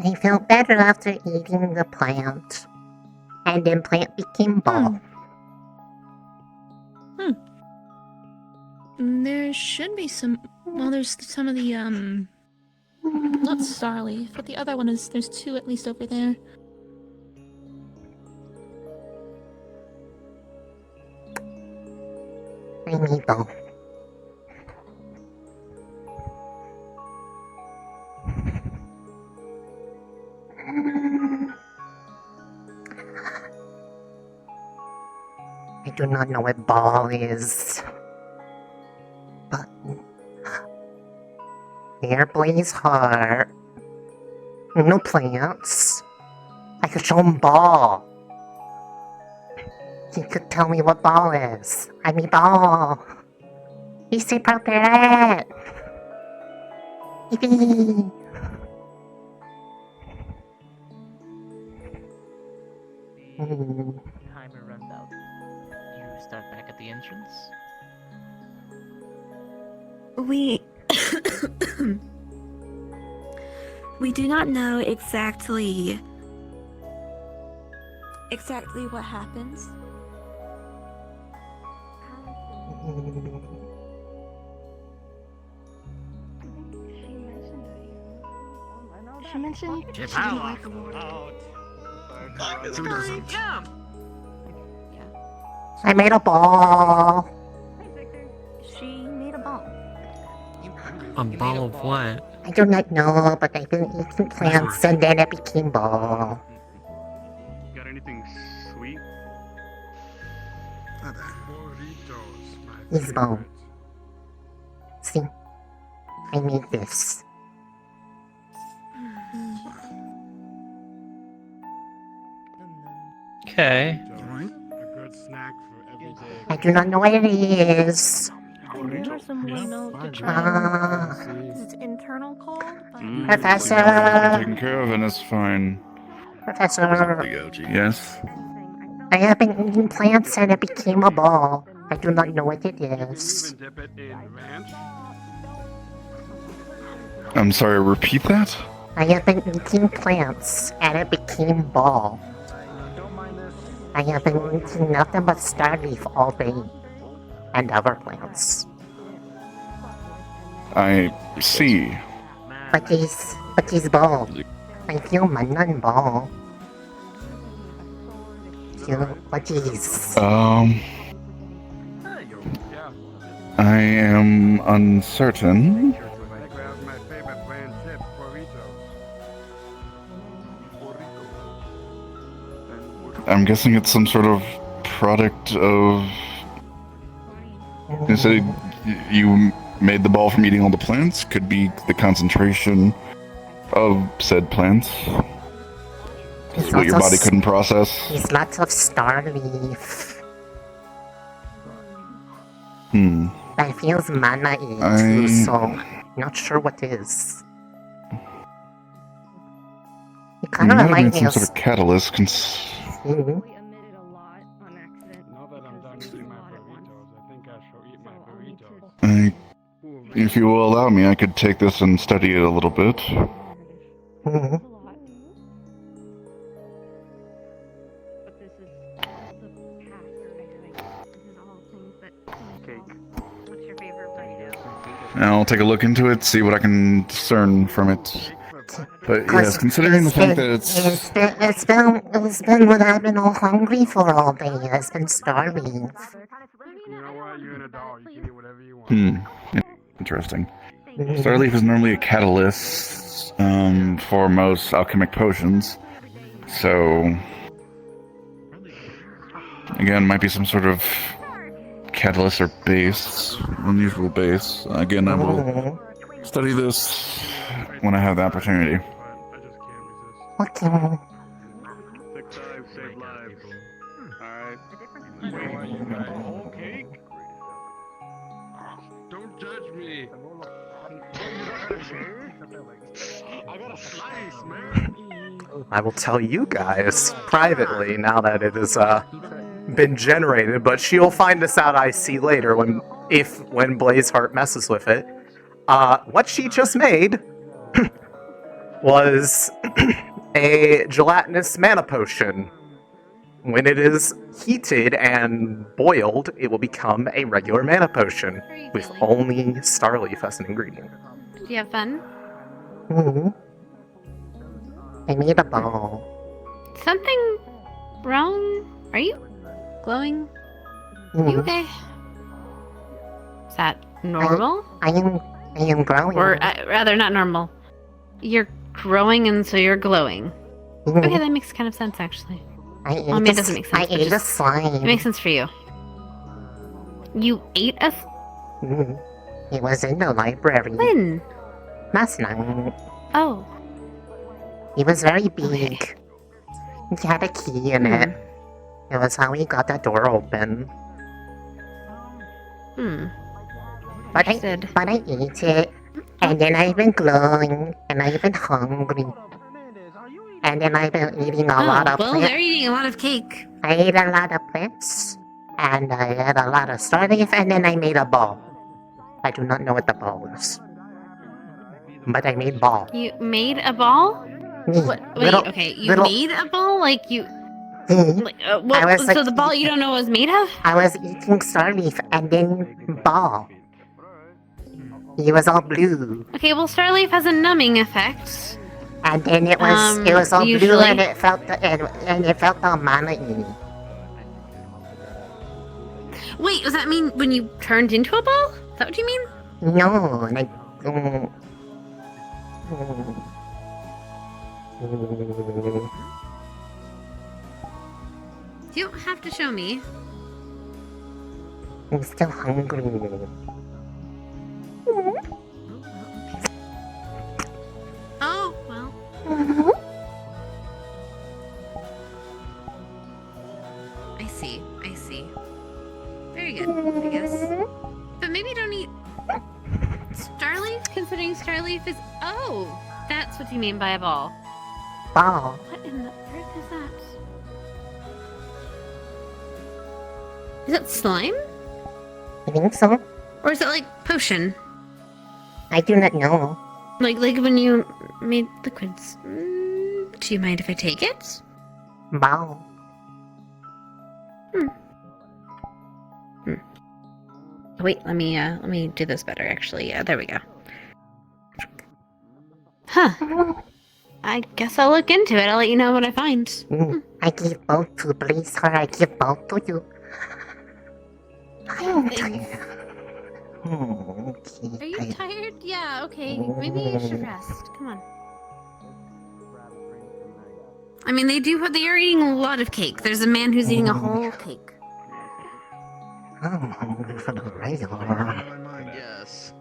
I felt better after eating the plant. And then plant became ball. There should be some. Well, there's some of the not Starleaf, but the other one is. There's two at least over there. I need ball. I do not know what ball is. But there blaze heart. No plants. I could show him ball. He could tell me what ball is. I mean ball. He's appropriate. Yippee. Timer runs out. You start back at the entrance. We do not know exactly what happens. She mentioned she Get didn't out. like the water. Who doesn't? I made a ball. She made a ball. A ball of what? I do not know, but I've been eating plants and then it became ball. Got anything sweet? It's ball. See? I made this. Okay. A good snack for every day. I do not know what it is. You or someone know to try it's internal cold, but Professor. Taken care of and it's fine. Professor. Yes. I have been eating plants and it became a ball. I do not know what it is. Dip it in ranch. I'm sorry, repeat that? I have been eating plants and it became ball. I have been eating nothing but starleaf all day. And other plants. I see. But he's ball. I feel man ball. But he's... I am uncertain. I'm guessing it's some sort of product of... You said you made the ball from eating all the plants? Could be the concentration of said plants. It's what your body couldn't process. He's lots of starleaf. But it feels mana-y too, so not sure what it is. kind of remind me of some sort of catalyst. Mhm. If you will allow me, I could take this and study it a little bit. Mhm. And I'll take a look into it, see what I can discern from it. But yes, considering the fact that It's been when I've been all hungry for all day. It's been starving. Interesting. Starleaf is normally a catalyst for most alchemic potions. So, again, might be some sort of catalyst or base, unusual base. Again, I will study this when I have the opportunity. Okay. Don't judge me. I got a slice, man. I will tell you guys privately now that it has been generated, but she'll find this out, I see later when Blazeheart messes with it. What she just made was a gelatinous mana potion. When it is heated and boiled, it will become a regular mana potion with only Starleaf as an ingredient. Did you have fun? Mm-hmm. I made a ball. Something wrong? Are you glowing? You okay? Is that normal? I am growing. Or rather, not normal. You're growing and so you're glowing. Okay, that makes kind of sense actually. Well, I mean, it doesn't make sense. I ate a slime. It makes sense for you. You ate a... It was in the library. When? Last night. Oh. It was very big. It had a key in it. It was how we got the door open. But I ate it, and then I've been glowing, and I've been hungry. And then I've been eating a lot of well, they're eating a lot of cake. I ate a lot of plants, and I had a lot of Starleaf, and then I made a ball. I do not know what the ball is. But I made ball. You made a ball? What? Wait, okay, you made a ball? Like you... Like, so the ball you don't know what it was made of? I was eating Starleaf, and then ball. It was all blue. Okay, well, Starleaf has a numbing effect. And then it was all blue, and it felt all mana-y. Wait, does that mean when you turned into a ball? Is that what you mean? No, like you don't have to show me. I'm still hungry. Oh, well. I see. Very good, I guess. But maybe don't eat Starleaf, considering Starleaf is... Oh! That's what you mean by a ball. Ball. What in the frick is that? Is that slime? I think so. Or is it like potion? I do not know. Like when you made liquids. Do you mind if I take it? Ball. Wait, let me do this better actually. Yeah, there we go. Huh. I guess I'll look into it. I'll let you know what I find. I give both to Blazeheart. I give both to you. I'm tired. Are you tired? Yeah, okay. Maybe you should rest. Come on. I mean, they are eating a lot of cake. There's a man who's eating a whole cake. I'm hungry for the regular. Yes.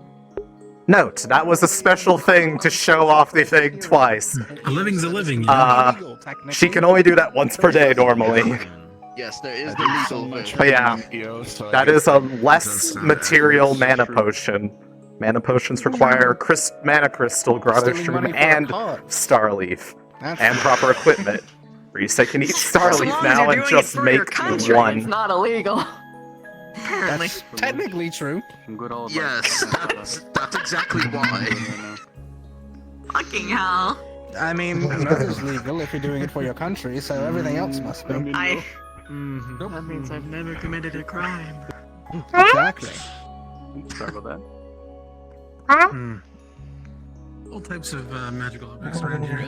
Note, that was a special thing to show off the thing twice. A living's a living, you know? She can only do that once per day normally. Yes, there is the legal version. But yeah, that is a less material mana potion. Mana potions require mana crystal, grotto shroom, and Starleaf. and proper equipment. Risa can eat Starleaf now and just make one. It's not illegal. Apparently. That's technically true. Yes, that's exactly why. Fucking hell. I mean, none is legal if you're doing it for your country, so everything else must be. That means I've never committed a crime. Exactly. Sorry about that. All types of magical objects around here.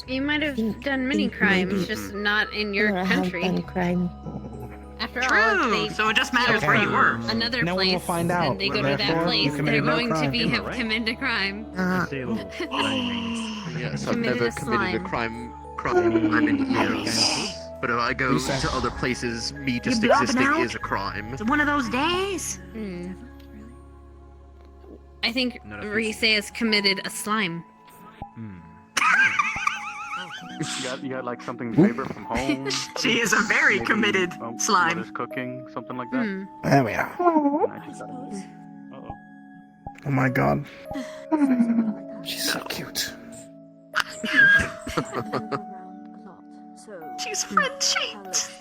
You might have done many crimes, just not in your country. After all, if True. they So it just matters where you were. another No one place will find out. and they go to that Therefore, place, you they're committed no going to crime. be have committed a crime. Yes, I've Committed never a committed a slime. crime in years. But if I go to other places, me just You blabbing existing out? is a crime. It's one of those days. I think Rise has committed a slime. You got like something favorite from home? She is a very Maybe, committed slime. Mother's cooking, something like that. There we are. Oh my god. She's so cute. She's French-shaped.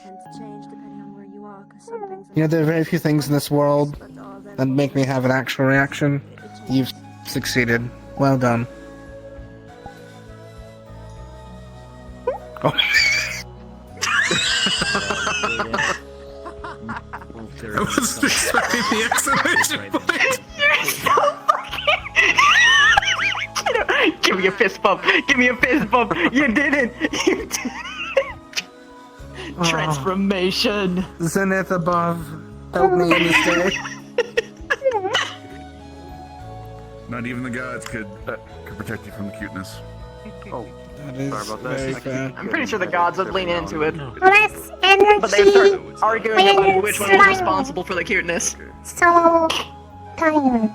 You know, there are very few things in this world that make me have an actual reaction. You've succeeded. Well done. Oh. I wasn't expecting the exclamation point. You're so fucking... Give me a fist bump. Give me a fist bump. You did it. You did it. Transformation. Zenith above. Help me in this day. Not even the gods could protect you from the cuteness. Oh, that is sorry about very that. fair. I'm pretty sure the gods would lean into it. Less energy. But they start arguing about which one was slime. responsible for the cuteness. So tired.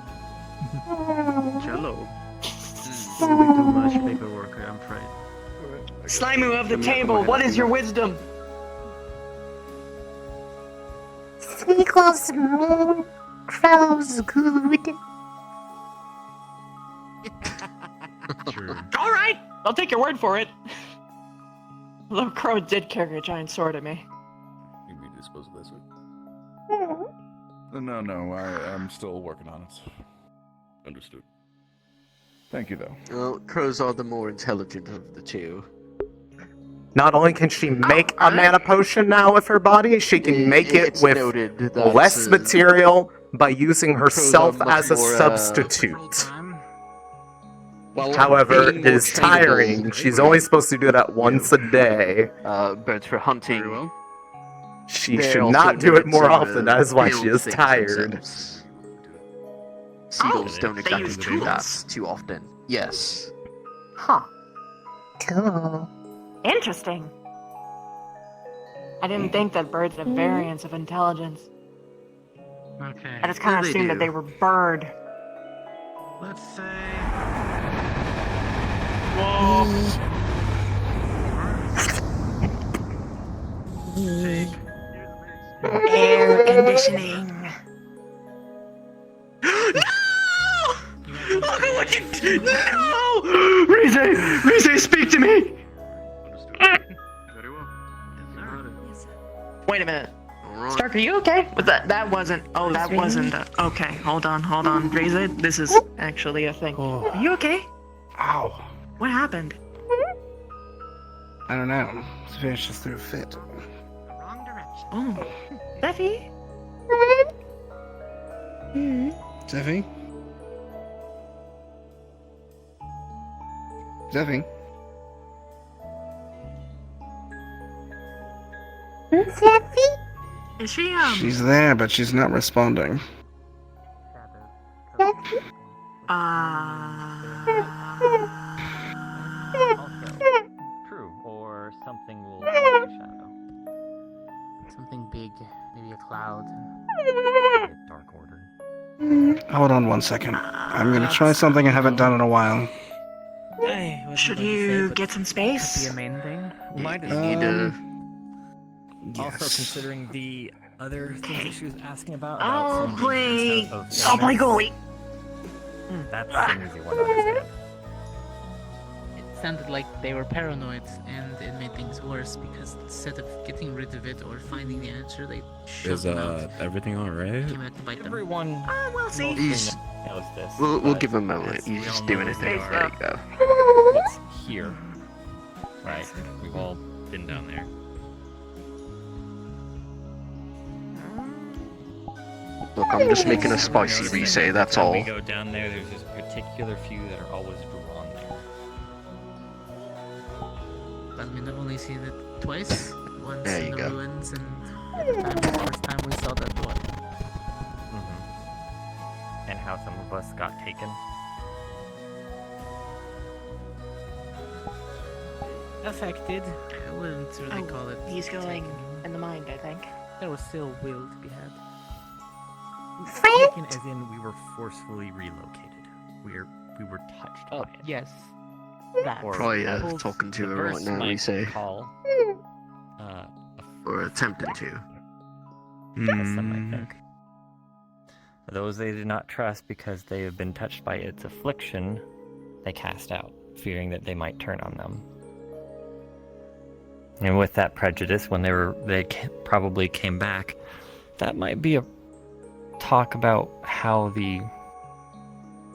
Jello. Too much paperwork, I'm afraid. Slimu of the table, what is your wisdom? Seagulls mean, crows good. Alright, I'll take your word for it. Although Crow did carry a giant sword at me. You mean dispose of this? No, I'm still working on it. Understood. Thank you, though. Well, crows are the more intelligent of the two. Not only can she make a mana potion now with her body, she can make it It's with noted that, less material by using herself much as a more, substitute. Well, However, being it more is tiring. trainable, She's only supposed to do that once a day. but for hunting, She they're should also not do it more limited to often. That is why build she is things tired. themselves. Seagulls don't they exactly use do that tools. too often. Yes. Huh. Cool. Interesting. I didn't think that birds have variants of intelligence. Okay. I just kind of They assumed do. that they were bird. Let's say. Air conditioning. No! Rise, speak to me! Very well. Wait a minute. Stark, are you okay? Was that wasn't. Oh, that wasn't. Okay, hold on. Rise, this is actually a thing. Are you okay? Ow. What happened? I don't know. Sphinx just threw a fit. Oh, Steffi? Zeffy? Zeffy? Zeffy? Is she, She's there, but she's not responding. Zeffy? True, or something will shadow. Something big, maybe a cloud. Dark order. Hold on one second. I'm gonna try something I haven't done in a while. Should you get some Could be space? a main thing. Might as Need to. Also Yes. considering the other things that she was asking about. I'll some of the play. stuff of I'll play goalie. That's an easy one to understand. sounded like they were paranoid, and it made things worse because instead of getting rid of it or finding the answer, they shoved them out. everything alright? Came back to bite them. Everyone We'll see. He's, knows this. We'll but give him a moment. as He's we just all doing know, his thing. they There are you go. What's here? Right. We've all been down there. Look, I'm just making a spicy re-say, that's all. When we go down there, there's this particular few that are always drawn there. But I mean, I've only seen it twice. Once There in you the go. ruins, and the first time we saw that one. And how some of us got taken. Affected. I wouldn't really call it. He's going in the mind, I think. There was still will to be had. Taken as in we were forcefully relocated. We were touched by it. Yes. That. Or Probably both talking to the her right verse now, might re-say. call, Or attempting to. some might think. Those they did not trust because they have been touched by its affliction, they cast out, fearing that they might turn on them. And with that prejudice, when they probably came back, that might be a talk about how the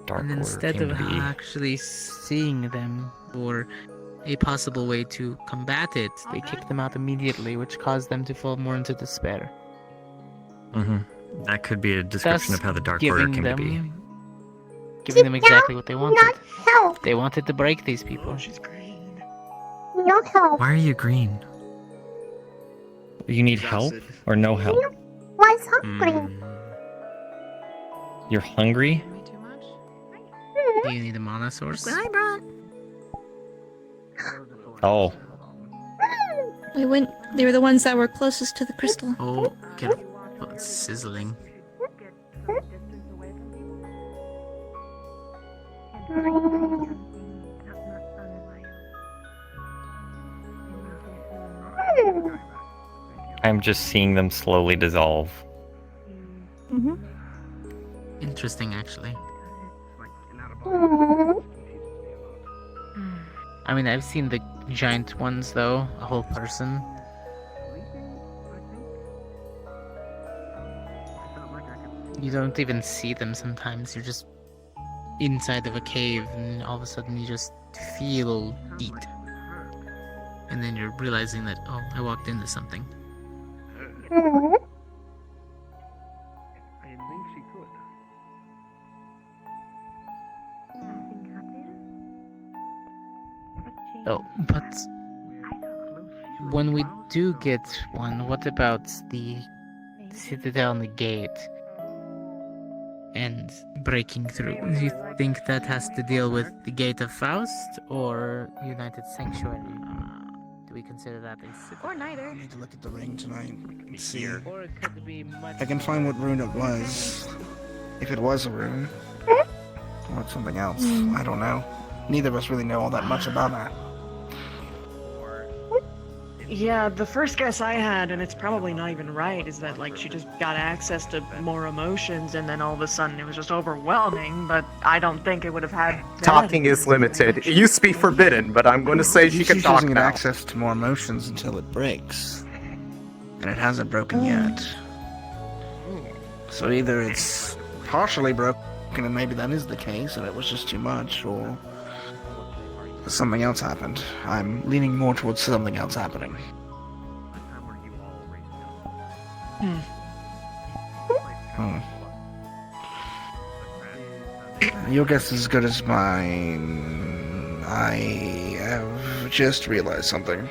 Dark And Order instead came of to be. actually seeing them or a possible way to combat it, they kicked them out immediately, which caused them to fall more into despair. That could be a description Thus of how the Dark Order giving came to be. Giving them exactly what they wanted. They wanted to break these people. No help. Why are you green? You need help or no help? Why's hungry? You're hungry? Do you need a mana source? I brought. Oh. We went. They were the ones that were closest to the crystal. Oh, get it's sizzling. I'm just seeing them slowly dissolve. Interesting, actually. I mean, I've seen the giant ones, though. A whole person. You don't even see them sometimes. You're just inside of a cave, and all of a sudden you just feel heat. And then you're realizing that, oh, I walked into something. I think she could. Oh, but when we do get one, what about the citadel and the gate and breaking through? Do you think that has to deal with the Gate of Faust or United Sanctuary? Do we consider that a citadel? Or neither. I need to look at the ring tonight and see. Or it could be much I can find what rune it was. If it was a rune. Or it's something else. I don't know. Neither of us really know all that much about that. Yeah, the first guess I had, and it's probably not even right, is that like she just got access to more emotions and then all of a sudden it was just overwhelming, but I don't think it would have had that. Talking is limited. It used to be forbidden, but I'm going to say she can She's talk using now. access to more emotions until it breaks. And it hasn't broken yet. So either it's partially broken and maybe that is the case and it was just too much, or something else happened. I'm leaning more towards something else happening. Your guess is as good as mine. I have just realized something.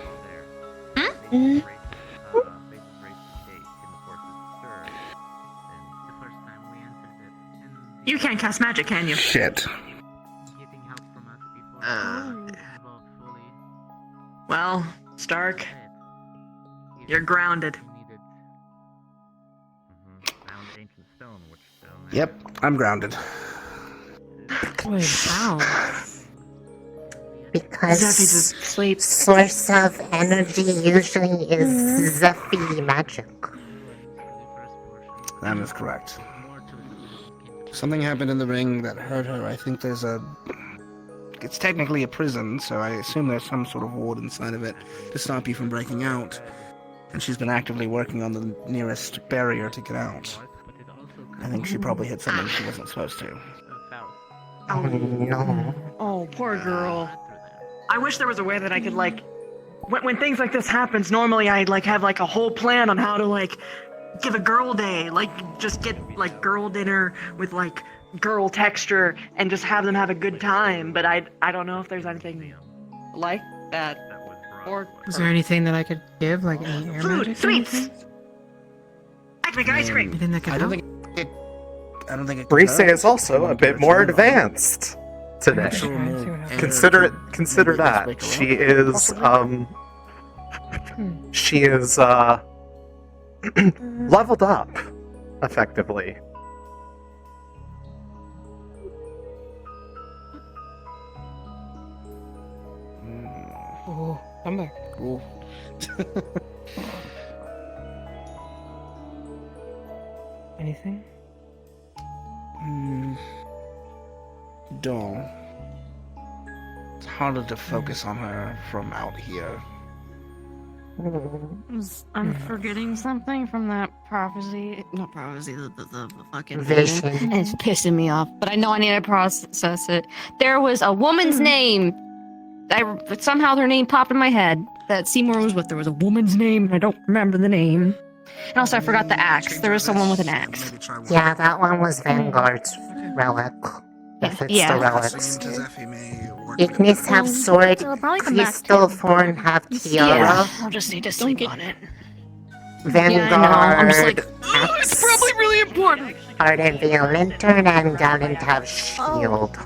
You can't cast magic, can you? Shit. Well, Stark, you're grounded. Yep, I'm grounded. Wait, how? Because Zephy's asleep. source of energy usually is Zephy magic. That is correct. Something happened in the ring that hurt her. I think there's a it's technically a prison, so I assume there's some sort of ward inside of it to stop you from breaking out. And she's been actively working on the nearest barrier to get out. I think she probably hit something she wasn't supposed to. Oh no. Oh, poor girl. I wish there was a way that I could like, when things like this happens, normally I'd like have like a whole plan on how to like give a girl day, like just get like girl dinner with like girl texture and just have them have a good time. But I don't know if there's anything like that. Or Is there anything that I could give, like any air food, magic? sweets. I can make ice cream. Anything that could I don't help? think it. Brise is also a bit more advanced today. Consider that. She is leveled up, effectively. Oh, come back. Cool. Anything? Dawn. It's harder to focus on her from out here. I'm forgetting something from that prophecy. Not prophecy, the fucking Vision. vision. And it's pissing me off. But I know I need to process it. There was a woman's name. Somehow their name popped in my head. That Seymour was with. There was a woman's name, and I don't remember the name. And also, I forgot the axe. There was someone with an axe. Yeah, that one was Vanguard's relic. If it's the relics. Ignis have sword, Crystal Thorn have tiara. Yeah, I'll just need to sleep on it. Vanguard, I'm just like, oh, it's probably really important. Ardent Veil Lantern, and Gallant have shield.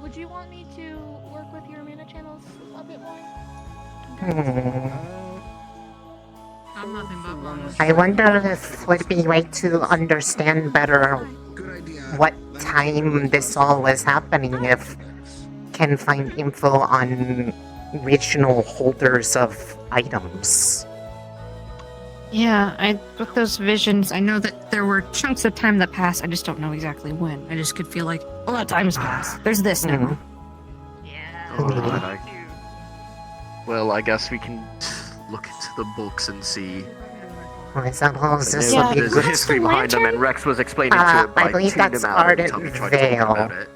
Would you want me to work with your mana channels a bit more? I'm nothing but one. I wonder if would be a way to understand better what time this all was happening, if can find info on original holders of items. Yeah, with those visions, I know that there were chunks of time that passed. I just don't know exactly when. I just could feel like a lot of time has passed. There's this now. Well, I guess we can look into the books and see. I suppose this There's would be a good. history behind them, and Rex was explaining to it by I believe tuning that's them out every Ardent time we tried to talk Veil. about it.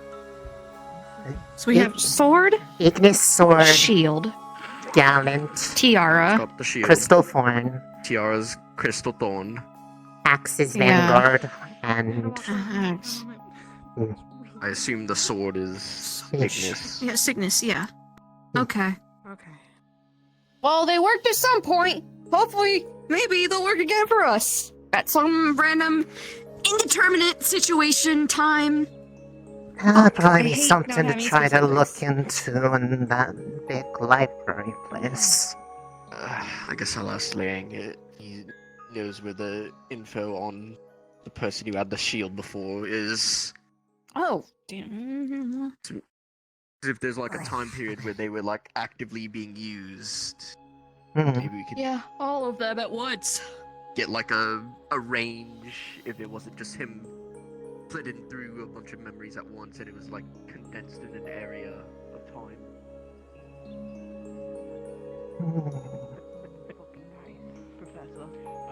So we have sword, Ignis sword, shield, Gallant, tiara, Got the shield. Crystal Thorn, Tiara's Crystal Thorn. Axe is Yeah. Vanguard, and axe. I assume the sword is Ignis. Yeah, sickness, yeah. Okay. Well, they worked at some point. Hopefully, maybe they'll work again for us. At some random, indeterminate situation, time. that'll probably I be hate something not to having try to specifics. look into in that big library place. I guess I'll ask Liang. He knows where the info on the person who had the shield before is. Oh, damn. If there's like a time period where they were like actively being used, Hmm. maybe we could Yeah, all of them at once. get like a range if it wasn't just him flitting through a bunch of memories at once and it was like condensed in an area of time.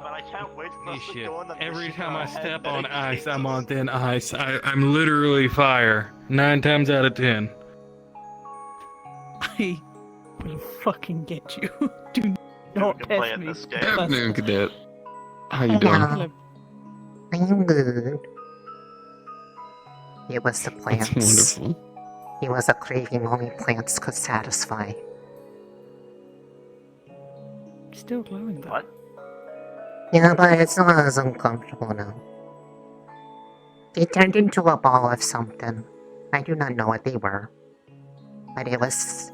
But I can't wait for us to Shit. go on the Every mission time I ahead step that on it ice, hits I'm us. on thin ice. I'm literally fire. 9 times out of 10. I will fucking get you. Do not can play test at me. this game. Afternoon, Cadet. How you Hello. doing? I'm good. It was the plants. That's wonderful. It was a craving only plants could satisfy. Still glowing though. What? Yeah, but it's not as uncomfortable now. It turned into a ball of something. I do not know what they were. But it was...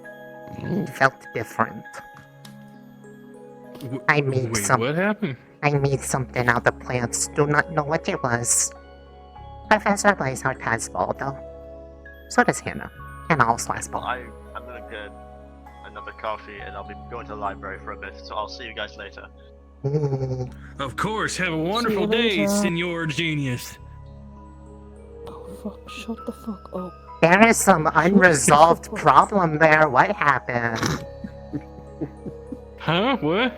It felt different. I made Wait, some... what happened? I made something out of plants. Do not know what it was. Professor Blazeheart has ball, though. So does Hannah. Hannah also has ball. I'm gonna get another coffee and I'll be going to the library for a bit, so I'll see you guys later. Of course, have a wonderful See you day, later. Senor Genius. Shut the fuck up. There is some unresolved problem there. What happened? Huh? What?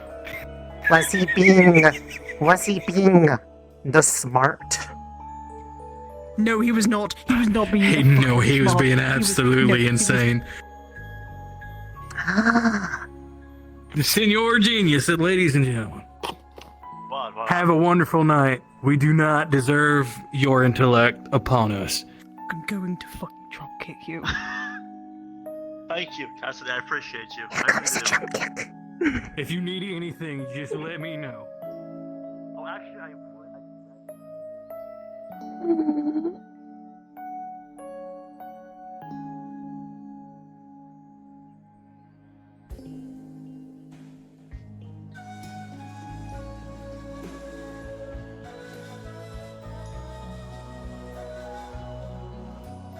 Was he being the smart? No, he was not. He was not being. No, he was smart. being He was- absolutely no, he was- insane. The Senor Genius, ladies and gentlemen. Have a wonderful night. We do not deserve your intellect upon us. I'm going to fucking drop kick you. Thank you, Cassidy. I appreciate you. I really do. If you need anything, just let me know. Oh, actually,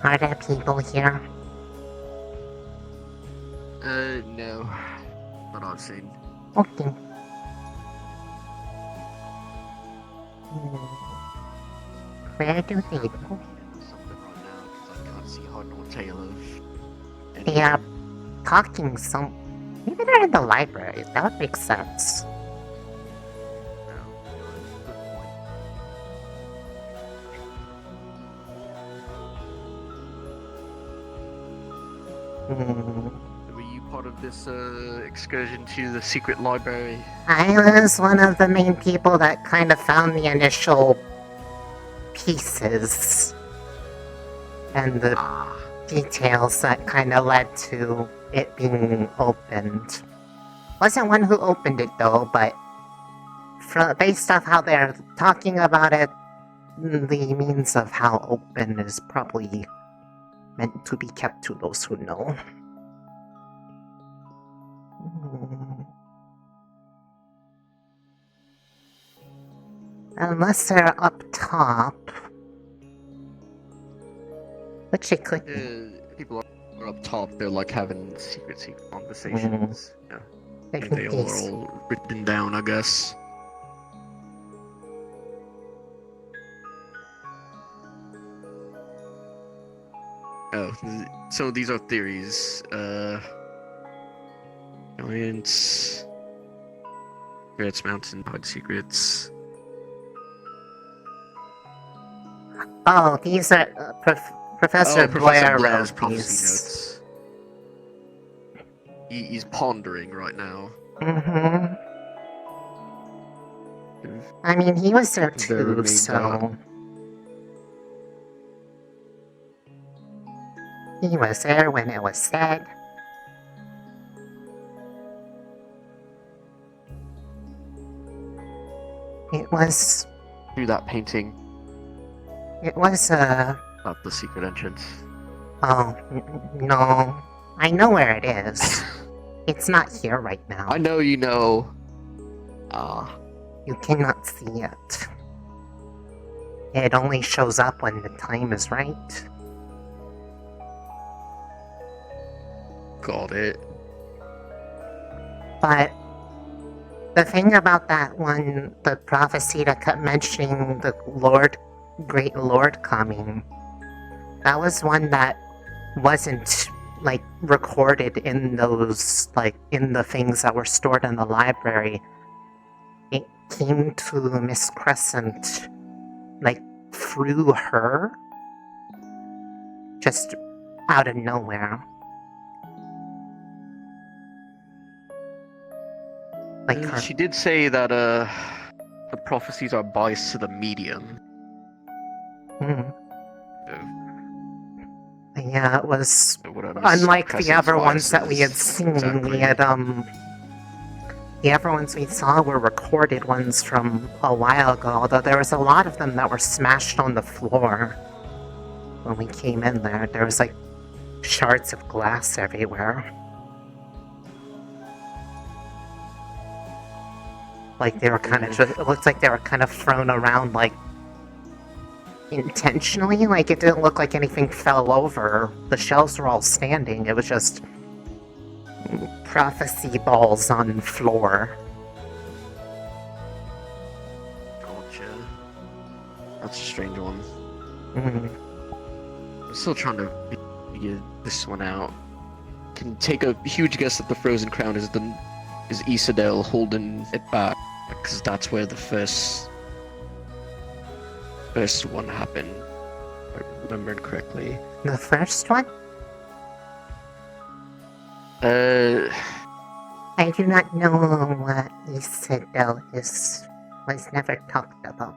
Are there people here? No. Not I've seen. Okay. Where do they go? I can't see hard nor tail of. They are talking some. Maybe they're in the library. That would make sense. Were you part of this excursion to the secret library? I was one of the main people that kind of found the initial pieces and the details that kind of led to it being opened. Wasn't one who opened it though, but based off how they're talking about it, the means of how open is probably meant to be kept to those who know. Unless they're up top. Which it could be. People are up top, they're like having secret conversations. Yeah. They all are all written down, I guess. Oh, so these are theories. Giants. Grants Mountain, hide secrets. Oh, these are Professor Blair Blair's wrote prophecy these. notes. He's pondering right now. Mm-hmm. I mean, he was there too, remains so... He was there when it was said. It was... Through that painting. It was, Not the secret entrance. Oh, no. I know where it is. It's not here right now. I know you know. You cannot see it. It only shows up when the time is right. Got it. But the thing about that one, the prophecy that kept mentioning the Great Lord coming, that was one that wasn't, like, recorded in those, like, in the things that were stored in the library. It came to Miss Crescent, like, through her, just out of nowhere. Like her. She did say that the prophecies are biased to the medium. Yeah, it was Whatever, unlike the Crescent's other ones that we had biases, seen. exactly. We had the other ones we saw were recorded ones from a while ago, although there was a lot of them that were smashed on the floor when we came in there. There was like shards of glass everywhere. Like they were kind of just, it looked like they were kind of thrown around like intentionally, like it didn't look like anything fell over. The shelves were all standing, it was just prophecy balls on the floor. Gotcha. That's a strange one. I'm still trying to figure this one out. Can take a huge guess that the Frozen Crown is Isadel holding it back, because that's where the first one happened, if I remembered correctly. The first one? I do not know what Isidel was never talked about.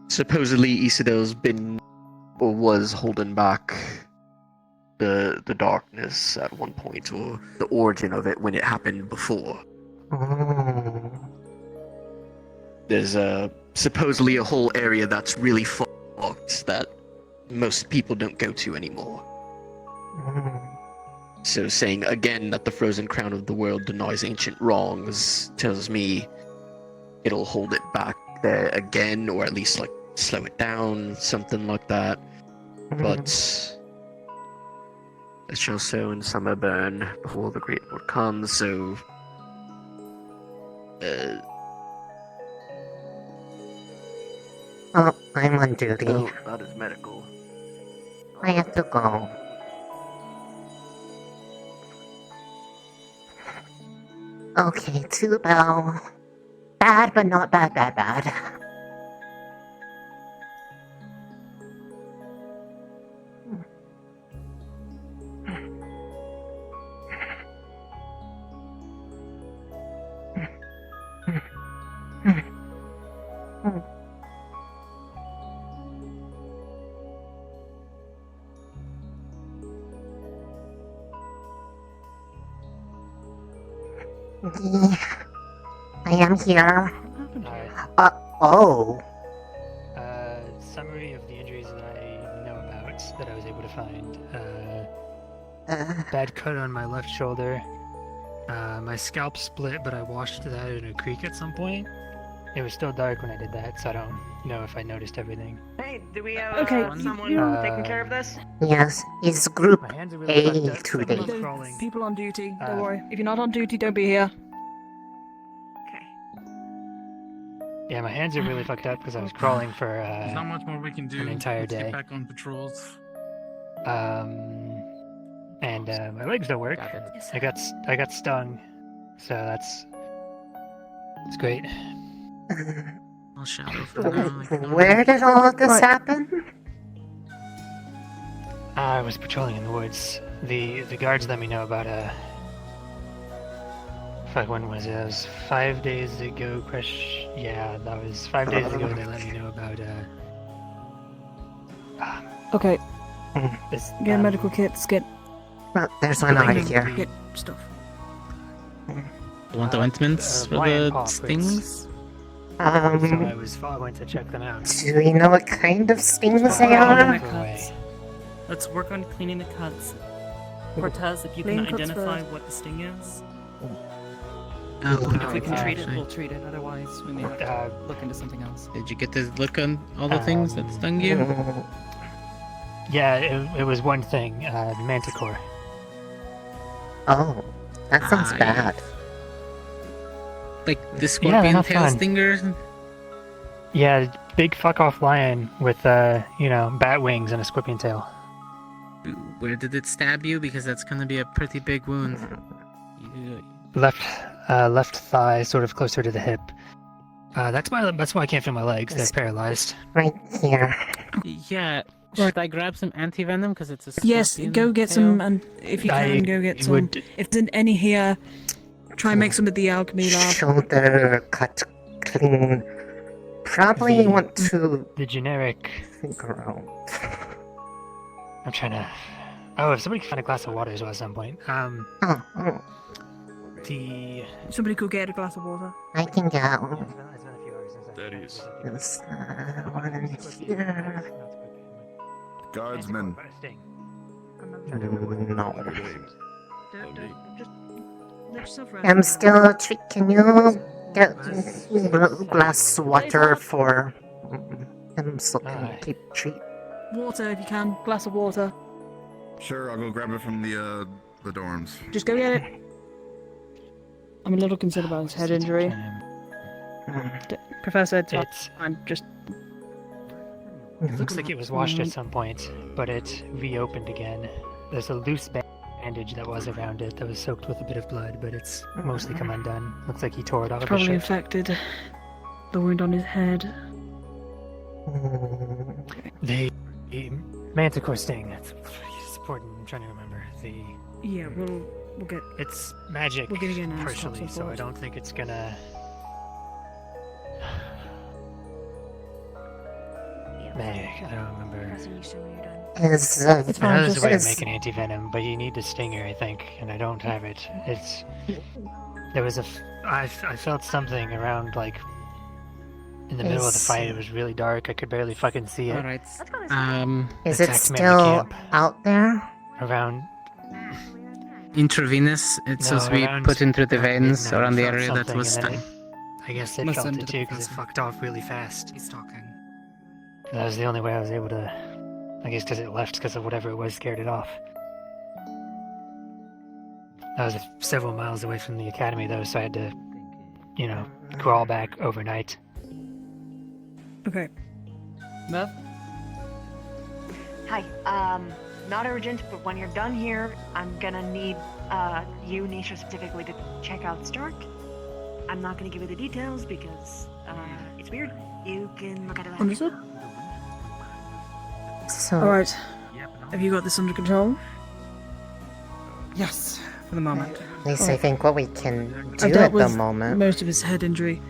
Supposedly Isadel's been or was holding back the darkness at one point, or the origin of it when it happened before. Oh. There's supposedly a whole area that's really fucked that most people don't go to anymore. So saying again that the Frozen Crown of the World denies ancient wrongs tells me it'll hold it back there again, or at least like slow it down, something like that. But it shall sow and summer burn before the Great Lord comes, so Oh, I'm on duty. oh, that is medical. I have to go. Okay, 2 bell. Bad, but not bad. I am here. Oh. Summary of the injuries that I know about that I was able to find. Bad cut on my left shoulder. My scalp split, but I washed that in a creek at some point. It was still dark when I did that, so I don't know if I noticed everything. Hey, do we have someone taking care of this? Yes, it's Group really A today. Crawling. People on duty, don't worry. If you're not on duty, don't be here. Yeah, my hands are really fucked up because I was crawling for There's not much more we can do. an entire Let's day. Get back on patrols. And my legs don't work. I got stung, so that's great. I'll shadow for now. Where did all of this happen? I was patrolling in the woods. The guards let me know about fuck, when was it? It was 5 days ago. Crush. Yeah, that was 5 days ago. They let me know about Okay. this. Get medical kits, get... Well, there's one already here. Get stuff. You want the ointments for lion the paw stings? So I went to check them out. Do we know what kind of stings they Cleaning are? the cuts. Let's work on cleaning the cuts. Cortez, if you Clean can cuts identify first. what the sting is. Oh, If we can treat it, actually. we'll treat it. Otherwise, we may have to look into something else. Did you get to look on all the things that stung you? Yeah, it was one thing. Manticore. Oh, that sounds bad. Like the they're scorpion not tail fun. stinger? Yeah, big fuck off lion with bat wings and a scorpion tail. Where did it stab you? Because that's gonna be a pretty big wound. Left thigh, sort of closer to the hip. That's why I can't feel my legs. They're paralyzed. Right here. Yeah. Should I grab some anti-venom because it's a Yes, scorpion go get tail? some, and if you can, go get some. would- If there's any here, try and make some at the alchemy lab. Shoulder cut clean. Probably want to The generic. figure out. I'm trying to. Oh, if somebody could find a glass of water as well at some point. Oh. The. Somebody could get a glass of water. I can get That is. this one in here. Guardsmen. No. Let yourself rest. I'm still. Can you get a glass of water for? I'm still gonna keep treat. Water if you can. Glass of water. Sure, I'll go grab it from the dorms. Just go get it. I'm a little concerned about his head injury. Professor, I'm just. It looks like it was washed at some point, but it reopened again. There's a loose bandage that was around it that was soaked with a bit of blood, but it's mostly come undone. Looks like he tore it off of his Probably shirt. infected. The wound on his head. The manticore sting. That's important. I'm trying to remember. Yeah, we'll get. It's magic We'll get again partially, so I don't think it's gonna. Magic. I don't remember. I know there's a way to make an anti-venom, but you need the stinger, I think, and I don't have it. There was I felt something around, like, in the middle of the fight. It was really dark. I could barely fucking see it. Alright. Is it still out there? Around. Intravenous, it's supposed to be put into the veins around the area that was stung. I guess it felt it too, because it fucked off really fast. He's talking. That was the only way I was able to. I guess because it left because of whatever it was scared it off. I was several miles away from the academy though, so I had to, crawl back overnight. Okay. Bev? Hi, not urgent, but when you're done here, I'm gonna need you, Nisha, specifically to check out Stark. I'm not gonna give you the details because it's weird. You can look at it later. Understood. So. Alright. Have you got this under control? Yes, for the moment. At least I think what we can do I've dealt at the with moment. most of his head injury.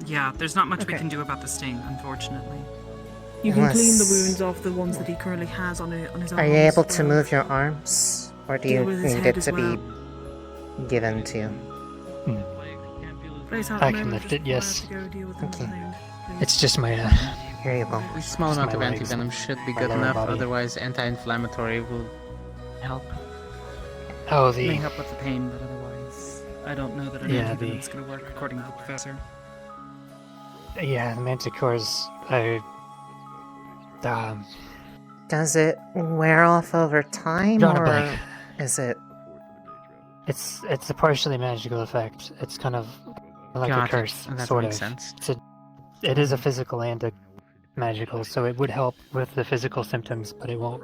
Yeah, there's not much we can do about the sting, unfortunately. You can clean the wounds off the ones that he currently has on his arms. Are you able to move your arms? Or do you need it to be given to you? I can lift it, yes. Okay. It's just my, Here you go. A small amount of my legs, antivenom should be my good lower enough, body. otherwise anti-inflammatory will help. Oh, May help with the pain, but otherwise, I don't know that an Yeah, antivenom's gonna work according to the professor. Yeah, the manticores, Does it wear off over time, Drawing a or blank. is it? It's a partially magical effect. It's kind of like Got a it. curse, That sort makes of. sense. It is a physical and a magical, so it would help with the physical symptoms, but it won't,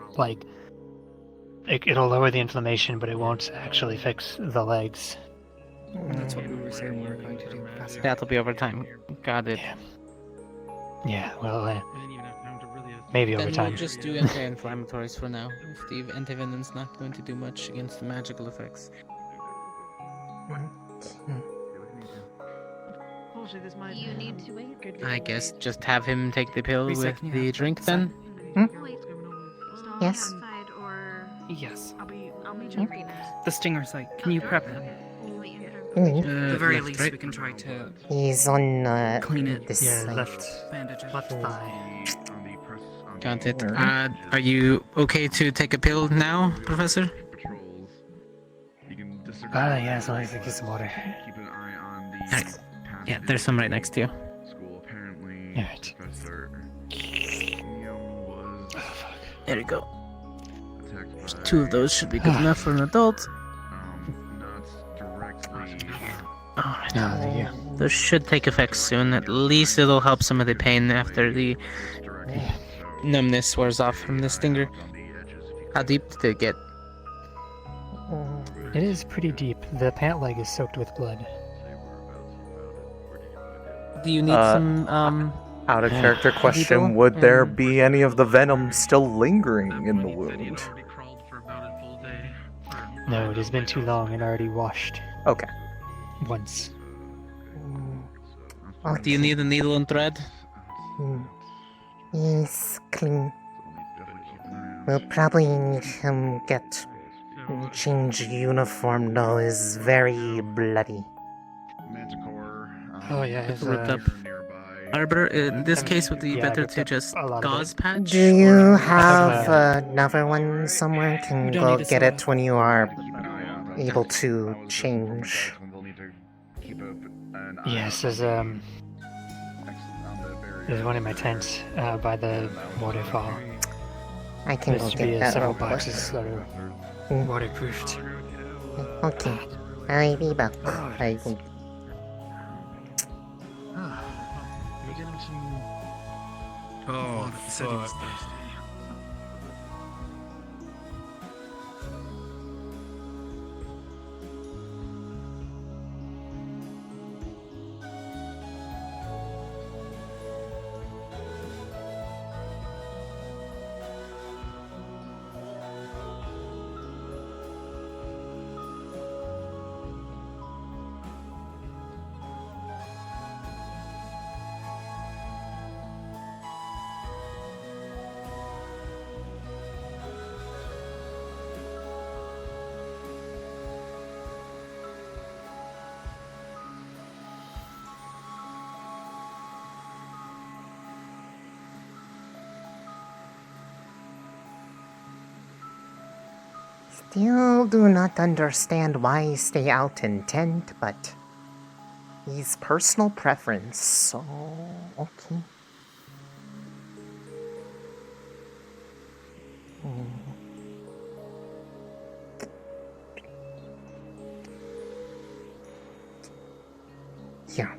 it'll lower the inflammation, but it won't actually fix the legs. That's what we were saying we were going to do, Professor. That'll be over time. Got it. Yeah, well, maybe over Then time. we'll just do anti-inflammatories for now. If the antivenom's not going to do much against the magical effects. You need to wait. I guess just have him take the pill with the drink then? Yes. Yes. I'll meet you right now. The stinger site. Can you prep him? Mm. At the very left, least, right? we can try to He's on clean it. this Yeah, side. left thigh. Got it. Are you okay to take a pill now, Professor? Yeah, as long as I get some water. Keep an eye on the Alright. Yeah, there's some right next to you. school. Apparently, Alright. Professor was There you go. attacked by, Two of those should be good enough for an adult. not directly. Alright. there you go. Those should take effect soon. At least it'll help some of the pain after the numbness wears off from the stinger. How deep did it get? It is pretty deep. The pant leg is soaked with blood. Do you need some, Out of character question, people? would there be any of the venom still lingering in the wound? No, it has been too long and already washed. Okay. Once. Do you need a needle and thread? He's clean. We'll probably need him get change uniform though. Is very bloody. Oh yeah, It's ripped up. Arbor, in this case, would it be Yeah, better ripped to up just a lot of gauze it. patch? Do you or- have another one somewhere? Can We don't go need to get it swap. when you are able to change. Yes, there's one in my tent by the waterfall. I can There go should be get that several real quick. boxes that are waterproofed. Okay, I'll be back. I will. Can we get him some? Oh, said he was fuck. thirsty. Still do not understand why he stay out in tent, but his personal preference, so okay. Yeah.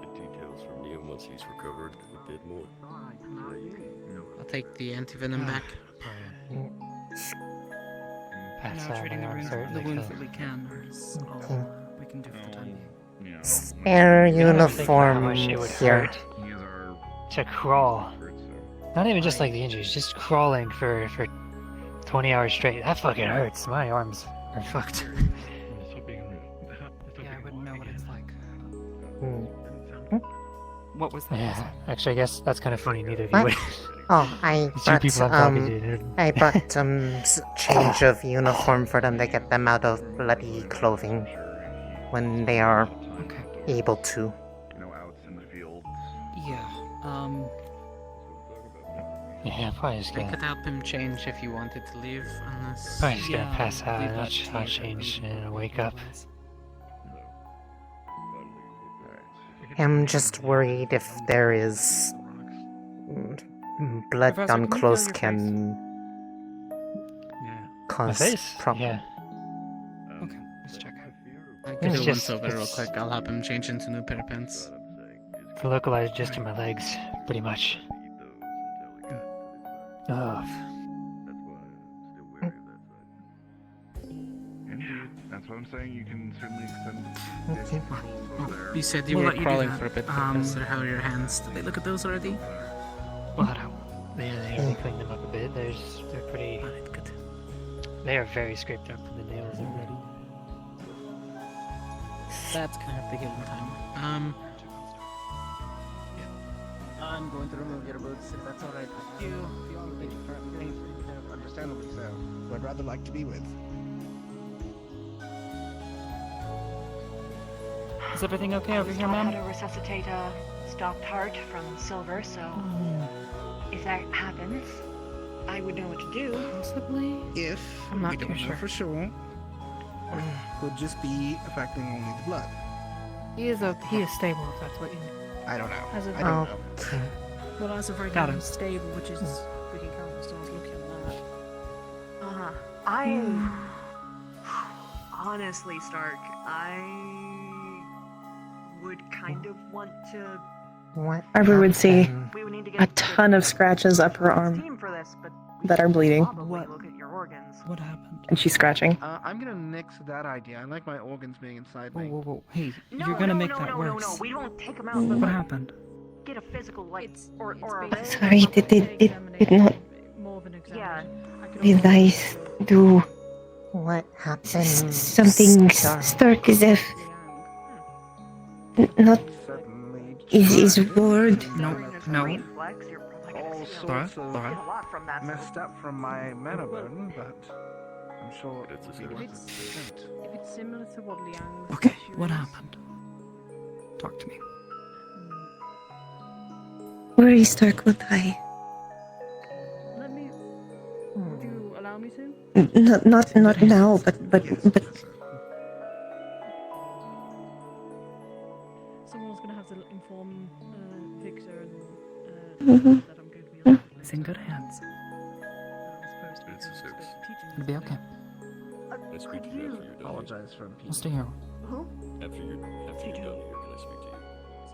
The details from Liam once he's recovered a bit more. I'll take the antivenom back. Pass No, out treating my the arms wounds, hurt. the like wounds a- that we can is all we can do for the time being. Spare I don't think about how uniform much it would here. hurt to crawl. Not even just like the injuries, just crawling for 20 hours straight. That fucking hurts. My arms are fucked. Yeah, I wouldn't know what it's like. Hmm. What was that? Yeah, actually, I guess that's kind of funny. Neither of you What? would. Oh, I These two brought people I'm talking to. I brought change of uniform for them to get them out of bloody clothing when they are able to. Yeah. Yeah, probably just I gonna, could help him change if you wanted to leave, unless. probably just gonna Yeah, pass out leave and that I'll to change and wake up. I'm just worried if there is blood Professor, on can you clothes feel your can cause face? problem. Yeah. Okay, let's check. I It's can do just- once over real it's- quick. I'll help him change into new pair of pants. It's localized just to my legs, pretty much. Oh, Indeed. That's what I'm saying. You can certainly extend Okay. You said you We'll were let you do crawling that. for a bit, Professor. How are your hands? Did they look at those already? well, I don't. They already cleaned them up a bit. They're pretty. Good. They are very scraped up from the nails already. That's kind of the healing time. I'm going to remove your boots if that's alright with you. You all make understandably so. Who I'd rather like to be with. Is everything okay over here, How ma'am? to resuscitate a stopped heart from Silver, so if that happens, I would know what to do. Possibly. If I'm not we too don't know sure. for sure, could just be affecting only the blood. He is stable if that's what you mean. I don't know. As of I don't know. Okay. Well, as of right Got now, him. he's stable, which is pretty common. So I was looking at that. I honestly, Stark, I would kind of want to. What? Arbor would see We would need to a ton of scratches up her arm team for this, but that are bleeding. probably look at your organs. What happened? And she's scratching. I'm gonna nix that idea. I like my organs being inside me. Whoa, whoa, whoa. Hey, No, you're gonna no, make no, that no, worse. no. We won't take them out. But What like, happened? get a physical, like, or a Sorry, did not Yeah. realize do what happened. Something stark as if not is word. No. All sorts of messed up from my mana burn, but I'm sure it's If it's similar to what Liang's Okay, issue what is, happened? Talk to me. Very stark will die. let me. Would you allow me to? Not now, but Someone's gonna have to inform Victor and Mhm. that I'm going to be on. It's in good hands. It's a 6. It'll be okay. I speak to you after you're done. Apologize for I'll stay here. Who? After you're done here, can I speak to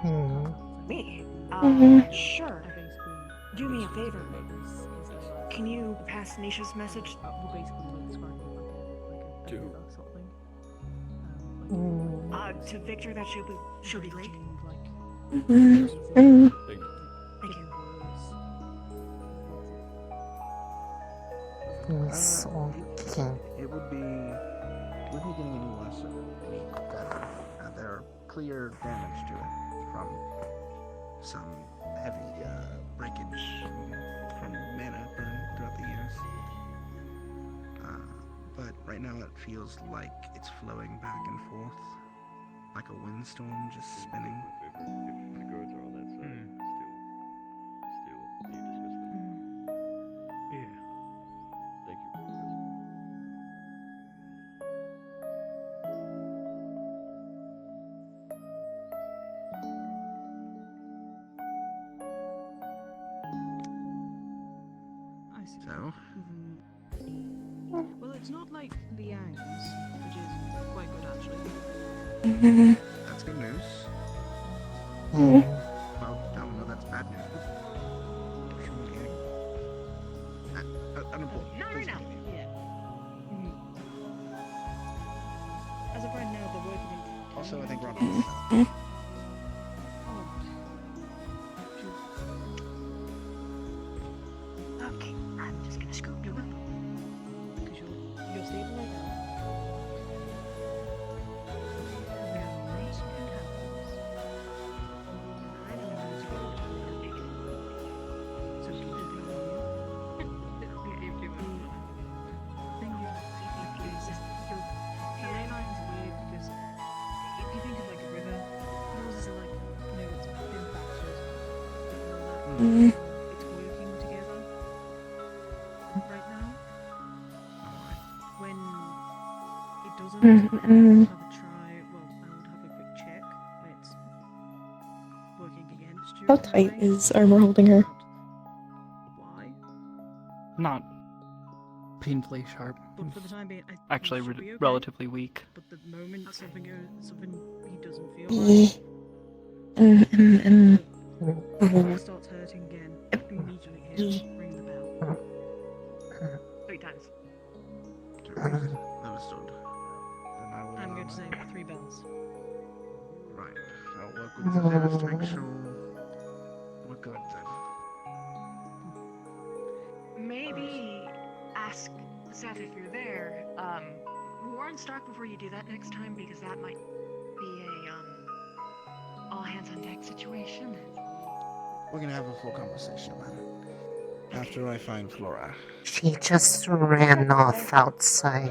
you? Me? Mhm. Sure. Do me a favor. Can you pass Nisha's message? To Victor that she'll be late. Mhm. Thank you. It's okay. It would be getting any worse in a week. There are clear damage to it from some heavy breakage from mana burn throughout the years. But right now it feels like it's flowing back and forth, like a windstorm just spinning. If the guards are on that side, still, you dismiss them. Yeah. Thank you. I see. So, Well, it's not like Liang's, which is quite good actually. that's good news. Mhm. Well, no, that's bad news. Unimportant. Not right now. Yeah. As of right now, they're working in. Also, I think Robin. Okay, I'm just gonna scoop you up. Because you're stable right now. Mhm. It's working together right now. When it doesn't, Mhm. have a try. Well, I would have a quick check when it's working against you. How tight is Armor holding her? Why? Not painfully sharp. But for the time being, Actually, it should be okay. relatively weak. But the moment something he doesn't feel Yeah. right, starts hurting again. Immediately here, ring the bell. 3 times. Understood. Then I will. I'm going to say 3 bells. Right. I'll work with Zeus to make sure we're good then. Maybe ask Seth if you're there. Warn Stark before you do that next time because that might be a all hands on deck situation. We're gonna have a full conversation about it after I find Flora. She just ran off outside.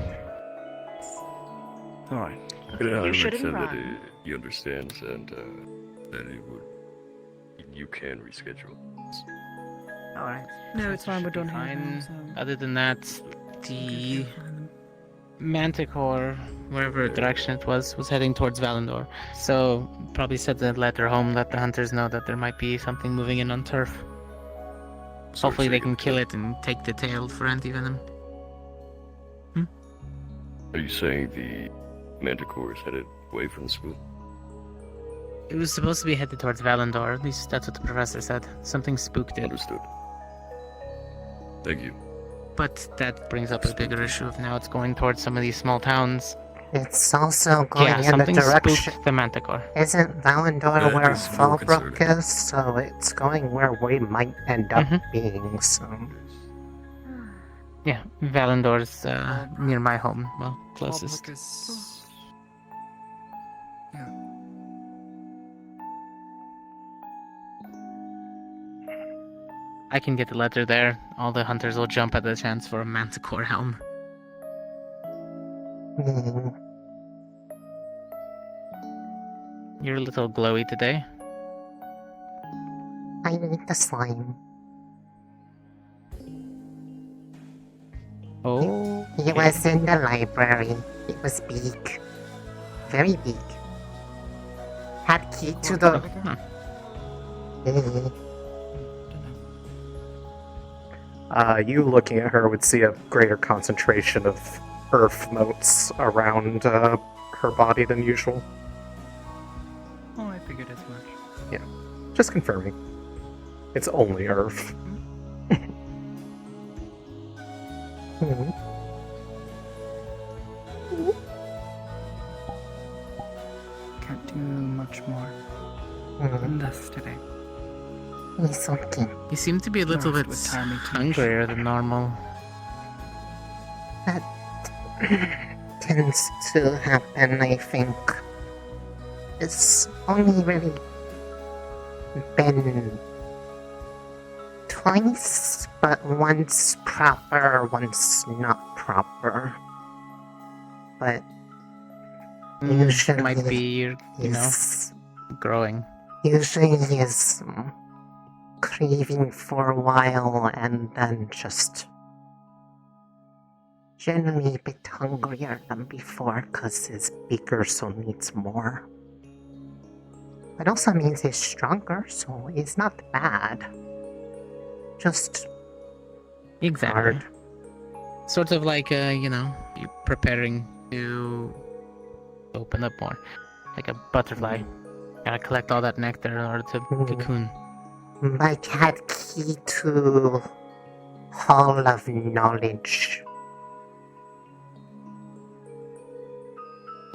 Alright. I shouldn't said that run. he understands and that it would. You can reschedule. Alright. No, it's fine. We're done here. Fine. now, so- Other than that, the Manticore, wherever direction it was heading towards Valandor. So probably sent the letter home, let the hunters know that there might be something moving in on turf. So Hopefully they can saying- kill it and take the tail for anti-venom. Are you saying the Manticore is headed away from the school? It was supposed to be headed towards Valandor, at least that's what the professor said. Something spooked it. Understood. Thank you. But that brings up a bigger issue of now it's going towards some of these small towns. It's also going Yeah, in the something direction. spooked the Manticore. Isn't Valandor That where is more Fallbrook is? So it's going where we might end up being. So Yeah, Valandor's near my home. Well, closest. I can get the letter there. All the hunters will jump at the chance for a Manticore helm. You're a little glowy today. I need the slime. Oh. It was in the library. It was big. Very big. Had key to the... You looking at her would see a greater concentration of earth motes around her body than usual. Oh, I figured as much. Yeah, just confirming. It's only earth. Can't do much more than this today. He's okay. You seem to be a little bit hungrier than normal. That tends to happen, I think. It's only really been twice, but once proper, once not proper. But usually might be, you know, growing. Usually he is craving for a while and then just generally a bit hungrier than before because he's bigger, so needs more. It also means he's stronger, so he's not bad. Just exactly. hard. Sort of like, you know, you preparing to open up more. Like a butterfly. Gotta collect all that nectar in order to cocoon. My cat key to Hall of Knowledge.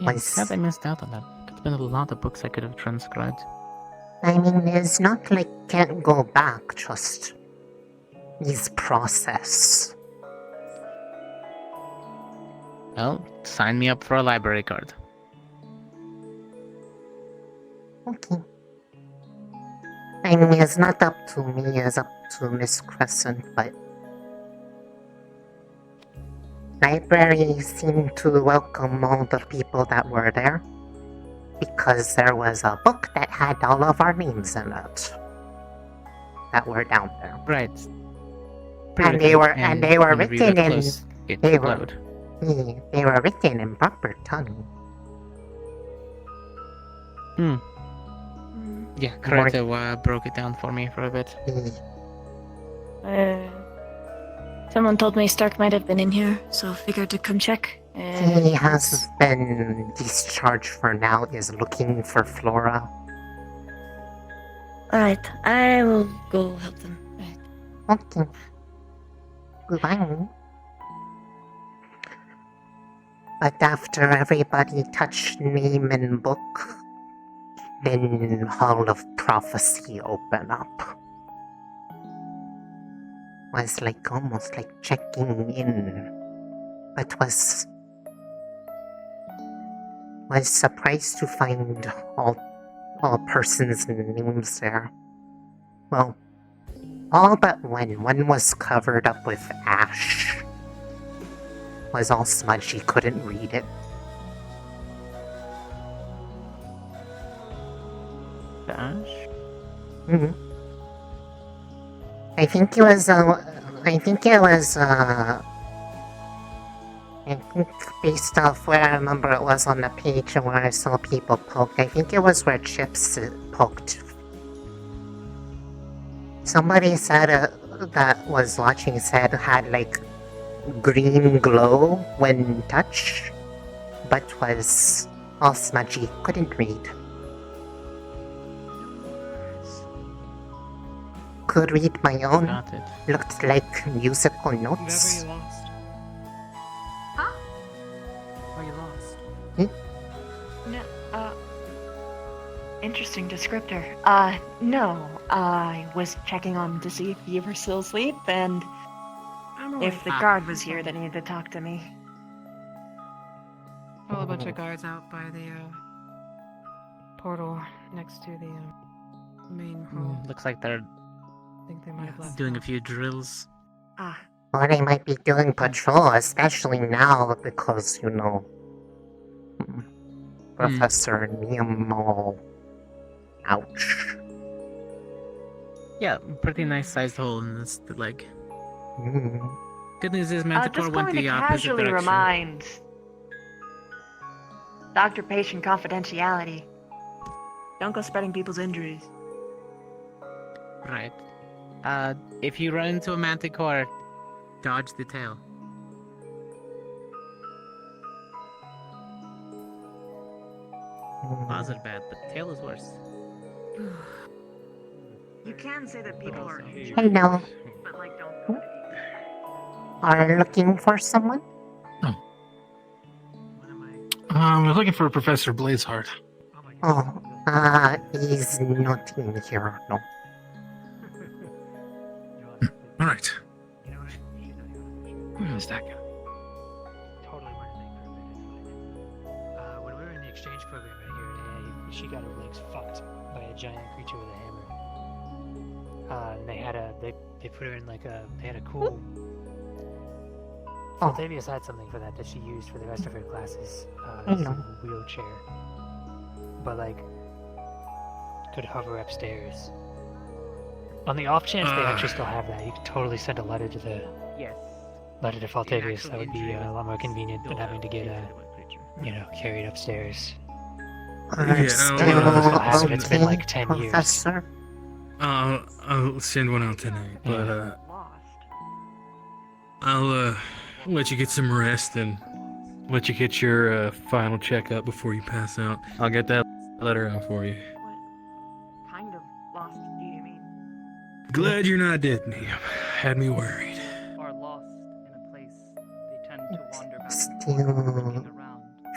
Yeah, I'm sad I missed out on that. There's been a lot of books I could have transcribed. I mean, it's not like can't go back, just is process. Well, sign me up for a library card. Okay. I mean, it's not up to me, it's up to Miss Crescent, but library seemed to welcome all the people that were there because there was a book that had all of our names in it that were down there. Right. And they were written in they were written in proper tongue. Yeah, Coretta broke it down for me for a bit. Someone told me Stark might have been in here, so figured to come check. He has been discharged for now, is looking for Flora. Alright, I will go help them. Okay. Goodbye. But after everybody touched name and book, then Hall of Prophecy open up. Was like almost like checking in, but was surprised to find all persons' names there. Well, all but one. One was covered up with ash. Was all smudgy, couldn't read it. Ash? I think it was based off where I remember it was on the page and where I saw people poke. I think it was where Chips poked. Somebody said that was watching said had like green glow when touched, but was all smudgy, couldn't read. could read my own. Got it. Looked like musical You notes. ever you lost? Huh? Are you lost? No, interesting descriptor. No. I was checking on to see if you were still asleep, and if the guard was here that needed to talk to me. Well, a bunch of guards out by the portal next to the main hall. Looks like they're I think they might have left. doing a few drills. Or they might be doing patrol, especially now because, you know, Professor Nemo. Ouch. Yeah, pretty nice sized hole in this leg. Mm. Good news is Manticore Just went going to the opposite casually direction. remind doctor-patient confidentiality. Don't go spreading people's injuries. Right. If you run into a Manticore, dodge the tail. Claws are bad, but tail is worse. You can say that people are injured, Hello. but like don't. Are you looking for someone? I was looking for Professor Blazeheart. Oh, he's not in here, no. All right. Who is that guy? Totally want to make her better. When we were in the exchange program right here today, she got her legs fucked by a giant creature with a hammer. And they put her in like they had a cool. Oh. Davius had something for that she used for the rest of her classes. I It's know. a wheelchair, but like could hover upstairs. On the off chance they actually still have that, you could totally send a letter to the letter to Faltavius. That would be a lot more convenient than having to get carried upstairs. Still It's been like 10 years. Professor. I'll send one out tonight, but I'll let you get some rest and let you get your final checkup before you pass out. I'll get that letter out for you. Kind of lost, do you mean? Glad you're not dead, Neil. Had me worried. Are lost in a place. They tend to wander back Still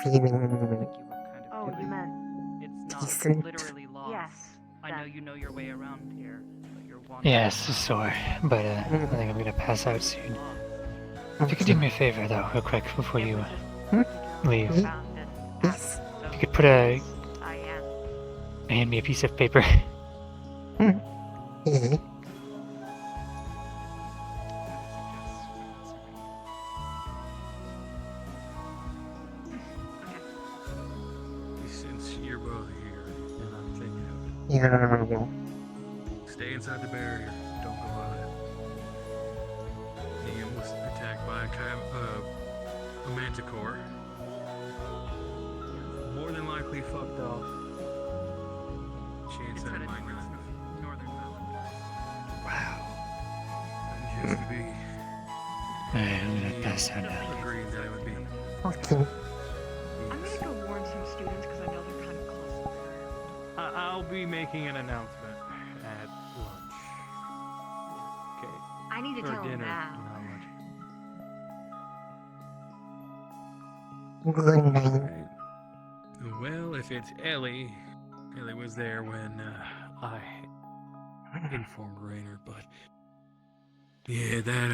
feeling Oh, you meant. It's not decent. literally lost. Yes. I know you know your way around here, but you're wandering. Yeah, it's sore, but I think I'm gonna pass out soon. If you could do me a favor, though, real quick, before you leave. Yes. If you could hand me a piece of paper. Since you're both here, and I'm thinking of it. Yeah. Stay inside the barrier. Don't go out. Negan was attacked by a manticore. More than likely fucked off. Chance that it might not. Wow. Just to be. Alright, I'm gonna pass out now. Agreed that it would be. Okay. I'm gonna go warn some students because I know they're kind of close. I'll be making an announcement at lunch. Okay. I need to Or tell them dinner. now. Good night. Well, if it's Ellie was there when I informed Rainer, but yeah, that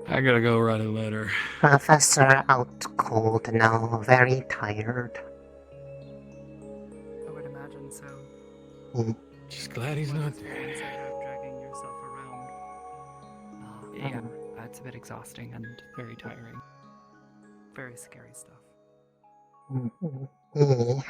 I gotta go write a letter. Professor out cold now, very tired. I would imagine so. Just glad he's not dead. Experience I have dragging yourself around. Yeah, it's a bit exhausting and very tiring. Very scary stuff. Yeah.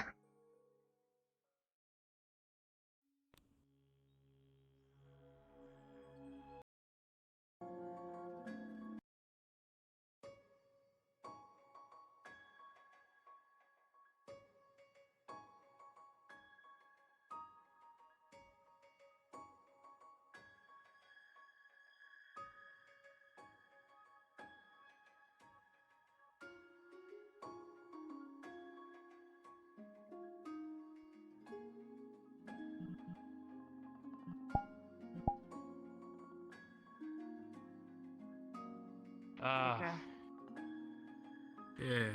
Yeah.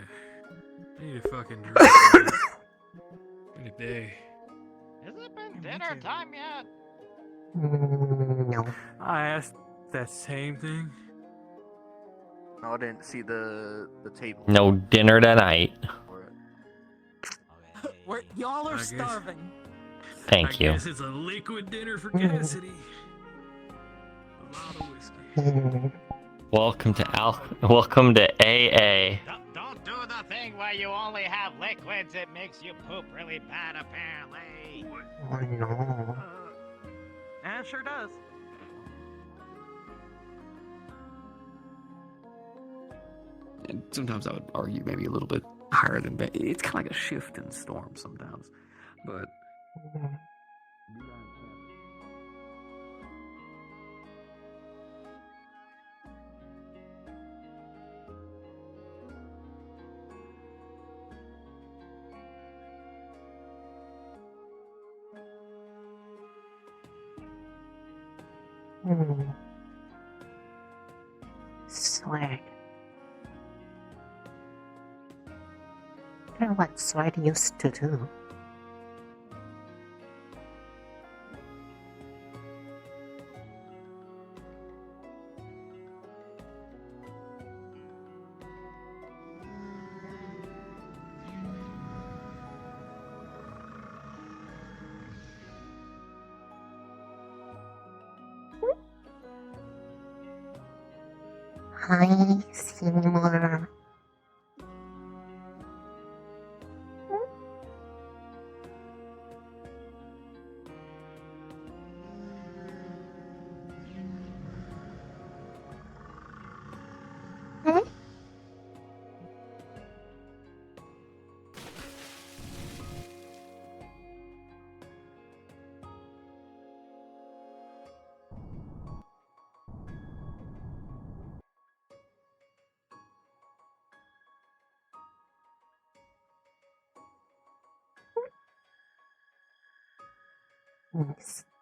I need a fucking drink. Man. In a day. Has it been dinner time yet? No. I asked that same thing. No, I didn't see the table. No dinner tonight. Y'all are I guess- starving. Thank you. I guess it's a liquid dinner for Cassidy. A lot of whiskey. Welcome to AA. Don't do the thing where you only have liquids. It makes you poop really bad, apparently. Oh no. Yeah, it sure does. And sometimes I would argue maybe a little bit higher than it's kind of like a shift in storm sometimes, but. Sword. I wonder what sword used to do. Hi, Seymour.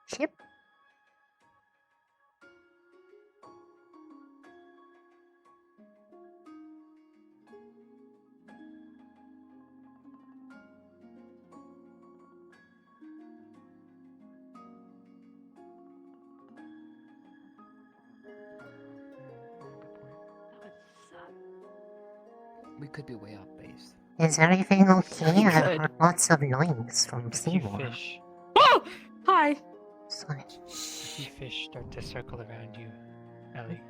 Chip. We could be way off base. Is everything okay? I Good. heard lots of noise from Seymour. Fish. Oh! Hi! Sorry. A few fish start to circle around you, Ellie.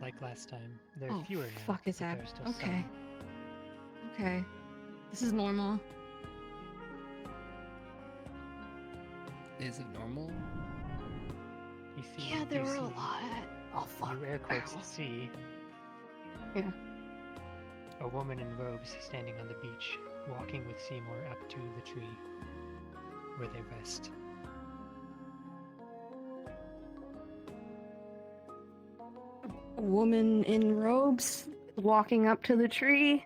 Like last time. There are Oh, fewer now. fuck is but that? there are still Okay. some. Okay. This is normal. Is it normal? You see, Yeah, there you were a see- lot. Oh, fuck. You air quotes see Yeah. a woman in robes standing on the beach, walking with Seymour up to the tree where they rest. A woman in robes walking up to the tree.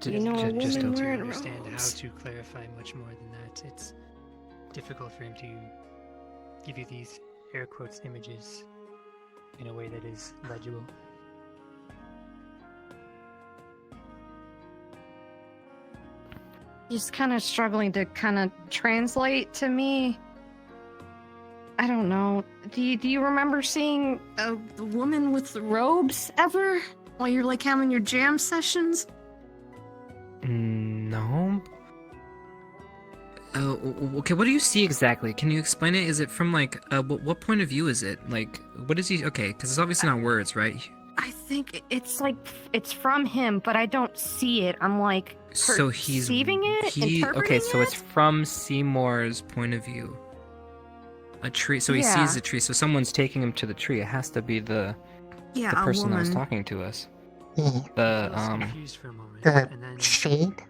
You know, a Just woman to wearing understand how robes. to clarify much more than that, it's difficult for him to give you these air quotes images in a way that is legible. He's kind of struggling to kind of translate to me. I don't know. Do you remember seeing the woman with the robes ever while you're like having your jam sessions? No. Okay, what do you see exactly? Can you explain it? Is it from like, what point of view is it? Like, what is he? Okay, because it's obviously not words, right? I think it's like it's from him, but I don't see it. I'm like So he's perceiving it, interpreting okay, so it? it's from Seymour's point of view. A tree. So he Yeah. sees a tree. So someone's taking him to the tree. It has to be the Yeah, the a person that was woman. talking to us. Yeah. The I was confused for a moment, The and then shade?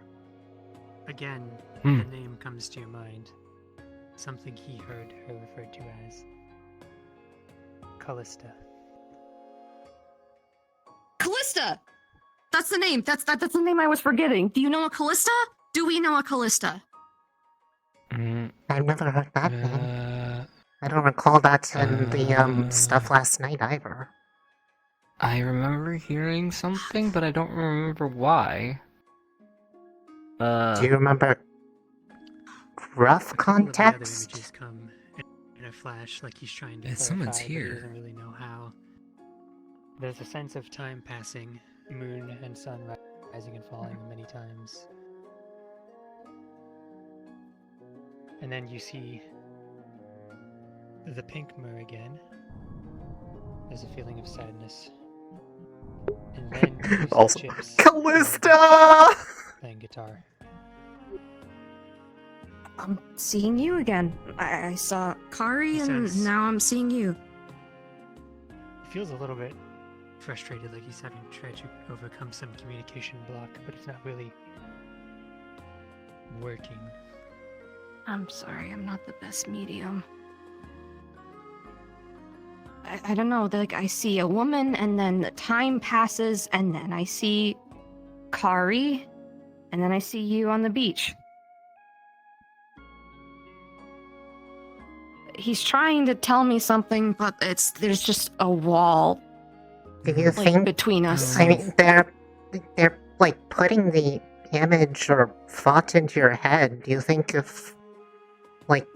again, Hmm. the name comes to your mind. Something he heard her referred to as Callista. Callista! That's the name. That's the name I was forgetting. Do you know a Callista? Do we know a Callista? I I've never heard that name. I don't recall that in the stuff last night either. I remember hearing something, but I don't remember why. Do you remember rough context? Images come in a flash, like he's trying to Yeah, someone's clarify, but he here. doesn't really know how. There's a sense of time passing, moon and sun rising and falling many times. And then you see the pink myrrh again. There's a feeling of sadness. And then you see Also, Chips Callista! playing guitar. I'm seeing you again. I saw Kari, He and says- now I'm seeing you. He feels a little bit frustrated, like he's having tried to overcome some communication block, but it's not really working. I'm sorry, I'm not the best medium. I don't know, like I see a woman, and then the time passes, and then I see Kari, and then I see you on the beach. He's trying to tell me something, but there's just a wall. Do you like, think between us? I mean, they're like putting the image or thought into your head. Do you think if like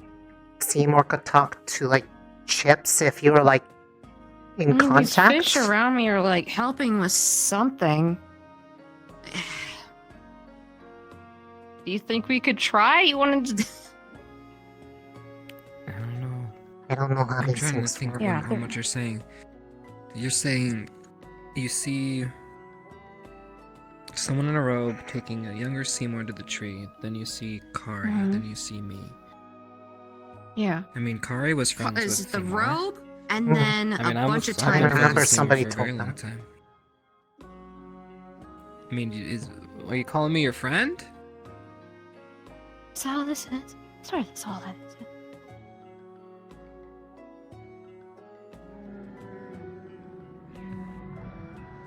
Seymour could talk to like Chips if you were like in contact? These fish around me are like helping with something. Do you think we could try? You wanted to? I don't know how I'm these trying to things think work. about how much you're saying. You're saying you see someone in a robe taking a younger Seymour to the tree, then you see Kari, Mhm. then you see me. Yeah. I mean, Kari was friends Is with the Seymour. robe, and Mhm. then I mean, a bunch of I've been time. friends with Seymour somebody for a told very long them. time. I mean, are you calling me your friend? Is that all this is? Sorry, that's all that is.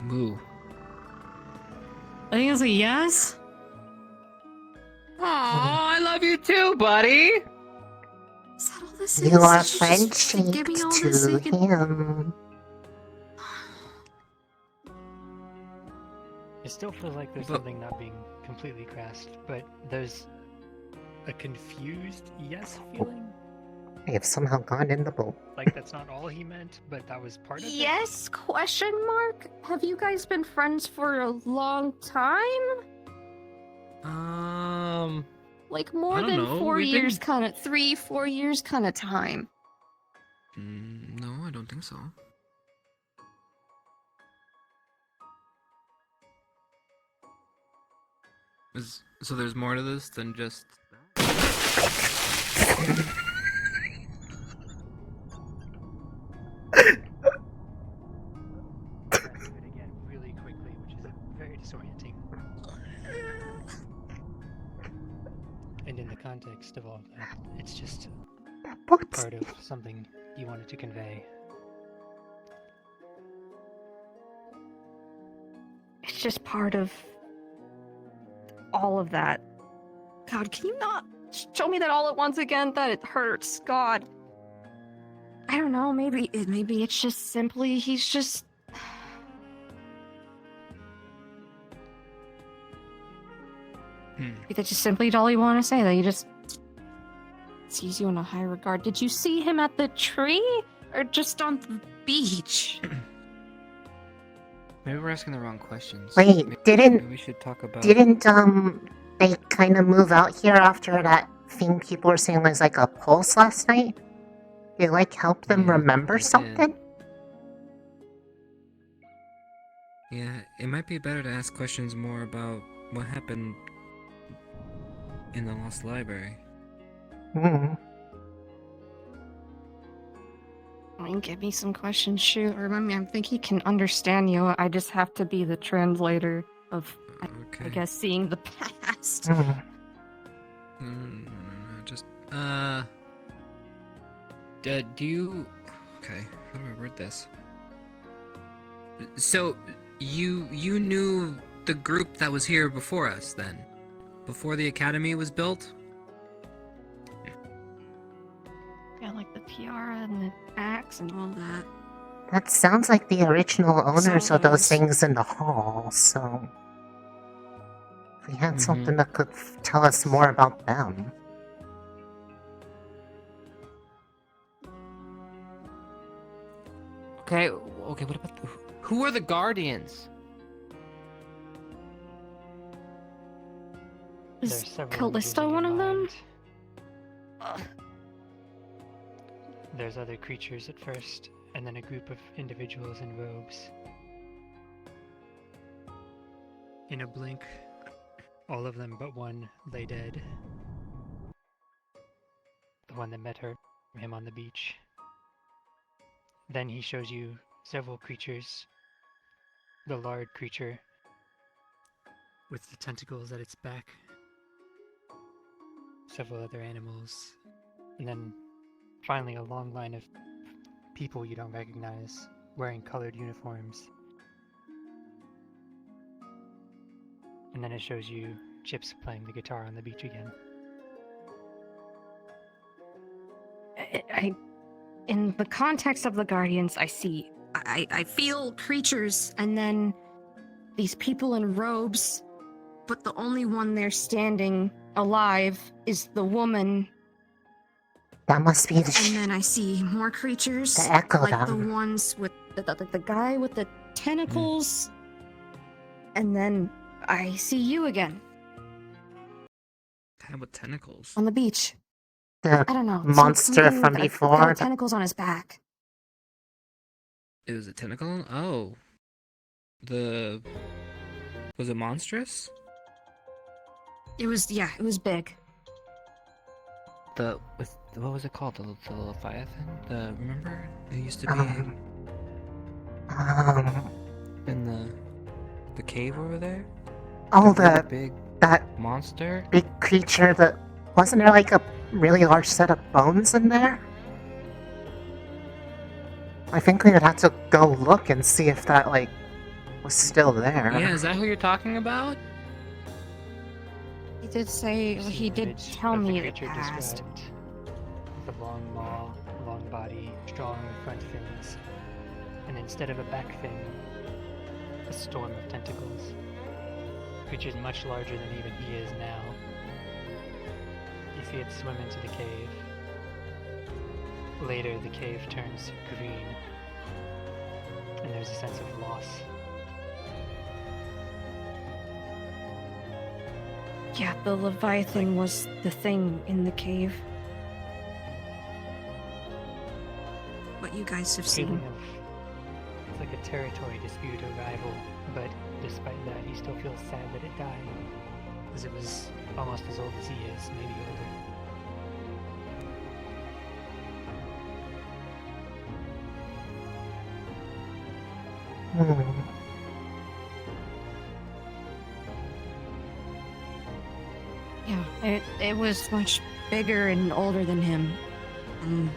Boo. I think it's a yes. Oh, I love you too, buddy. Is that all this You is? are Did you just friendship give me all this so to you can- him. It still feels like there's something not being completely grasped, but there's a confused yes feeling. I have somehow gone in the boat. Like that's not all he meant, but that was part of it. Yes? Question mark? Have you guys been friends for a long time? Like more I don't than know, 4 we've years, been- kind of 3-4 years, kind of time. No, I don't think so. So there's more to this than just. Really quickly, which is very disorienting. And in the context of all of that, it's just part of something you wanted to convey. It's just part of all of that. God, can you not show me that all at once again? That it hurts. God. I don't know. Maybe it's just simply he's just. Maybe that's just simply all you want to say. That you just sees you in a high regard. Did you see him at the tree or just on the beach? Maybe we're asking the wrong questions. Wait, Maybe didn't we should talk about? didn't they kind of move out here after that thing people were saying was like a pulse last night? Did it like help them remember something? Yeah, it might be better to ask questions more about what happened in the Lost Library. Hmm. I mean, give me some questions, shoot. Remember, I think he can understand you. I just have to be the translator of, I guess, seeing the past. Just, do you... Okay, how do I word this? So, you knew the group that was here before us, then? Before the academy was built? the tiara and the axe and all that. That sounds like the original owners of those Sometimes. things in the hall, so... If we had something that could tell us more about them. Okay, what about who are the guardians? Is Callista one of them? There's other creatures at first, and then a group of individuals in robes. In a blink, all of them but one lay dead. The one that met him on the beach. Then he shows you several creatures. The lard creature with the tentacles at its back. Several other animals. And then finally a long line of people you don't recognize, wearing colored uniforms. And then it shows you Chips playing the guitar on the beach again. In the context of the Guardians, I feel creatures, and then these people in robes, but the only one there standing alive is the woman. That must be the And then I see more creatures, the echo like down. the ones with the guy with the tentacles, and then I see you again Guy with tentacles. on the beach. The I don't know. monster something from with before. guy with tentacles on his back. It was a tentacle? Oh. Was it monstrous? It was big. What was it called? The Leviathan? Remember? It used to be in the cave over there? Oh, That really big that monster? big creature that... Wasn't there like a really large set of bones in there? I think we would have to go look and see if that, like, was still there. Yeah, is that who you're talking about? He did say, he did tell me it passed. Described. With a long maw, long body, strong front fins, and instead of a back fin, a storm of tentacles. Creature's much larger than even he is now. You see it swim into the cave. Later, the cave turns green, and there's a sense of loss. Yeah, the Leviathan was the thing in the cave. What you guys have Feeling seen. it's like a territory dispute or rival, but despite that, he still feels sad that it died, because it was almost as old as he is, maybe older. Yeah, it was much bigger and older than him. And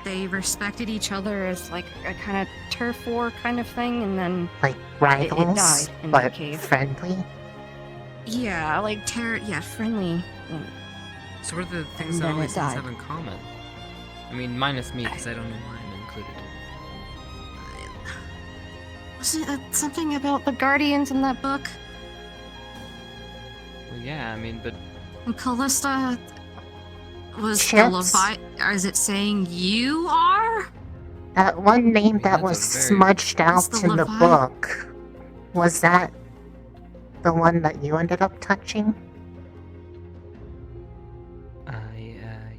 they respected each other as like a kind of turf war kind of thing, and then Like it rivals, died in the but cave. friendly? Yeah, like friendly. So what are the things And that then all it these things died. have in common? I mean, minus me, because I don't know why I'm included. Wasn't it something about the Guardians in that book? Well, yeah, I mean, but And Callista was the Chips? Levi. Is it saying you are? That one name that was that's a very- smudged out the in the Levi- book, was that the one that you ended up touching?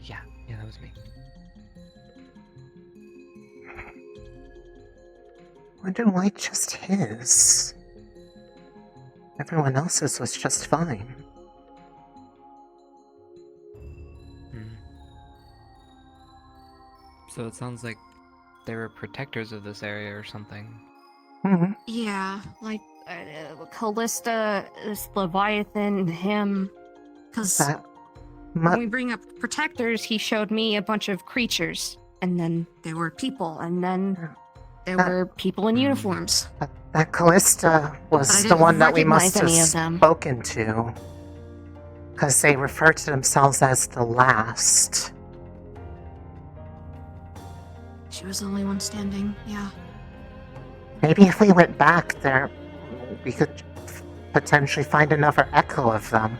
yeah, that was me. Wonder why just his? Everyone else's was just fine. So it sounds like they were protectors of this area or something. Mm-hmm. Yeah, like Callista, this Leviathan, him. Because That when we bring up protectors, he showed me a bunch of creatures, and then there were people, and then there were people in uniforms. That Callista But I was the didn't one that we must have recognize any of them. spoken to. Because they refer to themselves as the last. She was the only one standing, yeah. Maybe if we went back there, we could potentially find another echo of them.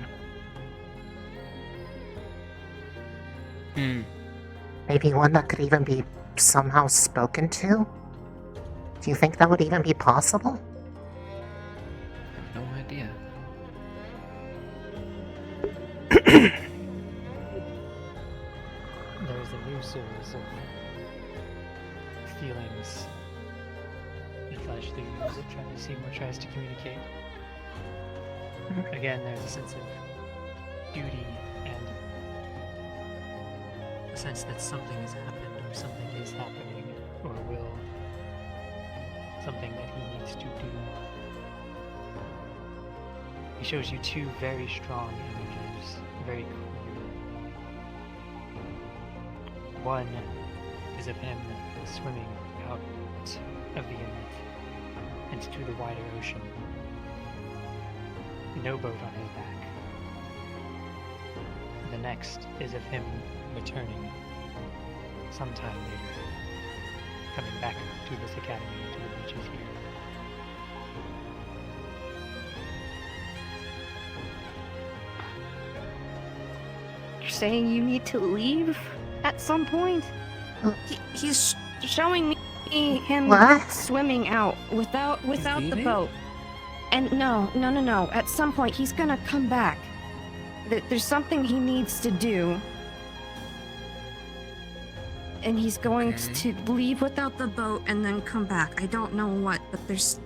Maybe one that could even be somehow spoken to? Do you think that would even be possible? I have no idea. There's a new series of feelings that Flash leaves that trying to see what tries to communicate. Again, there's a sense of duty and a sense that something has happened or something is happening or will. Something that he needs to do. He shows you two very strong images, very clear. One is of him swimming out of the inlet into the wider ocean. No boat on his back. The next is of him returning sometime later, coming back to this academy, to the beaches here. You're saying you need to leave at some point? He's showing me him swimming out without the boat. And no. At some point, he's gonna come back. There's something he needs to do. And he's going to leave without the boat and then come back. I don't know what, but there's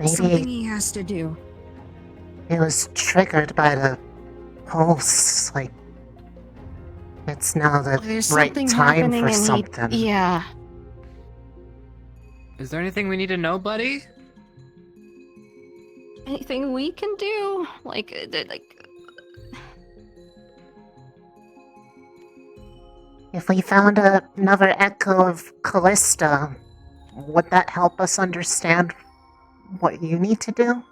something he has to do. It was triggered by the pulse, like, it's now the right time for something. Yeah. Is there anything we need to know, buddy? Anything we can do? Like... If we found another echo of Callista, would that help us understand what you need to do?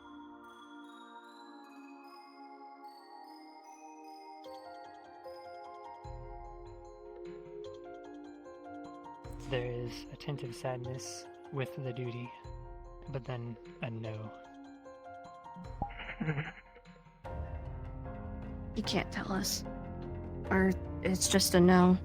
There is a tint of sadness with the duty, but then a no. You can't tell us. Or it's just a no.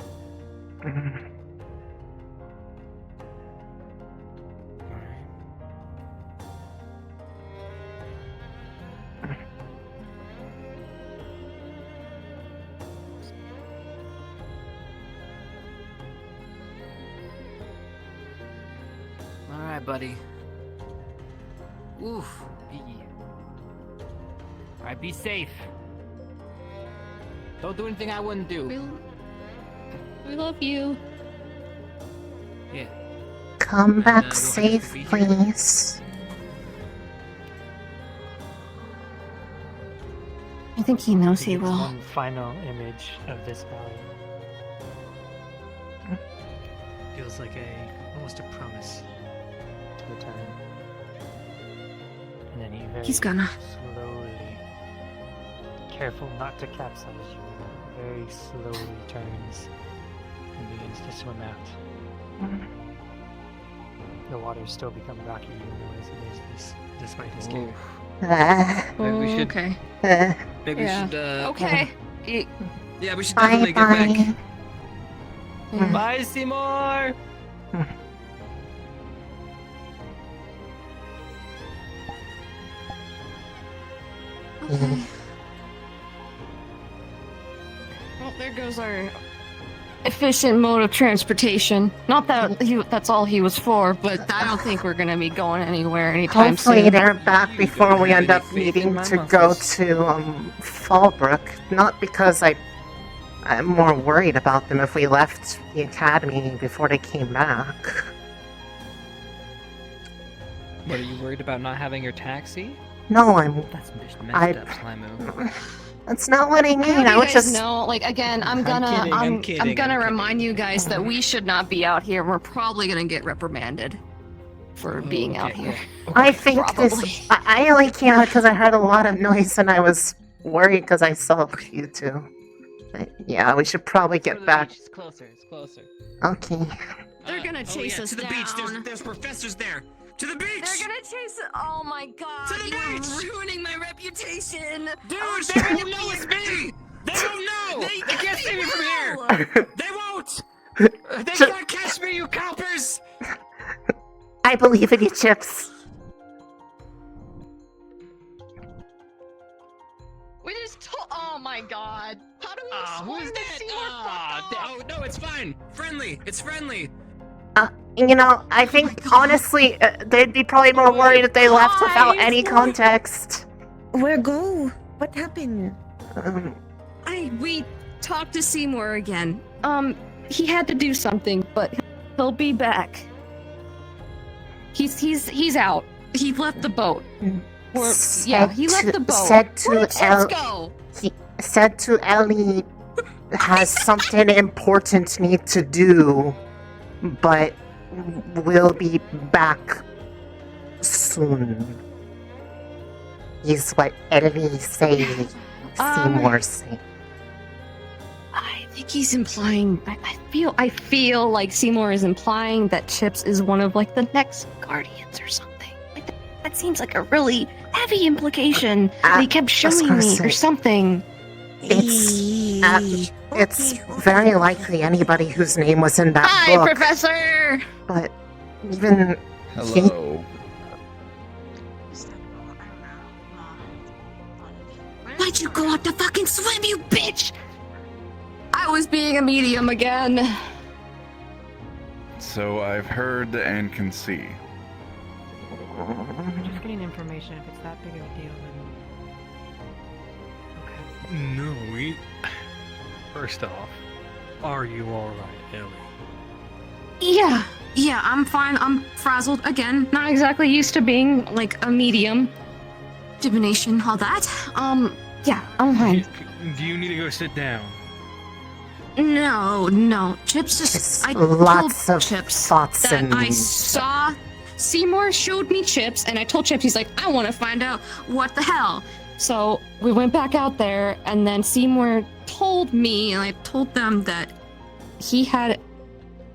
Alright, buddy. Oof. Alright, be safe. Don't do anything I wouldn't do. We love you. Yeah. Come back safe, please. I think he knows he It's will. one final image of this valley. Feels like almost a promise to return. And then he He's gonna. slowly, careful not to capsize you, very slowly turns and begins to swim out. The waters still become rocky, even though as it is despite his care. Maybe we should. Okay. Maybe we should. Okay. Yeah, we should definitely get back. Bye, Seymour. Okay. Well, there goes our efficient mode of transportation. Not that that's all he was for, but I don't think we're gonna be going anywhere anytime soon. Hopefully they're back before we end up needing to go to Fallbrook. Not because I'm more worried about them if we left the academy before they came back. What, are you worried about not having your taxi? No, I'm. That's messed up, Slimu. That's not what I mean. I was just. No, like again, I'm gonna kidding. remind you guys that we should not be out here. We're probably gonna get reprimanded for being out here. I think this. I only came out because I heard a lot of noise and I was worried because I saw you two. But yeah, we should probably get back. It's closer. It's closer. Okay. There gonna chase us to the down. beach. There's professors there. To the beach. They're gonna chase it. Oh my god. To the beach. You're ruining my reputation. Dude, Oh, they won't know it's me. They won't know. They can't see me from here. They won't. They can't catch me, you coppers. I believe in you, Chips. We just told. Oh my god. How do we explain who's this? that? Seymour fucked up? Oh no, it's fine. Friendly. It's friendly. You know, I think honestly, they'd be probably more worried if they left without any context. Where go? What happened? We talked to Seymour again. He had to do something, but he'll be back. He's out. He left the boat. He left the boat. He said to Ellie has something important need to do, but will be back soon. Is what Ellie say. Seymour say. I think he's implying. I feel like Seymour is implying that Chips is one of like the next Guardians or something. Like that seems like a really heavy implication. They kept showing me or something. It's very likely anybody whose name was in that Hi, book. Professor. But even Hello. Why'd you go out to fucking swim, you bitch? I was being a medium again. So I've heard and can see. We're just getting information. If it's that big of a deal, then No, we. First off, are you alright, Ellie? Yeah, I'm fine. I'm frazzled again. Not exactly used to being like a medium. Divination, all that. Yeah, I'm fine. Do you need to go sit down? No. Chips just. I lots told of Chips thoughts that and I saw. Seymour showed me Chips, and I told Chips, he's like, I want to find out what the hell. So we went back out there, and then Seymour told me, and I told them that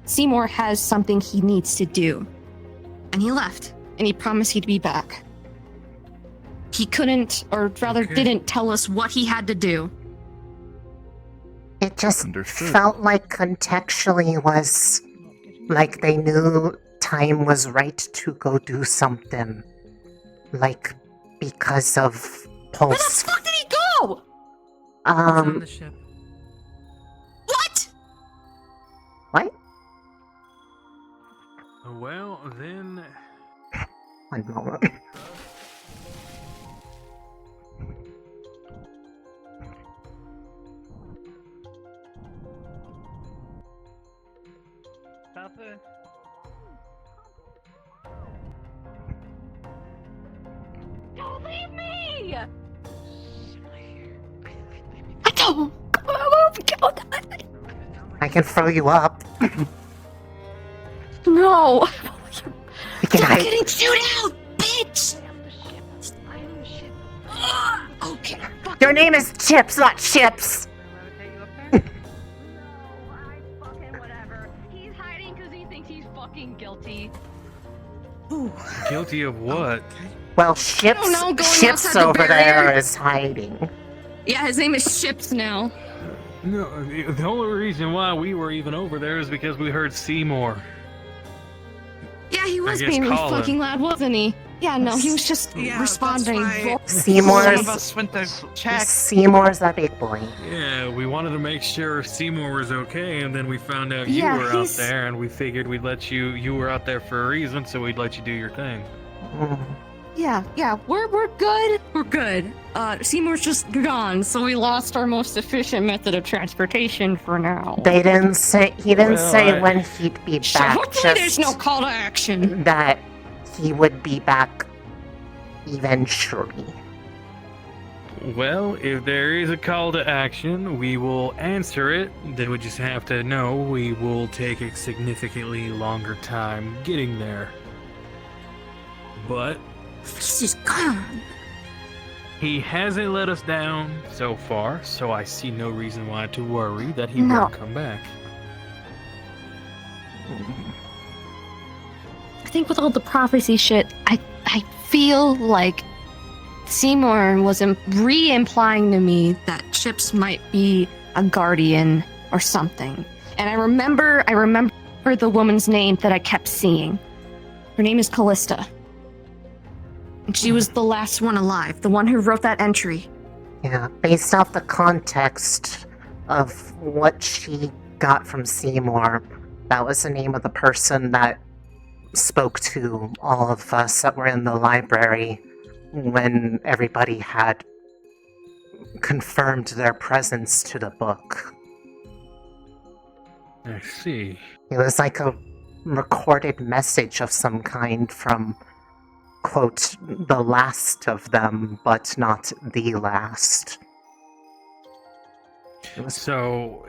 Seymour has something he needs to do. And he left, and he promised he'd be back. He couldn't, or rather didn't tell us what he had to do. It just felt like contextually was like they knew time was right to go do something. Like because of Pulse. Where the fuck did he go? on the ship. What? What? Well, then. One moment. Stop it. Don't leave me! I can throw you up. No! Can Stop I- getting chewed out, bitch! Okay. Your name is Chips, not Chips. He's hiding because he thinks he's fucking guilty. Guilty of what? Well, Chips, don't know, going Chips outside the over barrier. there is hiding. Yeah, his name is Chips now. No, the only reason why we were even over there is because we heard Seymour. Yeah, he was I guess being really Colin. fucking loud, wasn't he? Yeah, no, he was just responding. Seymour's a big boy. Yeah, we wanted to make sure Seymour was okay, and then we found out Yeah, you were out he's- there, and we figured we'd let you. You were out there for a reason, so we'd let you do your thing. Yeah, we're good. We're good. Seymour's just gone, so we lost our most efficient method of transportation for now. They didn't say. He didn't Well, say I- when he'd be So back. hopefully there's no call to action. That he would be back eventually. Well, if there is a call to action, we will answer it. Then we just have to know we will take a significantly longer time getting there. But she's gone. He hasn't let us down so far, so I see no reason why to worry that he No. won't come back. think with all the prophecy shit, I feel like Seymour was re-implying to me that Chips might be a guardian or something. And I remember the woman's name that I kept seeing. Her name is Callista. And she was the last one alive, the one who wrote that entry. Yeah, based off the context of what she got from Seymour, that was the name of the person that spoke to all of us that were in the library when everybody had confirmed their presence to the book. I see. It was like a recorded message of some kind from, quote, the last of them, but not the last. So,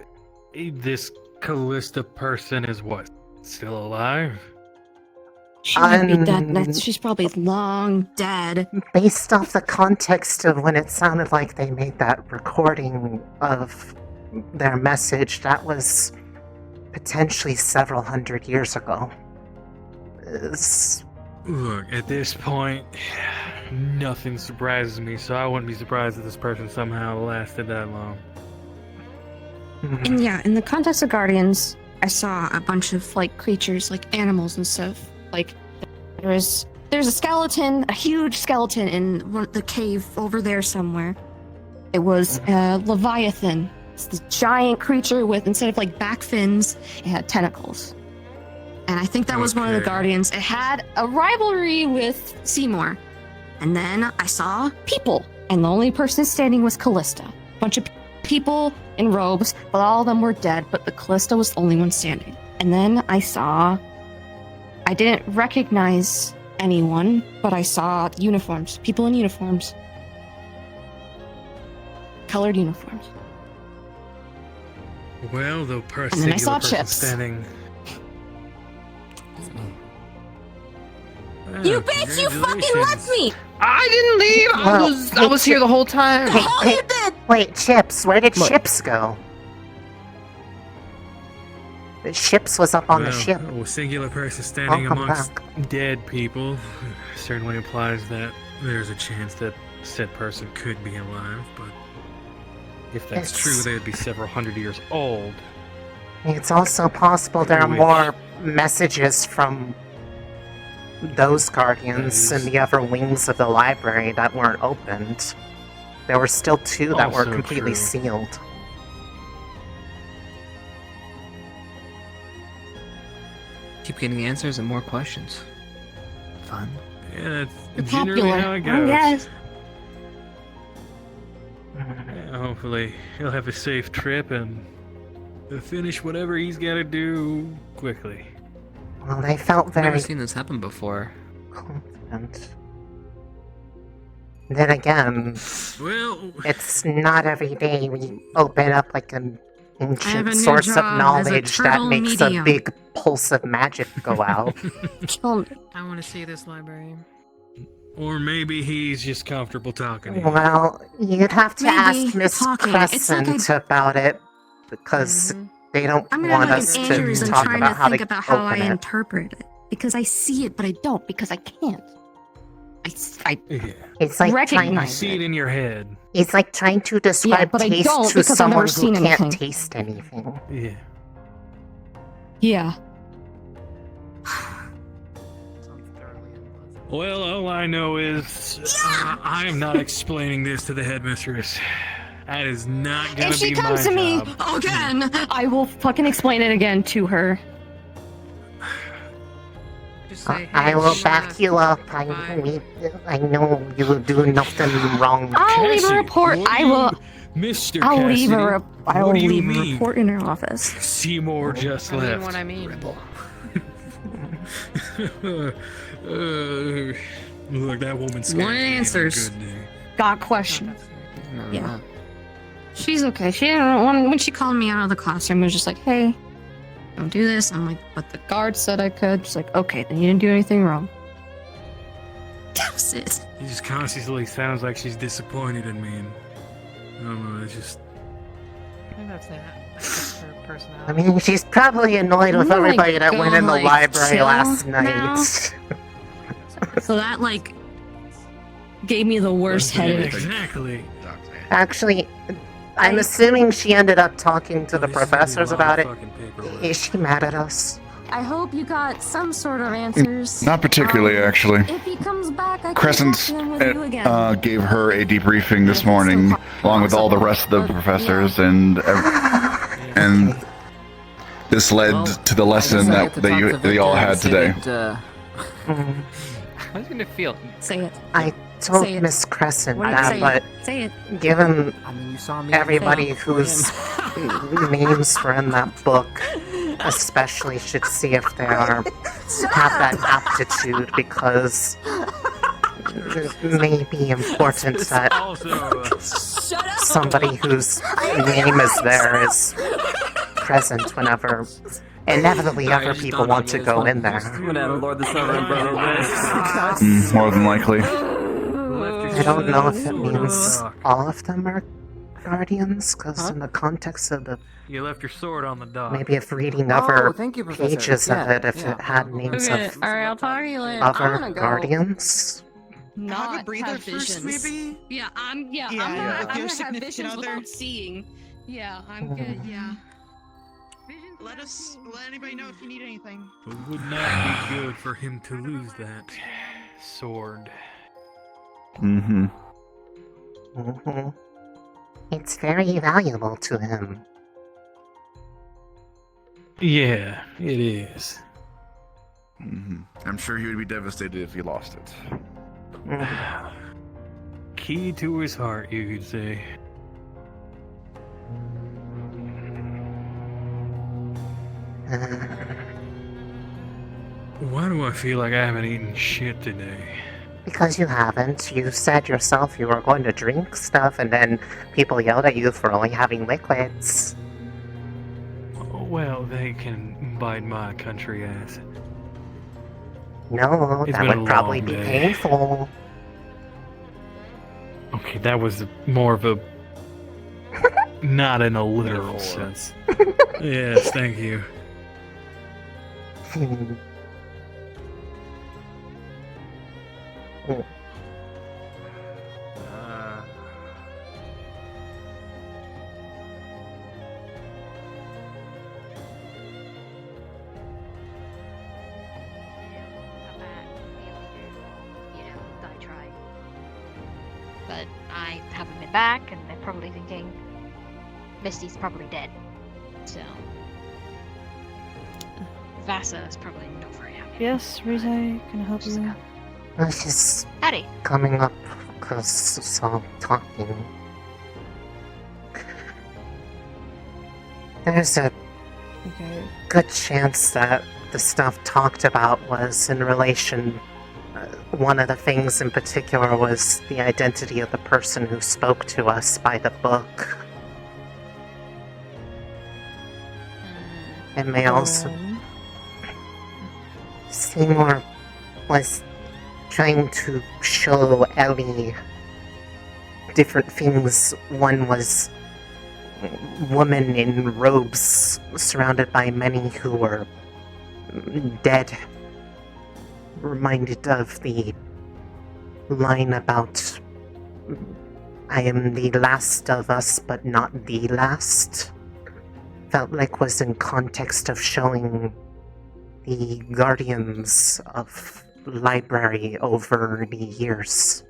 this Callista person is what? Still alive? She might be dead. She's probably long dead. Based off the context of when it sounded like they made that recording of their message, that was potentially several hundred years ago. Look, at this point, nothing surprises me, so I wouldn't be surprised if this person somehow lasted that long. And yeah, in the context of Guardians, I saw a bunch of like creatures, like animals and stuff. Like there's a skeleton, a huge skeleton in the cave over there somewhere. It was a Leviathan. It's this giant creature with, instead of like back fins, it had tentacles. And I think that was one of the Guardians. It had a rivalry with Seymour. And then I saw people, and the only person standing was Callista. A bunch of people in robes, but all of them were dead, but the Callista was the only one standing. And then I didn't recognize anyone, but I saw uniforms, people in uniforms. Colored uniforms. Well, the And then I saw Chips. standing. You bitch, you fucking left me! I didn't leave! I was here the whole time! Wait, Chips, where did Chips go? The Chips was up on the ship. A singular person standing Welcome amongst dead people certainly implies that there's a chance that said person could be alive, but if that's true, they'd be several hundred years old. It's also possible there are more messages from those Guardians in the other wings of the library that weren't opened. There were still two that were Also completely true. sealed. Keep getting answers and more questions. Fun. Yeah, You're that's generally popular. how it Oh, goes. yes. Yeah, hopefully he'll have a safe trip and finish whatever he's got to do quickly. Well, they felt I've never very seen this happen before. confident. Then again, Well, it's not every day we open up like an I have ancient a new source of job as a knowledge that turtle makes a medium. big pulse of magic go out. Kill me. I want to see this library. Or maybe he's just comfortable talking to you. Well, you'd have to Maybe ask Miss talking. It's like Crescent about it, because they don't I'm gonna want have us like to an aneurysm talk trying about to how think to about how I open it. interpret it. Because I see it, but I don't, because I can't. I It's like trying, You recognize see it in your head. it's like trying to describe but I taste don't to because I've someone never who seen can't anything. taste anything. Yeah. Yeah. Well, all I know is I am not explaining this to the headmistress. That is not gonna If she be comes my to me job. again, I will fucking explain it again to her. I will back you up. I know you will do nothing wrong. I'll leave a report. I will. Mr. I'll leave Cassidy, I will what do you leave a mean? report in her office. Seymour just I left. mean what I mean. Look, that woman's One answers. Got question. Yeah. She's okay. She didn't when she called me out of the classroom, it was just like, hey, don't do this. I'm like, but the guard said I could. She's like, okay, then you didn't do anything wrong. That was it. He just constantly sounds like she's disappointed in me, and I don't know. It's just I think that's that. her personality. I mean, she's probably annoyed with Oh my everybody that went in the God, library chill last now. night. So that, like, gave me the worst headache. Exactly. Actually, I'm assuming she ended up talking to the professors about it. Is she mad at us? I hope you got some sort of answers. Not particularly, actually. If he comes back, I can Crescent talk to him with you again. gave her a debriefing this morning, along with all the rest of the professors, and this led to the lesson that they all had today. How's it gonna feel? Say it. I told Say it. Miss Crescent What did that, you say? but Say it. given You saw me. everybody whose names were in that book, especially should see if they have that aptitude, because it may be important that somebody whose name is there is present whenever inevitably other people want to go in there. More than likely. I don't know if it means all of them are guardians, because in the context of the You left your sword on the dock. maybe if reading other thank you, Professor. pages of Yeah, it, if yeah. it had names Okay, of alright, I'll talk to you later. I'm other gonna go. guardians. Not Have a breather have first, visions. maybe? Yeah, I'm Yeah, gonna, with I'm your gonna have significant visions other. without seeing. Yeah, I'm good, yeah. Let anybody know if you need anything. It would not be good for him to lose that sword. Mm-hmm. Mm-hmm. It's very valuable to him. Yeah, it is. Mm-hmm. I'm sure he would be devastated if he lost it. Key to his heart, you could say. Why do I feel like I haven't eaten shit today? Because you haven't. You said yourself you were going to drink stuff, and then people yelled at you for only having liquids. Well, they can bite my country ass. No, It's that been a would probably long be day. painful. Okay, that was more of a... not in a literal sense. Yes, thank you. I tried. But I haven't been back, and they're probably thinking Misty's probably dead. So Vasa is probably not very happy. Yes, Rize, can I help you? This is Howdy. coming up because it's all talking. There's a Okay. good chance that the stuff talked about was in relation. One of the things in particular was the identity of the person who spoke to us by the book. It may also. Seymour was trying to show Ellie different things. One was woman in robes surrounded by many who were dead. Reminded of the line about I am the last of us but not the last. Felt like was in context of showing the guardians of library over the years.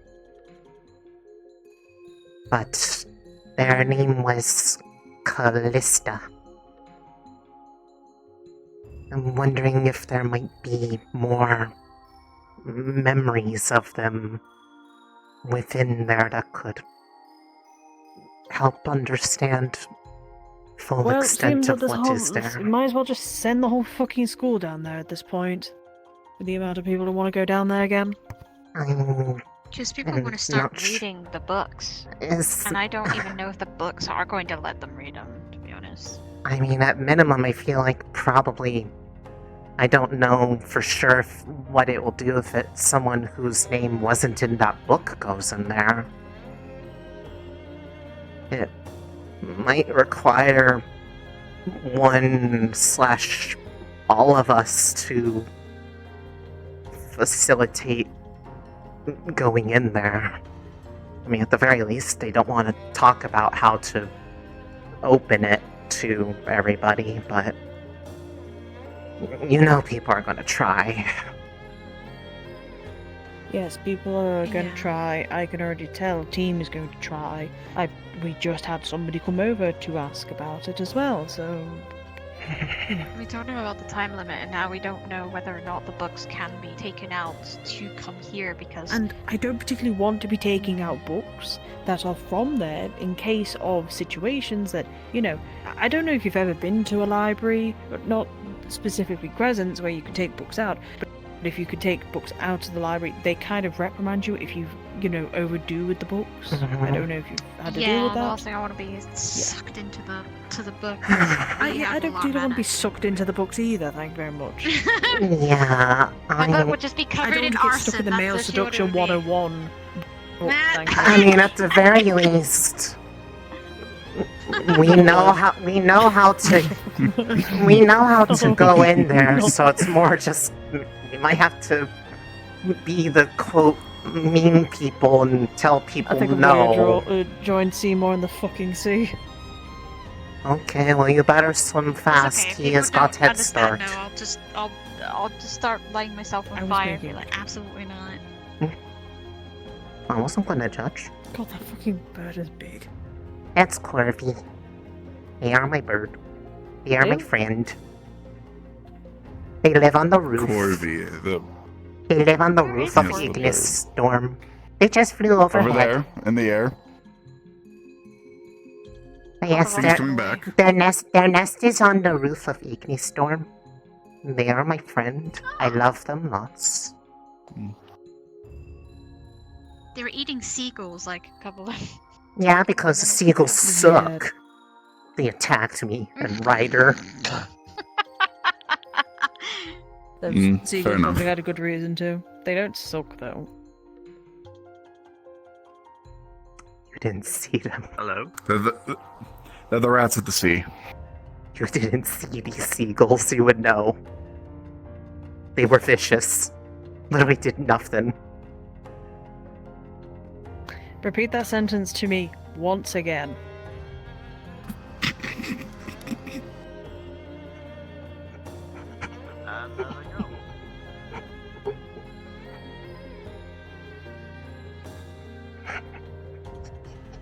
But their name was Callista. I'm wondering if there might be more memories of them within there that could help understand full Well, it extent seems of that this what whole, is there. we might as well just send the whole fucking school down there at this point. With the amount of people who want to go down there again. Just people I'm want to start not reading the books. And I don't even know if the books are going to let them read them, to be honest. I mean, at minimum, I feel like probably. I don't know for sure what it will do if it's someone whose name wasn't in that book goes in there. It might require one/all of us to facilitate going in there. I mean, at the very least, they don't want to talk about how to open it to everybody, but you know people are going to try. Yes, people are going to try. I can already tell. Team is going to try. We just had somebody come over to ask about it as well, so... We told him about the time limit, and now we don't know whether or not the books can be taken out to come here because... And I don't particularly want to be taking out books that are from there in case of situations that, you know, I don't know if you've ever been to a library, but not specifically Crescents where you can take books out, but if you could take books out of the library, they kind of reprimand you if you overdo with the books. I don't know if you've had to deal with that. Yeah, the last thing I want to be is sucked into the book. I don't want to be sucked into the books either, thank you very much. Yeah, My book would just be covered in I don't want to get arson. stuck in the male that's literally seduction what it would be. 101. Oh, thank you. I mean, at the very least, we know how to go in there. So it's more just we might have to be the quote mean people and tell people I think I'm no. gonna join Seymour in the fucking sea. Okay, well you better swim fast. Okay, if He has people got don't head understand start. now, I'll just start lighting myself on fire and be like, absolutely not. I wasn't gonna judge. God, that fucking bird is big. That's Corby. They are my bird. They are my friend. They live on the roof. Corby, They live on the roof of Yes, the Ignis bird. Storm. They just flew overhead. Over there, in the air. Yes, He's coming back. their nest is on the roof of Ignis Storm. They are my friend. I love them lots. They were eating seagulls like a couple of... Yeah, because the seagulls suck. They attacked me and Ryder. Those fair seagulls enough. probably had a good reason to. They don't suck though. You didn't see them. Hello? They're the rats at the sea. You didn't see these seagulls, you would know. They were vicious. Literally did nothing. Repeat that sentence to me once again.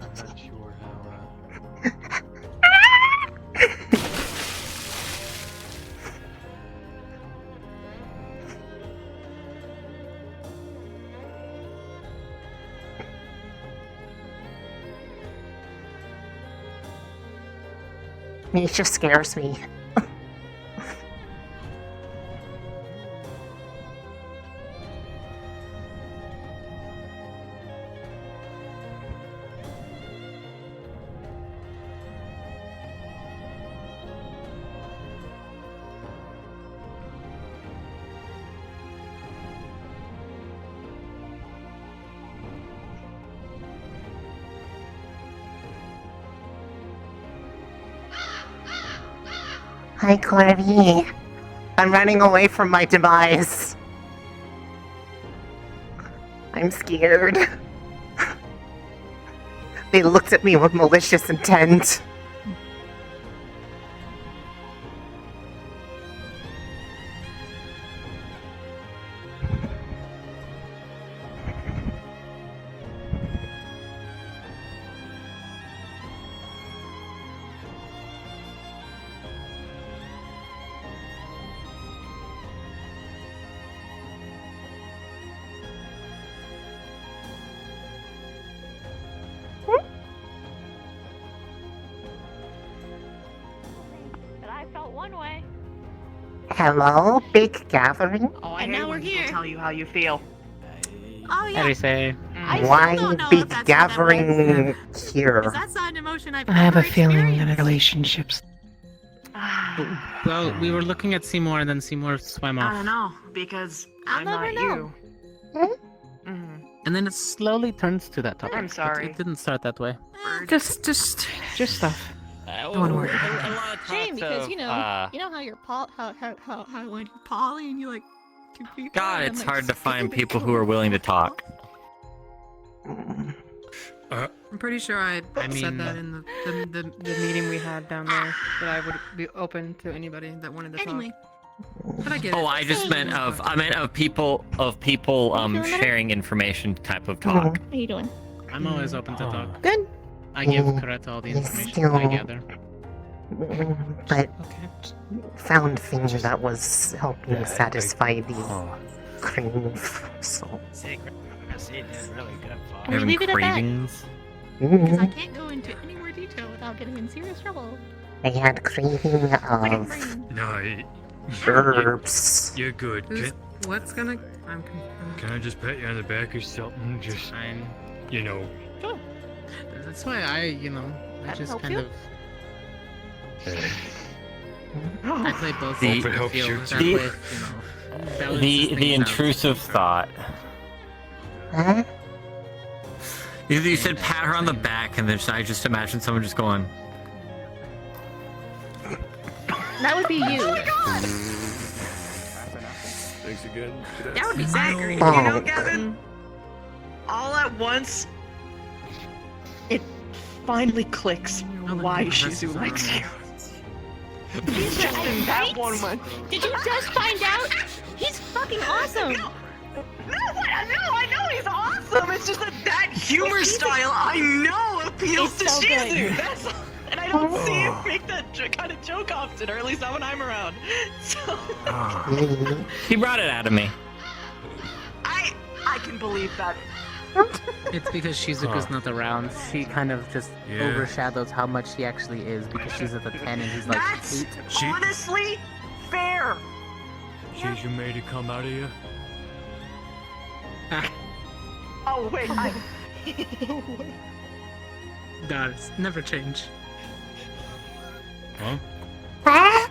I'm not sure how. It just scares me. Hi, Corby. I'm running away from my demise. I'm scared. They looked at me with malicious intent. But I felt one way. Hello, big gathering? Oh, I And hate now when we're people here. tell you how you feel. Oh yeah. How do you say? Why big gathering here? That's not an emotion I've I have a ever feeling experienced. that relationships. Well, we were looking at Seymour, and then Seymour swam I off. don't know, because I'll I'm never not know. you. Mhm. And then it slowly turns to that topic. I'm sorry. It didn't start that way. Just stuff. Don't worry. A lot of Shame, talks because of, you know how you're how when you're poly and you like two people. God, and it's I'm, hard to like, find stupid. people who are willing to talk. I'm pretty sure I said that in the meeting we had down there, that I would be open to anybody that wanted to Anyway. talk. But I get it. Oh, I just meant of people sharing information type of talk. How you doing? I'm always open to talk. Good. I give Coretta all the information I gather. But found things that was helping satisfy the crave, so... Secret seed is really good for Can we leave it at that? Cravings. Because I can't go into any more detail without getting in serious trouble. I had craving of No, herbs. you're good. What's gonna... I'm confused. Can I just pat you on the back or something? Just, you know. Sure. That's why I just help kind you? of... I play both The- sides of the field. That the- way, balances The things out. intrusive thought. Huh? You said pat her on the back, and then I just imagine someone just going. That would be you. Thanks again. That would be Zachary. Oh. You know, Gavin, all at once, it finally clicks why Shizu likes you. He's just in that one month. Did you just find out? He's fucking awesome. I know he's awesome. It's just that humor style I know appeals to It's so Shizu. good. That's, and I don't see him make that kind of joke often, or at least not when I'm around. So He brought it out of me. I can believe that. It's because Shizuka's not around. She kind of just overshadows how much he actually is because she's at the 10 and he's like That's 8. honestly fair. Shizu made it come out of you. Oh wait, Does never change. Huh?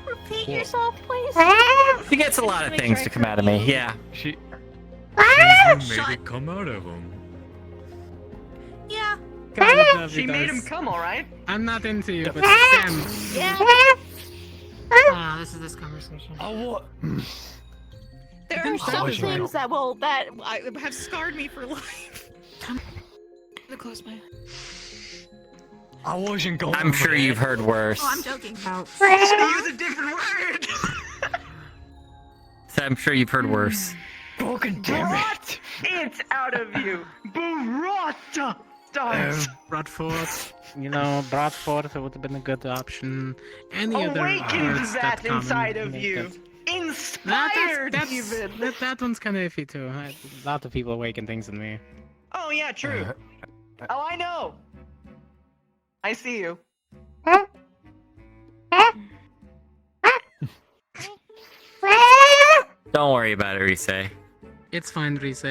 Repeat yourself, please. She gets a lot of things to come out of me. Yeah. Shizu made it come out of him. Yeah. She made him come, all right. I'm not into you, but damn. Yeah. This is this conversation. There are some things that have scarred me for life. I'm gonna close my eyes. I wasn't going. I'm sure you've heard worse. Oh, I'm joking. Use a different word. So I'm sure you've heard worse. Fucking damn it! It's out of you. Burrata stars. Bradford, Bradford would have been a good option. Any other Awakened words that come inside of make you. it- Inspired even. That one's kind of iffy too. A lot of people awaken things in me. Oh yeah, true. Oh, I know. I see you. Don't worry about it, Rise. It's fine, Rise.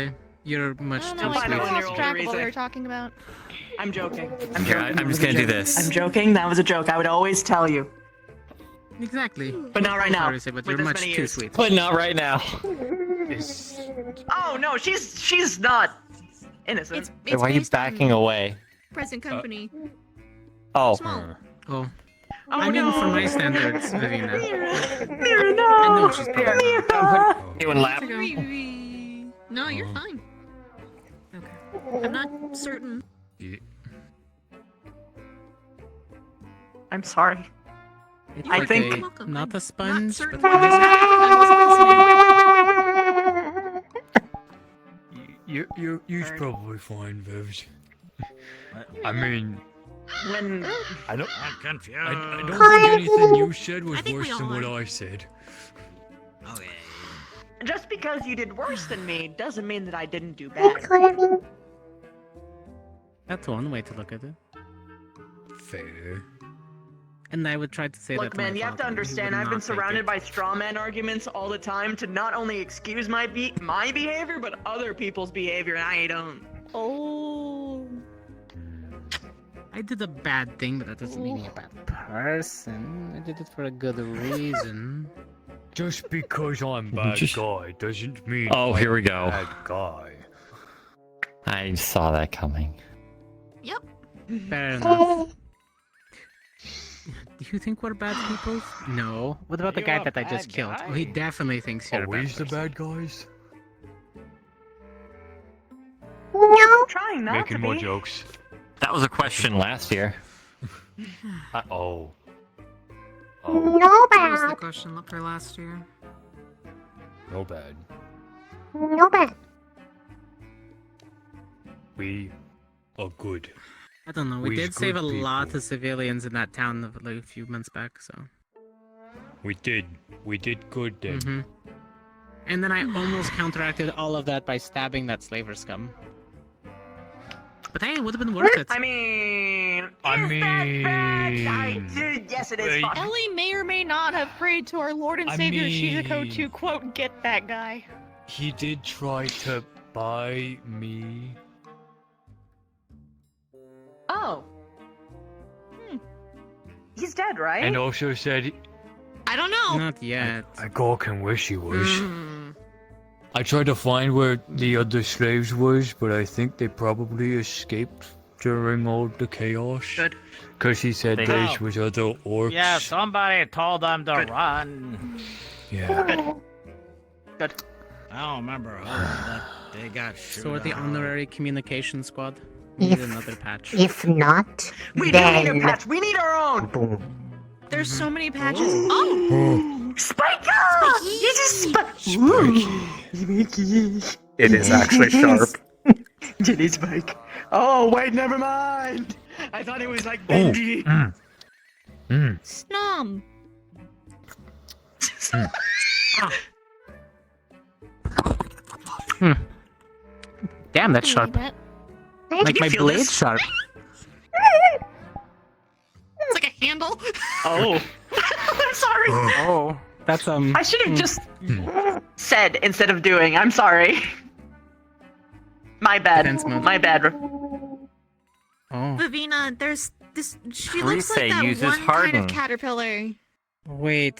You're much I too don't know, I sweet. lost track of what we were talking about. I'm joking. Here, I'm just gonna do this. I'm joking. That was a joke. I would always tell you. Exactly. But not right now. Sorry, Rise, but With you're this much many too years. sweet. But not right now. Oh no, she's not innocent. It's Why are you based on backing away? present company. Oh. Small. Oh. Oh, I mean, no. for my standards, Vivina. Mira, no. I know she's probably not. You and lap. No, you're fine. Okay. I'm not certain. I'm sorry. It's I okay. think Not a sponge, but You're probably fine, Vivs. I mean, when I'm confused. I don't think anything you said was worse than what I said. Okay. just because you did worse than me doesn't mean that I didn't do better. that's one way to look at it. Fair. And I would try to say that Look, to man, my you have to father, but he understand, would I've been not take surrounded it. by straw man arguments all the time to not only excuse my behavior, but other people's behavior, and I don't. Oh. I did a bad thing, but that doesn't mean you're a bad person. I did it for a good reason. Just because I'm bad guy doesn't mean Oh, here we go. bad guy. I saw that coming. Yep. Fair enough. Do you think we're bad people? No. What about the guy that I just killed? Oh, he definitely thinks you're a bad the bad guys? No. Trying not Making to more be. jokes. That was a question last year. Oh. No What was the bad. question for last year? No bad. No bad. We are good. I don't know. We We's did save a good lot of civilians in that town like a few months back, so. We did. We did good then. Mm-hmm. And then I almost counteracted all of that by stabbing that slaver scum. But hey, it would have been worth it. I mean, yes, it is. Wait. Fun. Ellie may or may not have prayed to our Lord and I Savior mean- Shizuko to quote get that guy. He did try to buy me. Oh. He's dead, right? And also said, I don't know. Not yet. I God can wish he was. I tried to find where the other slaves was, but I think they probably escaped during all the chaos. Good. Because he said They there have. was other orcs. Yeah, somebody told them to run. Yeah. Good. I don't remember how, but they got shot. So we're the honorary communication squad. We need If- another patch. If not, We do then need a patch. We need our own. boom. There's so many patches. Oh! Spiker! This is It is actually sharp. It is Spike. Oh wait, never mind. I thought it was like bendy. Snom. Damn, that's sharp. Like my feel blade this? sharp. It's like a handle. Oh. I'm sorry. Oh, that's I should have just said instead of doing. I'm sorry. My bad. Defense mode. My bad. Oh. Vivina, there's this. She Reese looks like that uses one kind harden. of caterpillar. Wait.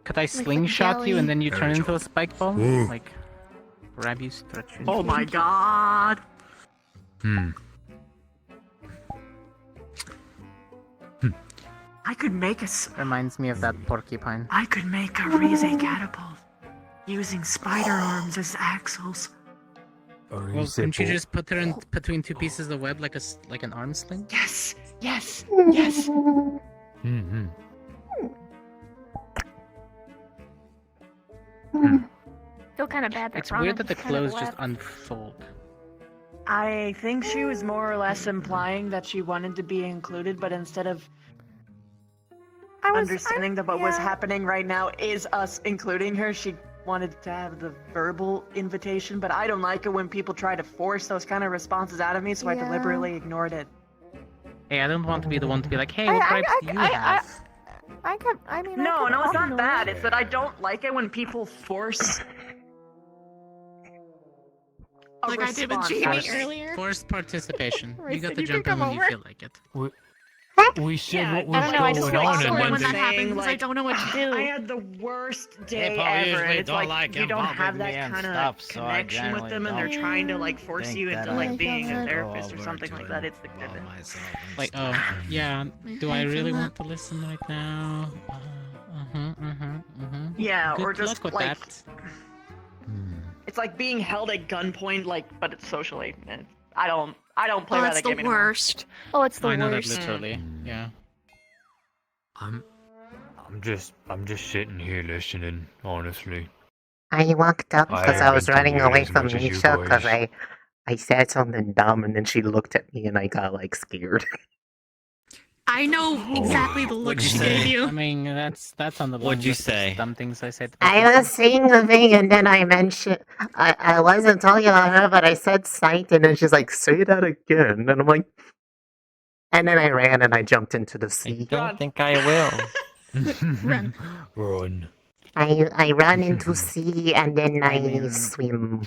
Could I slingshot you and then you turn into a spike ball? Like, grab you, stretch you. Oh my god. I could make a. Reminds me of that porcupine. I could make a Rize catapult using spider arms as axles. Well, couldn't you just put her in between two pieces of web like like an arm sling? Yes. Yes. Yes. Feel kind of bad that It's weird that the Ronan's kind of clothes just left. unfold. I think she was more or less implying that she wanted to be included, but instead of understanding that what was happening right now is us including her, she wanted to have the verbal invitation, but I don't like it when people try to force those kind of responses out of me, so I deliberately ignored it. Hey, I don't want to be the one to be like, hey, what gripes do you have? No, it's not that. It's that I don't like it when people force a Like I did with response. Jamie earlier. Forced participation. You got to you jump can in come when you over. feel like it. We said Yeah, what was I don't know. I just going feel on, awkward and when then that happens because I don't know what to do. I had the worst day People ever. usually It's don't like like you don't have involving that me and kind of stuff, so I connection with generally them, and they're don't trying to like force think you that into I like being go a therapist or over something to like that. It's the involve myself and Like, stuff. oh, yeah, do I really want to listen right now? Yeah, Good or just luck with like that. it's like being held at gunpoint, like, but it's socially. And I don't play Oh, by that's that the game anymore. worst. Oh, it's the I know that worst. literally. Yeah. I'm just sitting here listening, honestly. I walked up I because I haven't was been running doing away as from much as you Nisha because boys. I said something dumb and then she looked at me and I got like scared. I know exactly the look What'd you she say? gave you. I mean, that's on the What'd long you list of say? dumb things I said. I was saying a thing and then I mentioned I wasn't talking about her, but I said sight and then she's like, say that again, and I'm like, and then I ran and I jumped into the sea. Don't think I will. Run. Run. I run into sea and then I swim.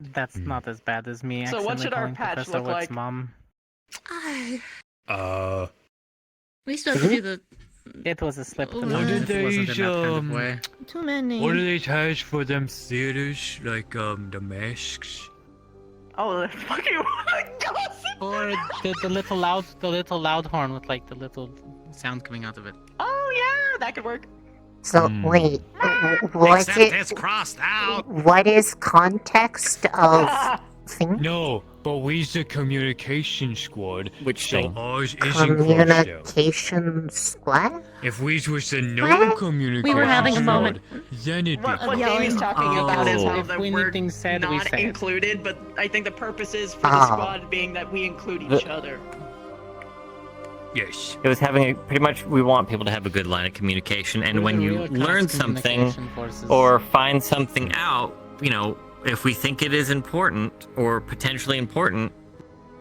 That's not as bad as me. So what accidentally should our calling patch Professor look Wood's like? mom. We still have to do the It was a slip. of the What tongue. did It wasn't they, in that kind of way. too many. What do they charge for them theaters? Like, the masks? Oh, the fucking gossip Or the little loud horn with like the little sound coming out of it. Oh yeah, that could work. So wait, what Except it's crossed out. What is context of thing? No, but we's the communication squad. Which so thing? ours isn't crossed out. Communication squad? If we was the no What? communication We were having a squad, moment. then it'd be What Jamie's talking about is how If that we we're anything said, we not said. included, but I think the purpose is for the Ah. squad being that we include each other. Yes. It was having pretty much. We want people to have a good line of communication, and We're when the you real learn cross something communication forces. or find something out, if we think it is important or potentially important,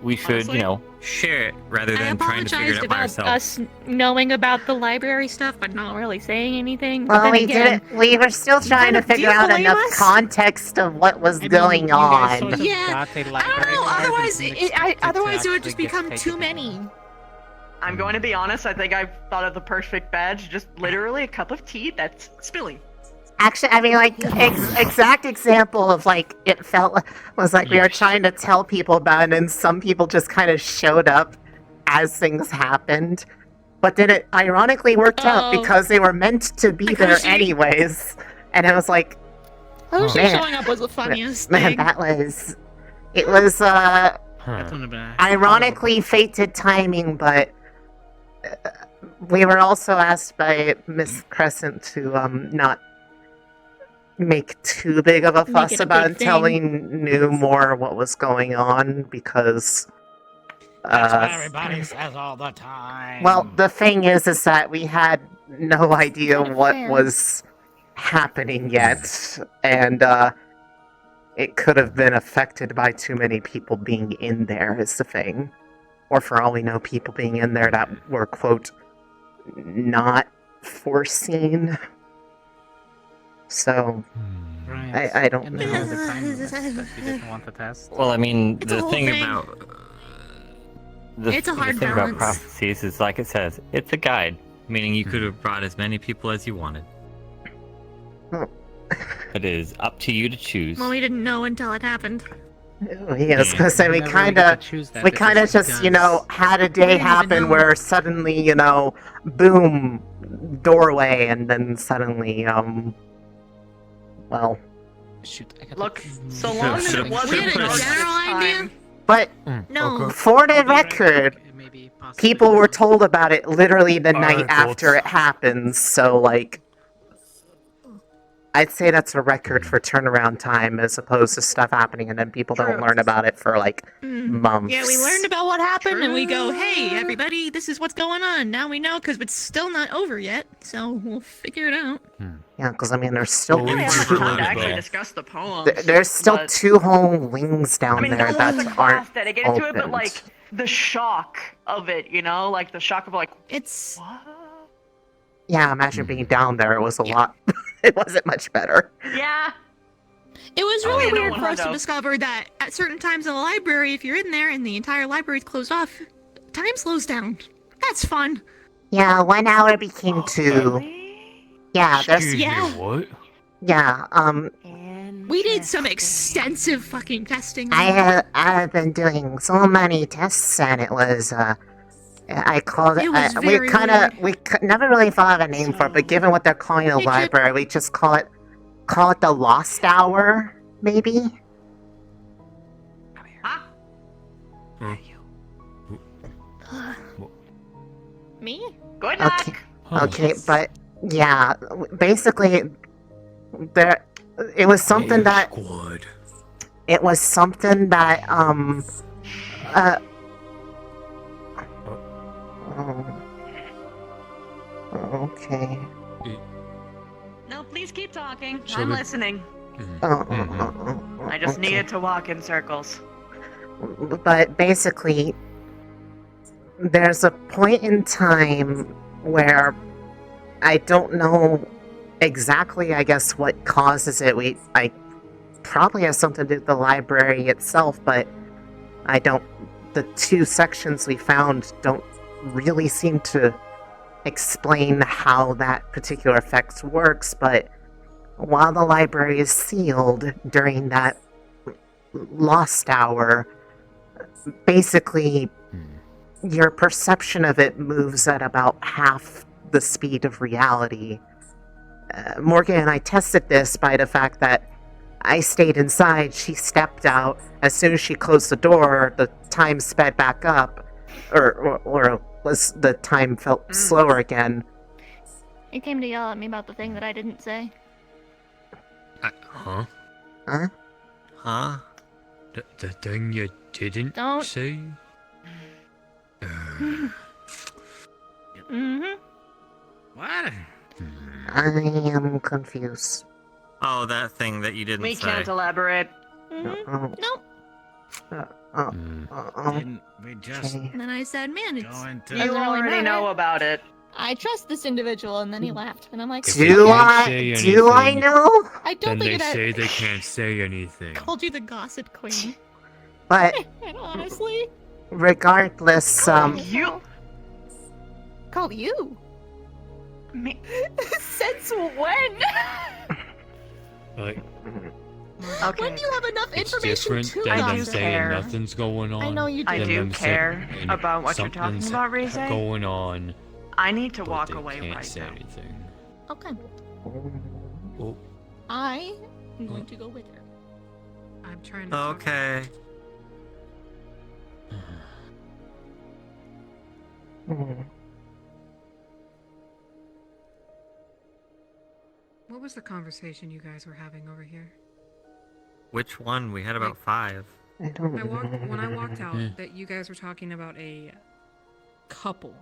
we should, Honestly? share it rather I than trying to figure it apologized out by about ourselves. us knowing about the library stuff, but not really saying anything. But Well, then we again, didn't. We were still trying to do you figure out believe enough us? context of what was You going guys sort on. of Yeah, got a I don't library know. card and Otherwise, didn't expect otherwise it would actually just get become taken too down. many. I'm going to be honest, I think I've thought of the perfect badge, just literally a cup of tea that's spilling. Actually, I mean, like, exact example of, like, it was like we were trying to tell people about it, and some people just kind of showed up as things happened. But then it ironically worked out because they were meant to be there anyways. And I was like, Lucy man, showing up was the funniest man, thing. it was, That's one of the- ironically fated timing, but we were also asked by Miss Crescent to not make too big of a Make fuss it a about big it, thing. telling New more what was going on because That's what everybody says all the time. well, the thing is that we had no idea what fair. was happening yet, and it could have been affected by too many people being in there is the thing. Or for all we know, people being in there that were, quote, not foreseen. So, Right. I don't And then know. all the time that you didn't want the test. Well, I mean, a the whole thing thing. about It's a hard the thing about balance. prophecies is, like it says, it's a guide, meaning you could have brought as many people as you wanted. It is up to you to choose. Well, we didn't know until it happened. Yeah, I was gonna say we never kind get of to choose that we because kind of it just does. had a We day didn't even happen know. where suddenly boom, doorway, and then suddenly well, Shoot, I got Look, to- so long as it We wasn't We had a dark general this idea. time. but No. for the record, Maybe possibly- people were told about it literally the night Alright, after folks. it happens, so like I'd say that's a record for turnaround time as opposed to stuff happening and then people don't True. learn about it for like months. Yeah, we learned about what happened, and we go, "Hey, everybody, this is what's going on." Now we know because it's still not over yet, so we'll figure it out. Yeah, because I mean, there's still We Well, haven't had True. time to Yeah. actually discuss the poems. there's still but- 2 whole wings down I mean, there there was that a class aren't dedicated to it, but opened. like the shock of it, like the shock of like, It's what? Yeah, imagine being down there. It was a lot. It wasn't much better. Yeah. It was Oh, really yeah, no weird one for us to knows. discover that at certain times in the library, if you're in there and the entire library's closed off, time slows down. That's fun. Yeah, 1 hour became 2. Yeah, there's Excuse Yeah. me, what? yeah. We did some extensive fucking testing. I've been doing so many tests, and it was I called it. It was We very kind of never really thought of a name for it, but given what they're calling the Hey, Chip. library, we just call it the Lost Hour, maybe. Me? Good luck. Okay, okay, but yeah, basically, there. It was something that. Squad. It was something that oh. Okay. No, please keep talking. So I'm the- listening. Oh, I just okay. needed to walk in circles. But basically, there's a point in time where I don't know exactly, I guess, what causes it. I probably has something to do with the library itself, but I don't. The 2 sections we found don't really seem to explain how that particular effect works, but while the library is sealed during that lost hour, basically, your perception of it moves at about half the speed of reality. Morgan and I tested this by the fact that I stayed inside, she stepped out. As soon as she closed the door, the time sped back up, or was the time felt slower again. He came to yell at me about the thing that I didn't say. Huh? Huh? Huh? The thing you didn't Don't. say? Mm-hmm. What? I am confused. Oh, that thing that you didn't We say. can't elaborate. Mm-hmm. Nope. Didn't we just And then I said, man, it's going to... You doesn't really already matter. know about it. I trust this individual, and then he laughed, and I'm like, Do I know? I don't Then think they it. say they can't say anything. Called you the gossip queen. But And honestly, regardless, You. called you. Me. Since when? Like, Okay. When do you have enough it's information different to than them gossip? saying nothing's going on. I know you do. I than do them care saying about what you're talking something's about, Rize. going on. I need to but walk they away can't right say now. anything. Okay. Oh, I am going to go with her. I'm trying to. Okay. What was the conversation you guys were having over here? Which one? We had about 5. I don't When I walked out, that you guys were talking about a couple.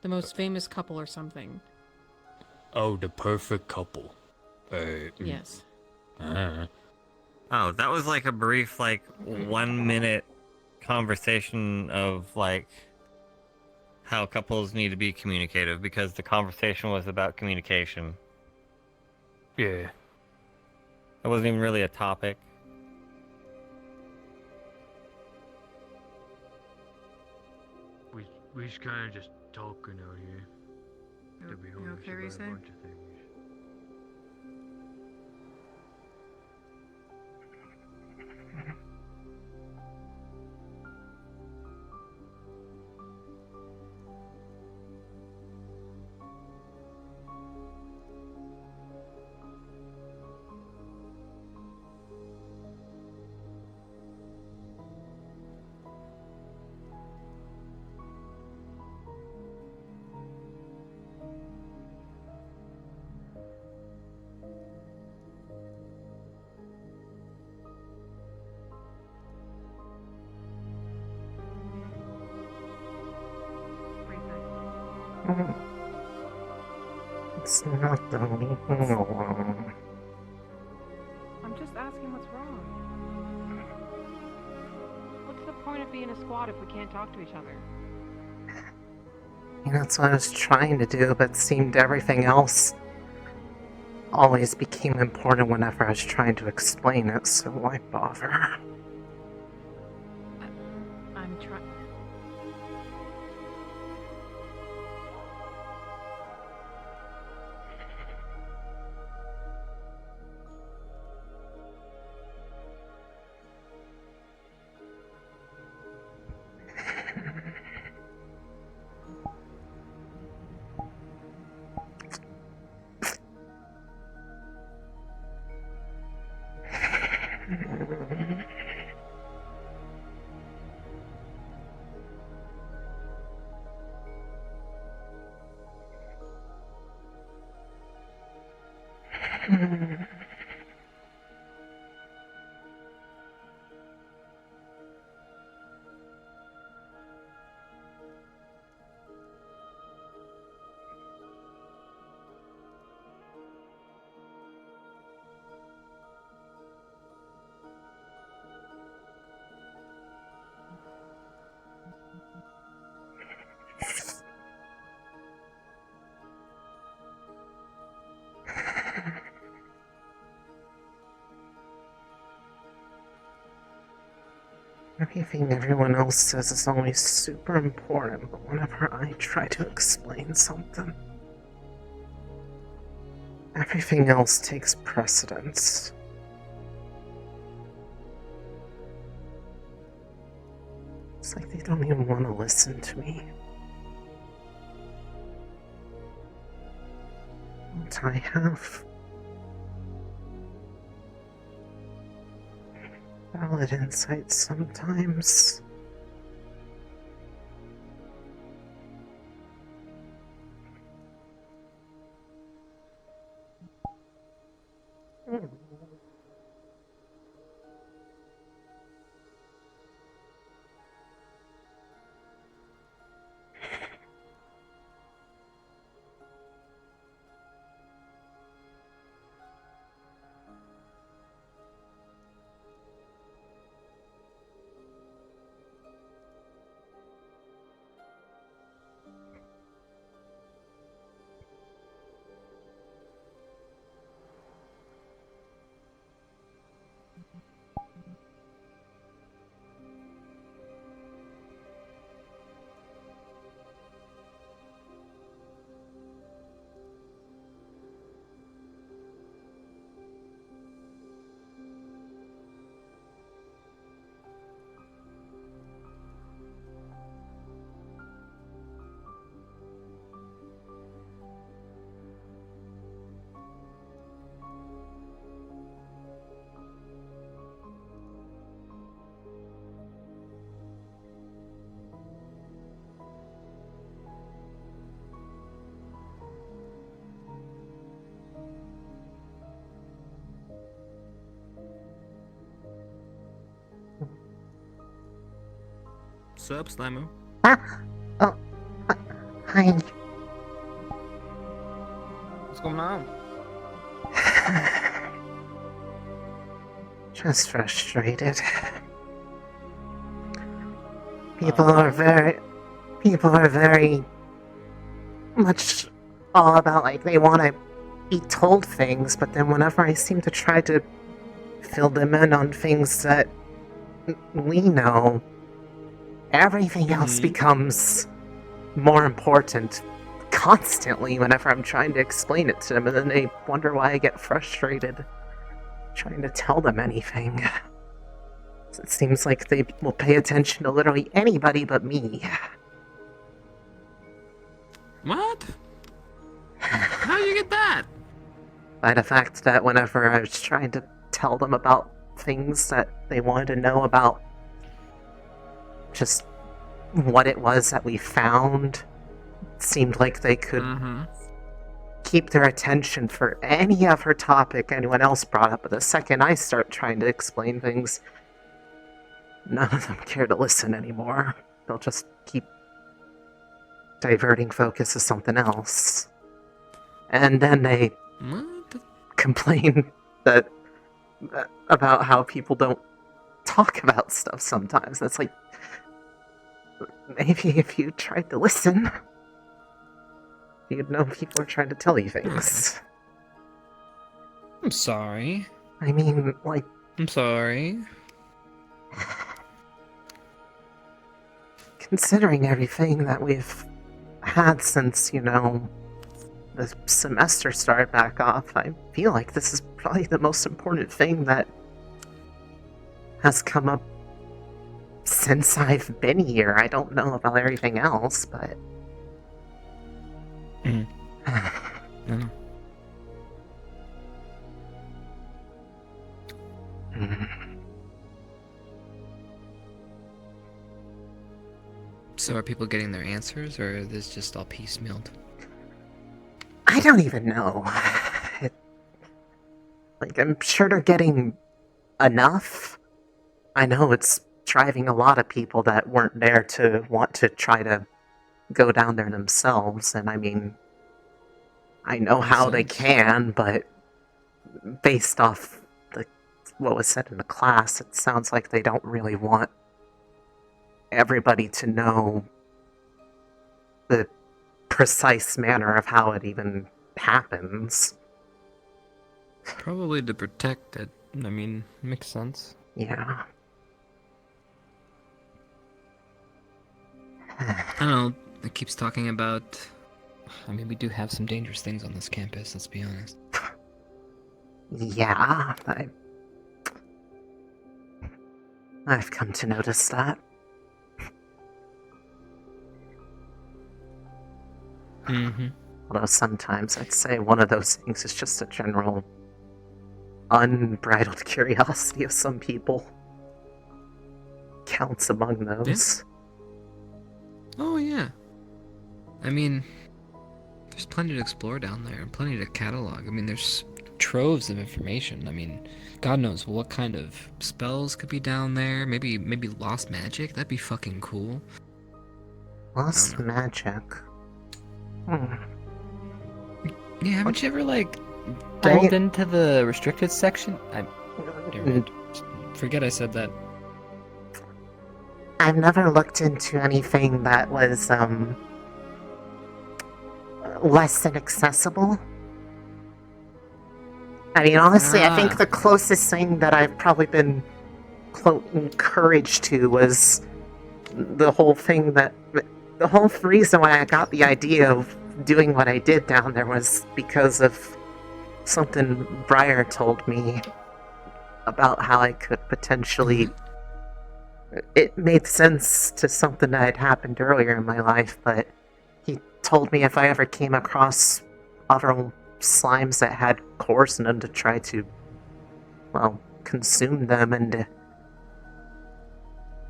The most famous couple or something. oh, the perfect couple. Yes. Oh, that was like a brief, like, 1 minute conversation of, like, how couples need to be communicative because the conversation was about communication. Yeah. It wasn't even really a topic. We just kind of just talking out here. To be honest, okay, about Rize? a bunch of things. It's not the leaving alone. I'm just asking what's wrong. What's the point of being a squad if we can't talk to each other? That's what I was trying to do, but it seemed everything else always became important whenever I was trying to explain it, so why bother? I'm trying. Everything everyone else says is always super important, but whenever I try to explain something, everything else takes precedence. It's like they don't even want to listen to me. Don't I have valid insights sometimes? Sup, Slimu? Oh. Hi. What's going on? Just frustrated. People are very much all about, like, they want to be told things, but then whenever I seem to try to fill them in on things that we know, everything else becomes more important constantly whenever I'm trying to explain it to them, and then they wonder why I get frustrated trying to tell them anything. It seems like they will pay attention to literally anybody but me. What? How do you get that? By the fact that whenever I was trying to tell them about things that they wanted to know about, just what it was that we found, it seemed like they could keep their attention for any other topic anyone else brought up, but the second I start trying to explain things, none of them care to listen anymore. They'll just keep diverting focus to something else. And then they complain that about how people don't talk about stuff sometimes. That's like, maybe if you tried to listen, you'd know people are trying to tell you things. I'm sorry. I mean, like... I'm sorry. Considering everything that we've had since, you know, the semester started back off, I feel like this is probably the most important thing that has come up since I've been here. I don't know about everything else, but... No. So are people getting their answers, or is this just all piecemealed? I don't even know. Like, I'm sure they're getting enough. I know it's driving a lot of people that weren't there to want to try to go down there themselves, and I mean, I know how they can, but based off what was said in the class, it sounds like they don't really want everybody to know the precise manner of how it even happens. Probably to protect it. I mean, makes sense. Yeah. I don't know. It keeps talking about... I mean, we do have some dangerous things on this campus, let's be honest. Yeah, I've come to notice that. Although sometimes I'd say one of those things is just a general unbridled curiosity of some people. Counts among those. Oh, yeah. I mean, there's plenty to explore down there, and plenty to catalog. I mean, there's troves of information. I mean, God knows what kind of spells could be down there. Maybe lost magic? That'd be fucking cool. Lost magic? Yeah, haven't you ever, like, delved into the restricted section? Forget I said that. I've never looked into anything that was, less inaccessible. I mean, honestly, I think the closest thing that I've probably been, quote, encouraged to was the whole thing that... The whole reason why I got the idea of doing what I did down there was because of something Briar told me about how I could potentially... It made sense to something that had happened earlier in my life, but he told me if I ever came across other slimes that had cores in them to try to, well, consume them, and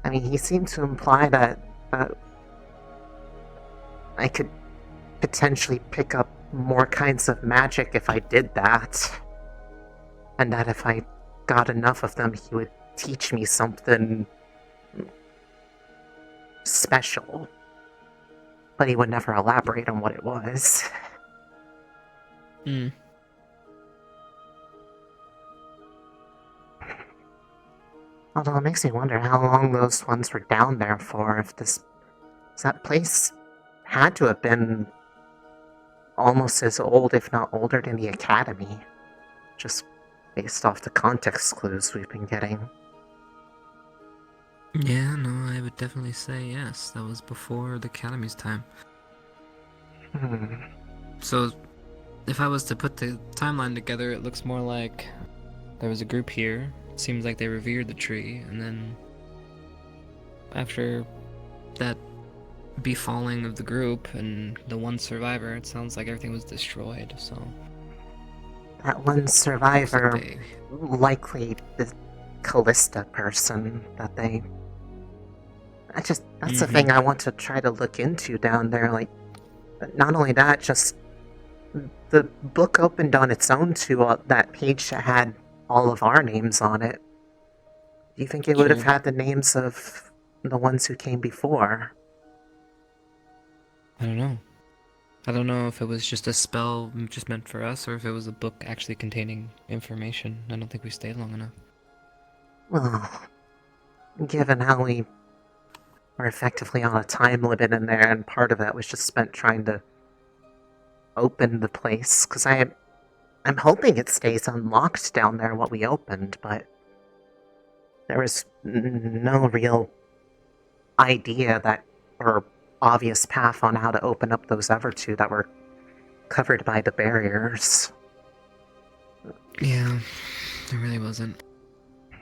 I mean, he seemed to imply that I could potentially pick up more kinds of magic if I did that, and that if I got enough of them, he would teach me something special, but he would never elaborate on what it was. Although it makes me wonder how long those ones were down there for, if that place had to have been almost as old, if not older, than the Academy, just based off the context clues we've been getting. Yeah, no, I would definitely say yes. That was before the Academy's time. So, if I was to put the timeline together, it looks more like there was a group here. It seems like they revered the tree, and then after that befalling of the group and the one survivor, it sounds like everything was destroyed, so... That one survivor, likely the Callista person that they... That's the thing I want to try to look into down there, like, not only that, just the book opened on its own to that page that had all of our names on it. Do you think it would have had the names of the ones who came before? I don't know. I don't know if it was just a spell just meant for us, or if it was a book actually containing information. I don't think we stayed long enough. Well, given how we were effectively on a time limit in there, and part of that was just spent trying to open the place, because I'm hoping it stays unlocked down there what we opened, but there was no real idea that, or obvious path on how to open up those other two that were covered by the barriers. Yeah, there really wasn't.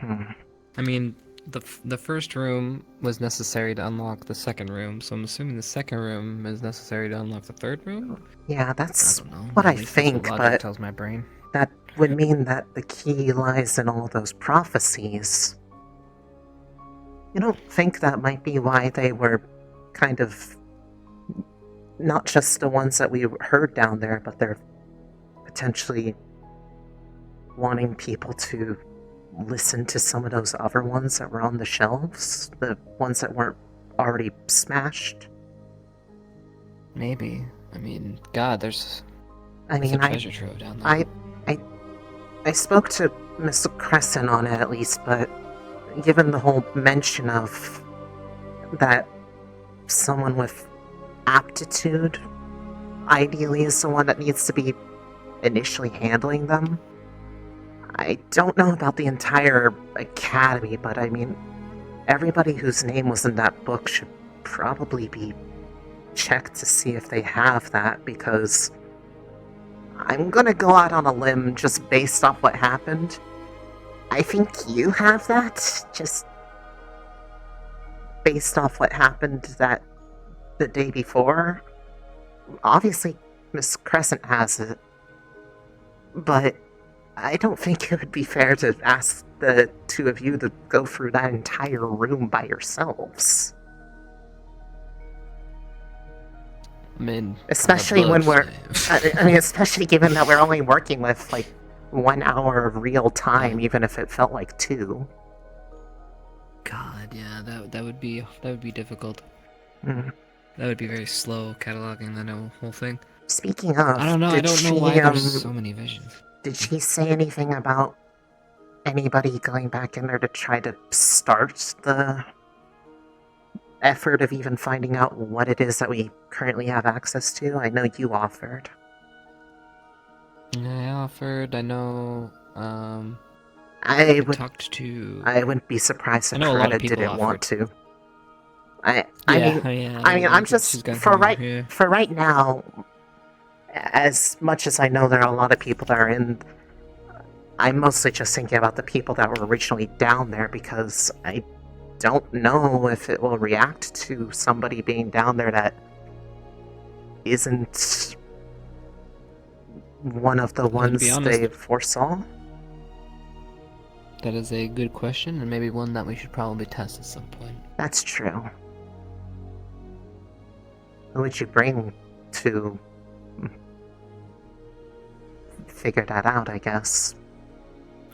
I mean, the first room was necessary to unlock the second room, so I'm assuming the second room is necessary to unlock the third room? Yeah, that's I don't know. what At I least that's think, what logic but tells my brain. that would mean that the key lies in all those prophecies. You don't think that might be why they were kind of not just the ones that we heard down there, but they're potentially wanting people to listen to some of those other ones that were on the shelves? The ones that weren't already smashed? Maybe. I mean, God, there's a treasure trove down there. I spoke to Miss Crescent on it at least, but given the whole mention of that someone with aptitude ideally is the one that needs to be initially handling them, I don't know about the entire Academy, but I mean, everybody whose name was in that book should probably be checked to see if they have that, because I'm gonna go out on a limb just based off what happened. I think you have that, just based off what happened the day before. obviously Miss Crescent has it, but I don't think it would be fair to ask the two of you to go through that entire room by yourselves. I mean, Especially when we're, I mean, especially given that we're only working with, like, 1 hour of real time, even if it felt like 2. God, yeah, that would be difficult. Mm. That would be very slow cataloging that whole thing. Speaking of, I don't know. I don't know why there's so many visions. Did she say anything about anybody going back in there to try to start the effort of even finding out what it is that we currently have access to? I know you offered. I offered. I know. I wouldn't be surprised if I know a lot Coretta of people didn't want offered. to. I mean, I'm just for right now. As much as I know there are a lot of people that are in, I'm mostly just thinking about the people that were originally down there because I don't know if it will react to somebody being down there that isn't one of the ones they foresaw. That is a good question, and maybe one that we should probably test at some point. That's true. Who would you bring to figure that out, I guess?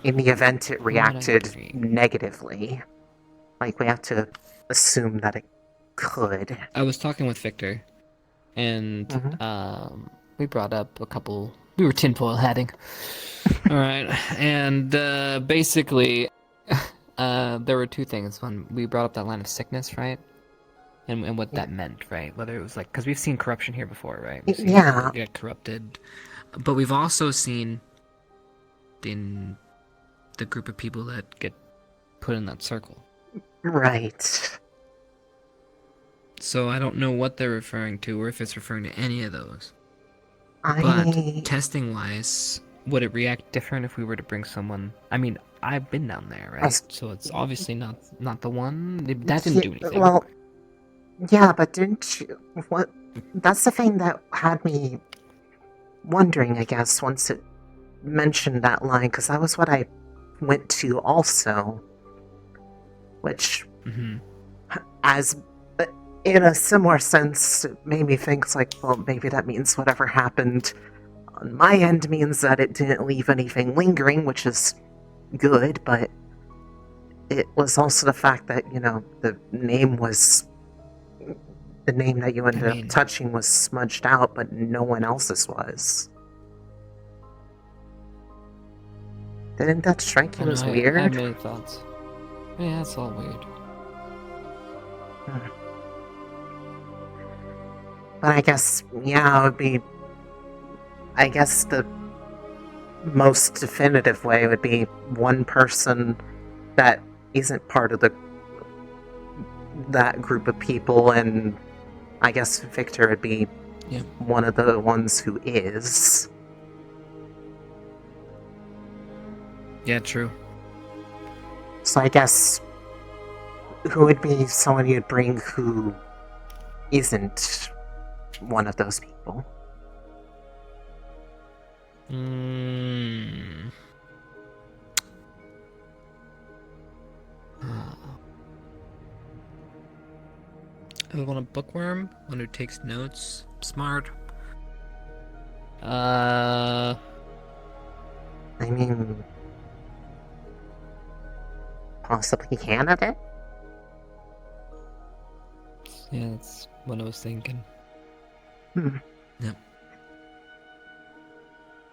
In the event it reacted negatively. Like, we have to assume that it could. I was talking with Victor, and we brought up a couple. We were tinfoil hatting. All right, and basically, there were two things. One, we brought up that line of sickness, right? And what that meant, right? Whether it was like, because we've seen corruption here before, right? We've seen people get corrupted, but we've also seen in the group of people that get put in that circle. Right. So I don't know what they're referring to, or if it's referring to any of those. But testing-wise, would it react different if we were to bring someone? I mean, I've been down there, right? So it's obviously not the one. That didn't do anything. Well, yeah, but didn't you? What? That's the thing that had me wondering, I guess, once it mentioned that line, because that was what I went to also. Which, as in a similar sense, it made me think, like, well, maybe that means whatever happened on my end means that it didn't leave anything lingering, which is good, but it was also the fact that, you know, the name that you ended up touching was smudged out, but no one else's was. Didn't that strike you as weird? I have many thoughts. Yeah, it's all weird. But I guess, yeah, it would be... I guess the most definitive way would be one person that isn't part of that group of people, and I guess Victor would be one of the ones who is. Yeah, true. So I guess who would be someone you'd bring who isn't one of those people? I want a bookworm, one who takes notes, smart. I mean, possibly candidate? Yeah, that's what I was thinking. Yep.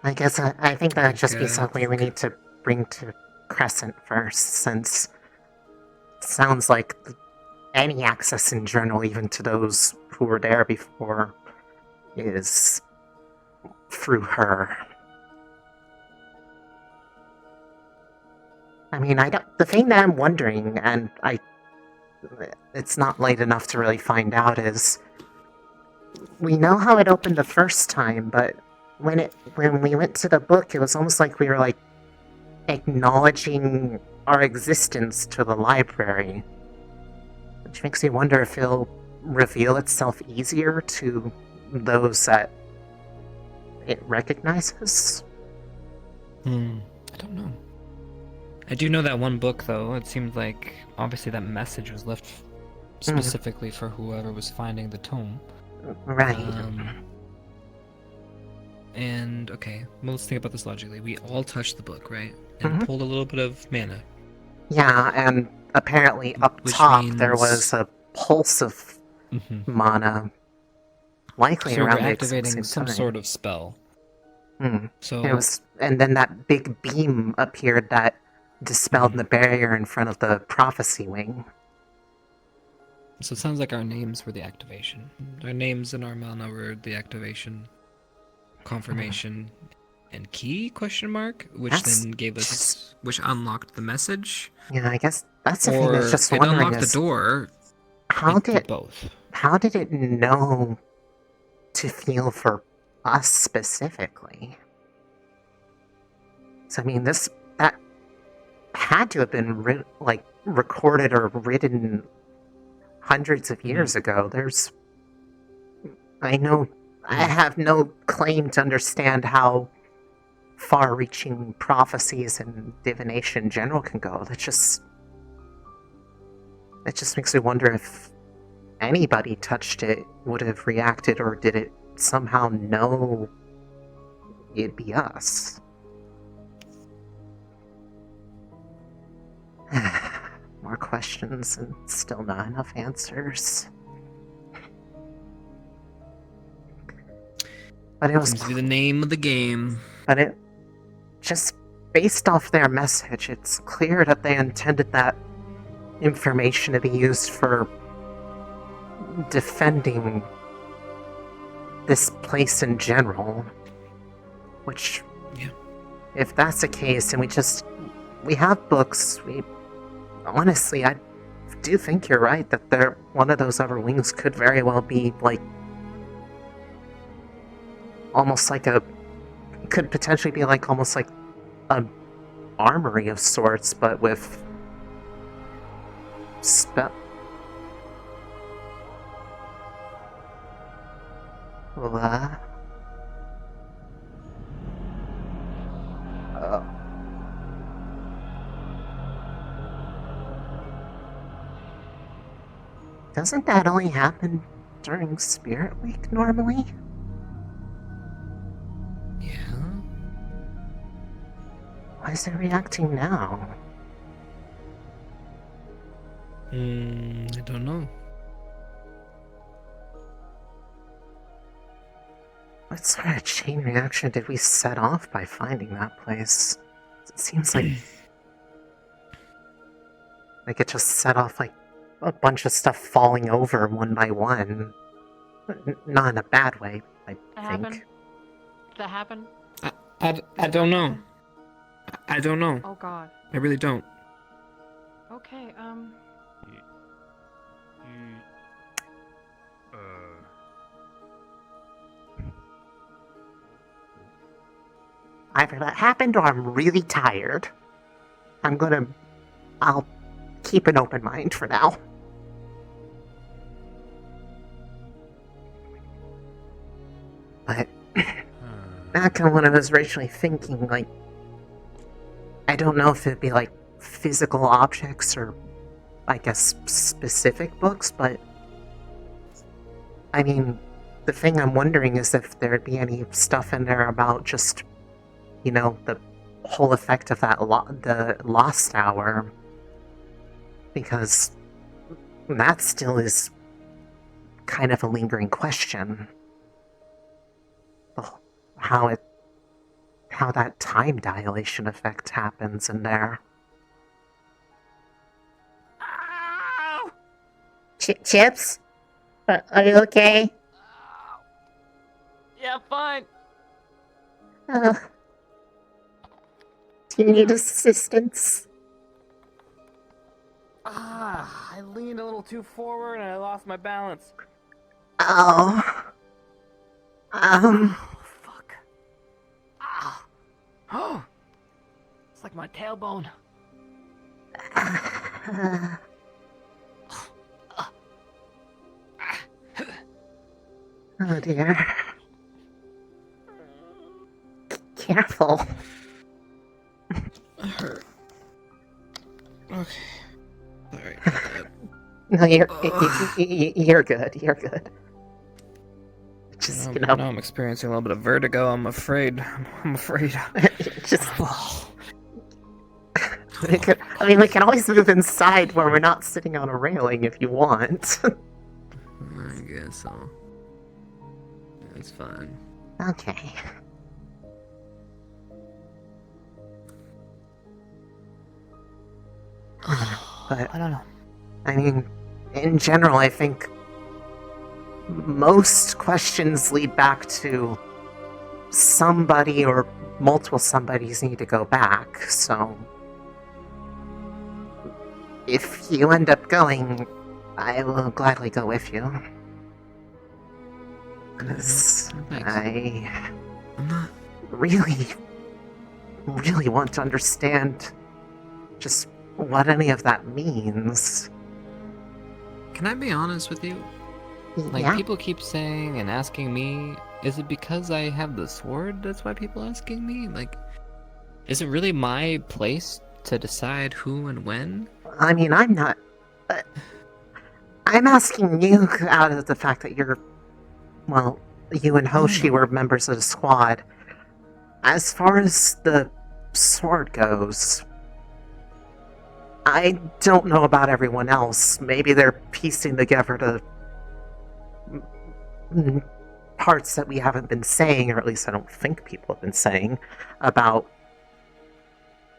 I guess I think that would just be something we need to bring to Crescent first, since it sounds like any access in general, even to those who were there before, is through her. I mean, the thing that I'm wondering, and it's not late enough to really find out, is we know how it opened the first time, but when we went to the book, it was almost like we were like acknowledging our existence to the library, which makes me wonder if it'll reveal itself easier to those that it recognizes? I don't know. I do know that one book, though. It seems like obviously that message was left specifically for whoever was finding the tome. Right. And okay, well, let's think about this logically. We all touched the book, right? And pulled a little bit of mana. Yeah, and apparently up Which top there means- was a pulse of mana, likely So we're around the activating same some time. sort of spell. So It was, and then that big beam appeared that dispelled the barrier in front of the prophecy wing. So it sounds like our names were the activation. Our names and our mana were the activation, confirmation, and key question mark, which That's then gave us, which unlocked the message. Yeah, I guess that's the thing. Or Is just it wondering unlocked is the door. how It did did both? How did it know to feel for us specifically? So I mean, that had to have been recorded or written hundreds of years ago. I have no claim to understand how far-reaching prophecies and divination in general can go. That just makes me wonder if anybody touched it would have reacted, or did it somehow know it'd be us? More questions and still not enough answers. But it was Seems to be the name of the game. But it just based off their message, it's clear that they intended that information to be used for defending this place in general. Which, if that's the case, and we have books, honestly, I do think you're right that one of those other wings could very well be could potentially be almost like an armory of sorts, but with spell. Doesn't that only happen during Spirit Week normally? Why is it reacting now? I don't know. What sort of chain reaction did we set off by finding that place? It seems like it just set off a bunch of stuff falling over one by one. Not in a bad way, I think. Did that happen? I don't know. I don't know. Oh god. I really don't. Okay, Either that happened or I'm really tired. I'll keep an open mind for now. But back on what I was originally thinking, I don't know if it'd be physical objects or, I guess, specific books, but I mean, the thing I'm wondering is if there'd be any stuff in there about just, the whole effect of the Lost Hour, because that still is kind of a lingering question. How that time dilation effect happens in there. Chips? Are you okay? Yeah, fine. Do you need assistance? I leaned a little too forward and I lost my balance. Oh. Fuck. Oh. It's like my tailbone. Oh dear. Careful. Hurt. Okay. Sorry. No, you're good. You're good. Just, you know. Now I'm experiencing a little bit of vertigo. I'm afraid. I'm afraid. Just. We can always move inside where we're not sitting on a railing if you want. I guess so. That's fine. Okay. But I don't know. I mean, in general, I think most questions lead back to somebody or multiple somebodies need to go back, so if you end up going, I will gladly go with you. Because I really want to understand just what any of that means. Can I be honest with you? Like, Yeah. people keep saying and asking me, is it because I have the sword that's why people are asking me? Like, is it really my place to decide who and when? I mean, I'm not... I'm asking you out of the fact that you're... Well, you and Hoshi were members of the squad. As far as the sword goes, I don't know about everyone else. Maybe they're piecing together the parts that we haven't been saying, or at least I don't think people have been saying, about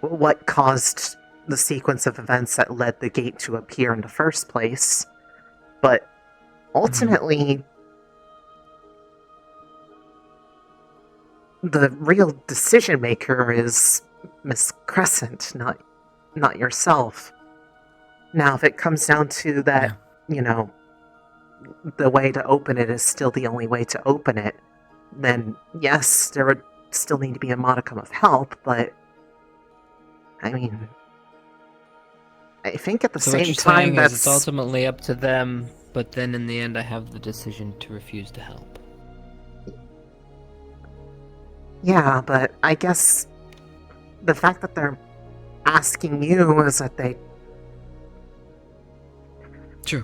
what caused the sequence of events that led the gate to appear in the first place. But ultimately, the real decision maker is Miss Crescent, not yourself. Now, if it comes down to that, you know, the way to open it is still the only way to open it, then yes, there would still need to be a modicum of help, but I mean, I think at the So what same you're time saying that's... is it's ultimately up to them, but then in the end I have the decision to refuse to help. Yeah, but I guess the fact that they're asking you is that they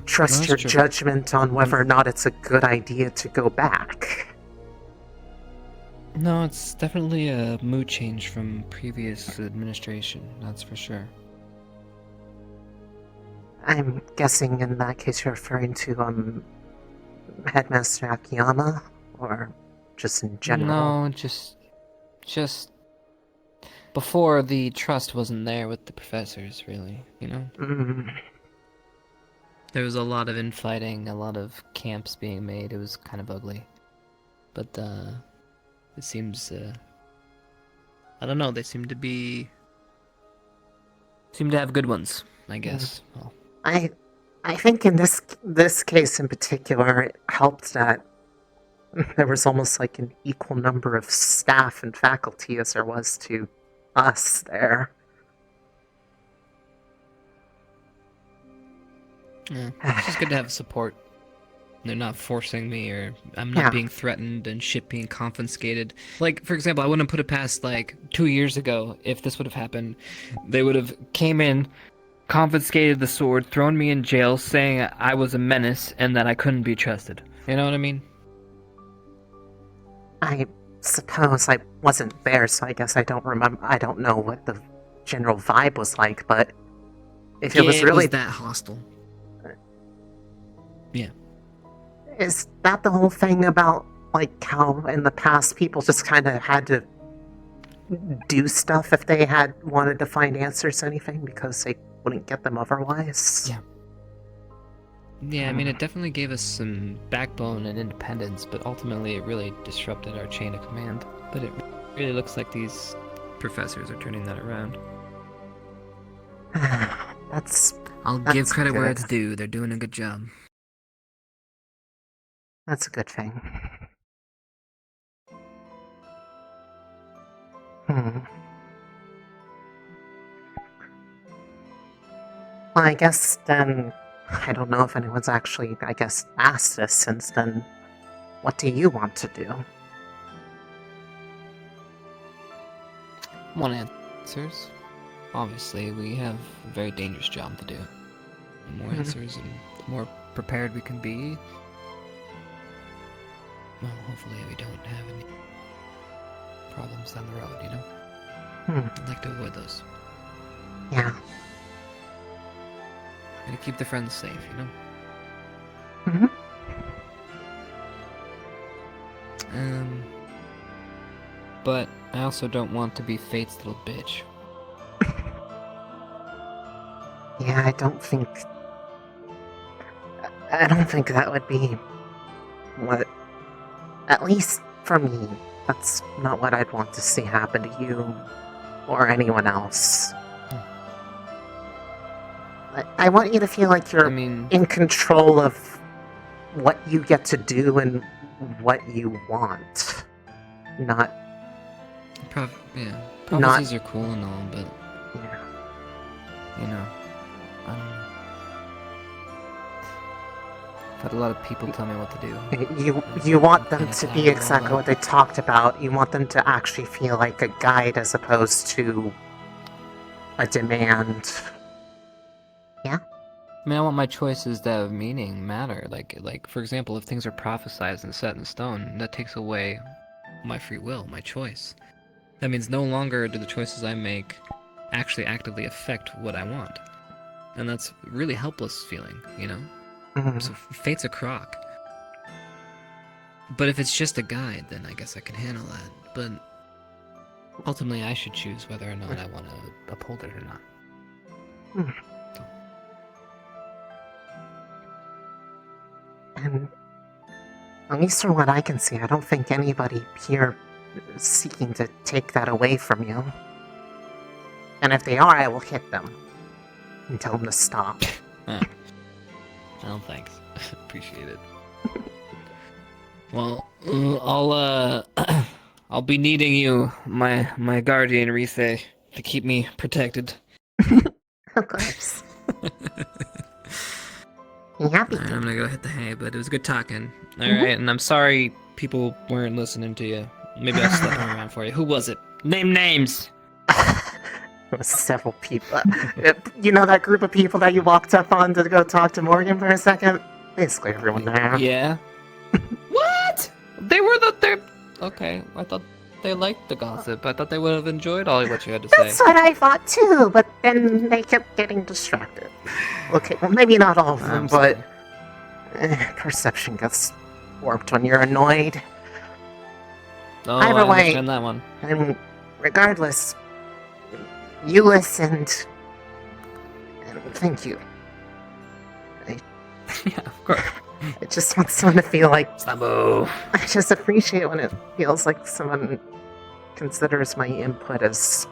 trust your judgment on whether or not it's a good idea to go back. No, it's definitely a mood change from previous administration, that's for sure. I'm guessing in that case you're referring to Headmaster Akiyama, or just in general? No, just before the trust wasn't there with the professors, really, you know? There was a lot of infighting, a lot of camps being made. It was kind of ugly. But, it seems, I don't know, they seem to have good ones, I guess. Well, I think in this case in particular, it helped that there was almost like an equal number of staff and faculty as there was to us there. yeah, it's just good to have support. They're not forcing me, or I'm not being threatened and shit being confiscated. Like, for example, I wouldn't put it past, like, 2 years ago, if this would have happened, they would have came in, confiscated the sword, thrown me in jail, saying I was a menace and that I couldn't be trusted. You know what I mean? I suppose I wasn't there, so I guess I don't know what the general vibe was like, but if it was really that hostile. Yeah. Is that the whole thing about, like, how in the past people just kind of had to do stuff if they had wanted to find answers to anything because they wouldn't get them otherwise? Yeah. Yeah, I mean, it definitely gave us some backbone and independence, but ultimately it really disrupted our chain of command. But it really looks like these professors are turning that around. I'll give credit where it's due. They're doing a good job. That's a good thing. Well, I guess then, I don't know if anyone's actually, asked this since then. what do you want to do? Want answers? Obviously, we have a very dangerous job to do. The more answers and the more prepared we can be, well, hopefully we don't have any problems down the road, you know? I'd like to avoid those. Yeah. And to keep the friends safe, you know? But I also don't want to be Fate's little bitch. Yeah, I don't think that would be what, at least for me, that's not what I'd want to see happen to you or anyone else. I want you to feel like you're in control of what you get to do and what you want. Not... Prophecies are cool and all, but... Yeah. You know, I don't know. I've had a lot of people tell me what to do. You want them to be exactly what they talked about. You want them to actually feel like a guide as opposed to a demand. Yeah? I mean, I want my choices to have meaning, matter. Like, for example, if things are prophesized and set in stone, that takes away my free will, my choice. That means no longer do the choices I make actually actively affect what I want. And that's a really helpless feeling, you know? So fate's a crock. But if it's just a guide, then I guess I can handle that. But ultimately, I should choose whether or not I want to uphold it or not. And at least from what I can see, I don't think anybody here is seeking to take that away from you. And if they are, I will hit them and tell them to stop. Oh, thanks. Appreciate it. Well, I'll be needing you, my guardian Rise, to keep me protected. Of course. Happy. Alright, I'm gonna go hit the hay, but it was good talking. Alright, and I'm sorry people weren't listening to you. Maybe I'll slap them around for you. Who was it? Name names! There was several people. You know that group of people that you walked up on to go talk to Morgan for a second? Basically everyone there. Yeah. What? They're... Okay, I thought they liked the gossip. I thought they would have enjoyed all what you had to say. That's what I thought too, but then they kept getting distracted. Okay, well maybe not all of them, but perception gets warped when you're annoyed. Oh, Either I way, understand that one. And regardless, you listened, and thank you. Yeah, of course. I just want someone to feel like... Slabo. I just appreciate when it feels like someone considers my input as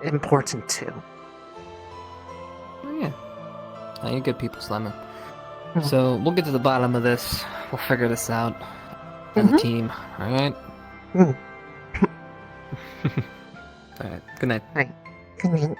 important too. Oh, yeah. Oh, you're good people, Slammer. So, we'll get to the bottom of this. We'll figure this out as a team, alright? Alright, good night. Alright, good night.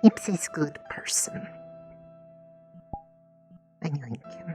Ipsy's good person. I like him.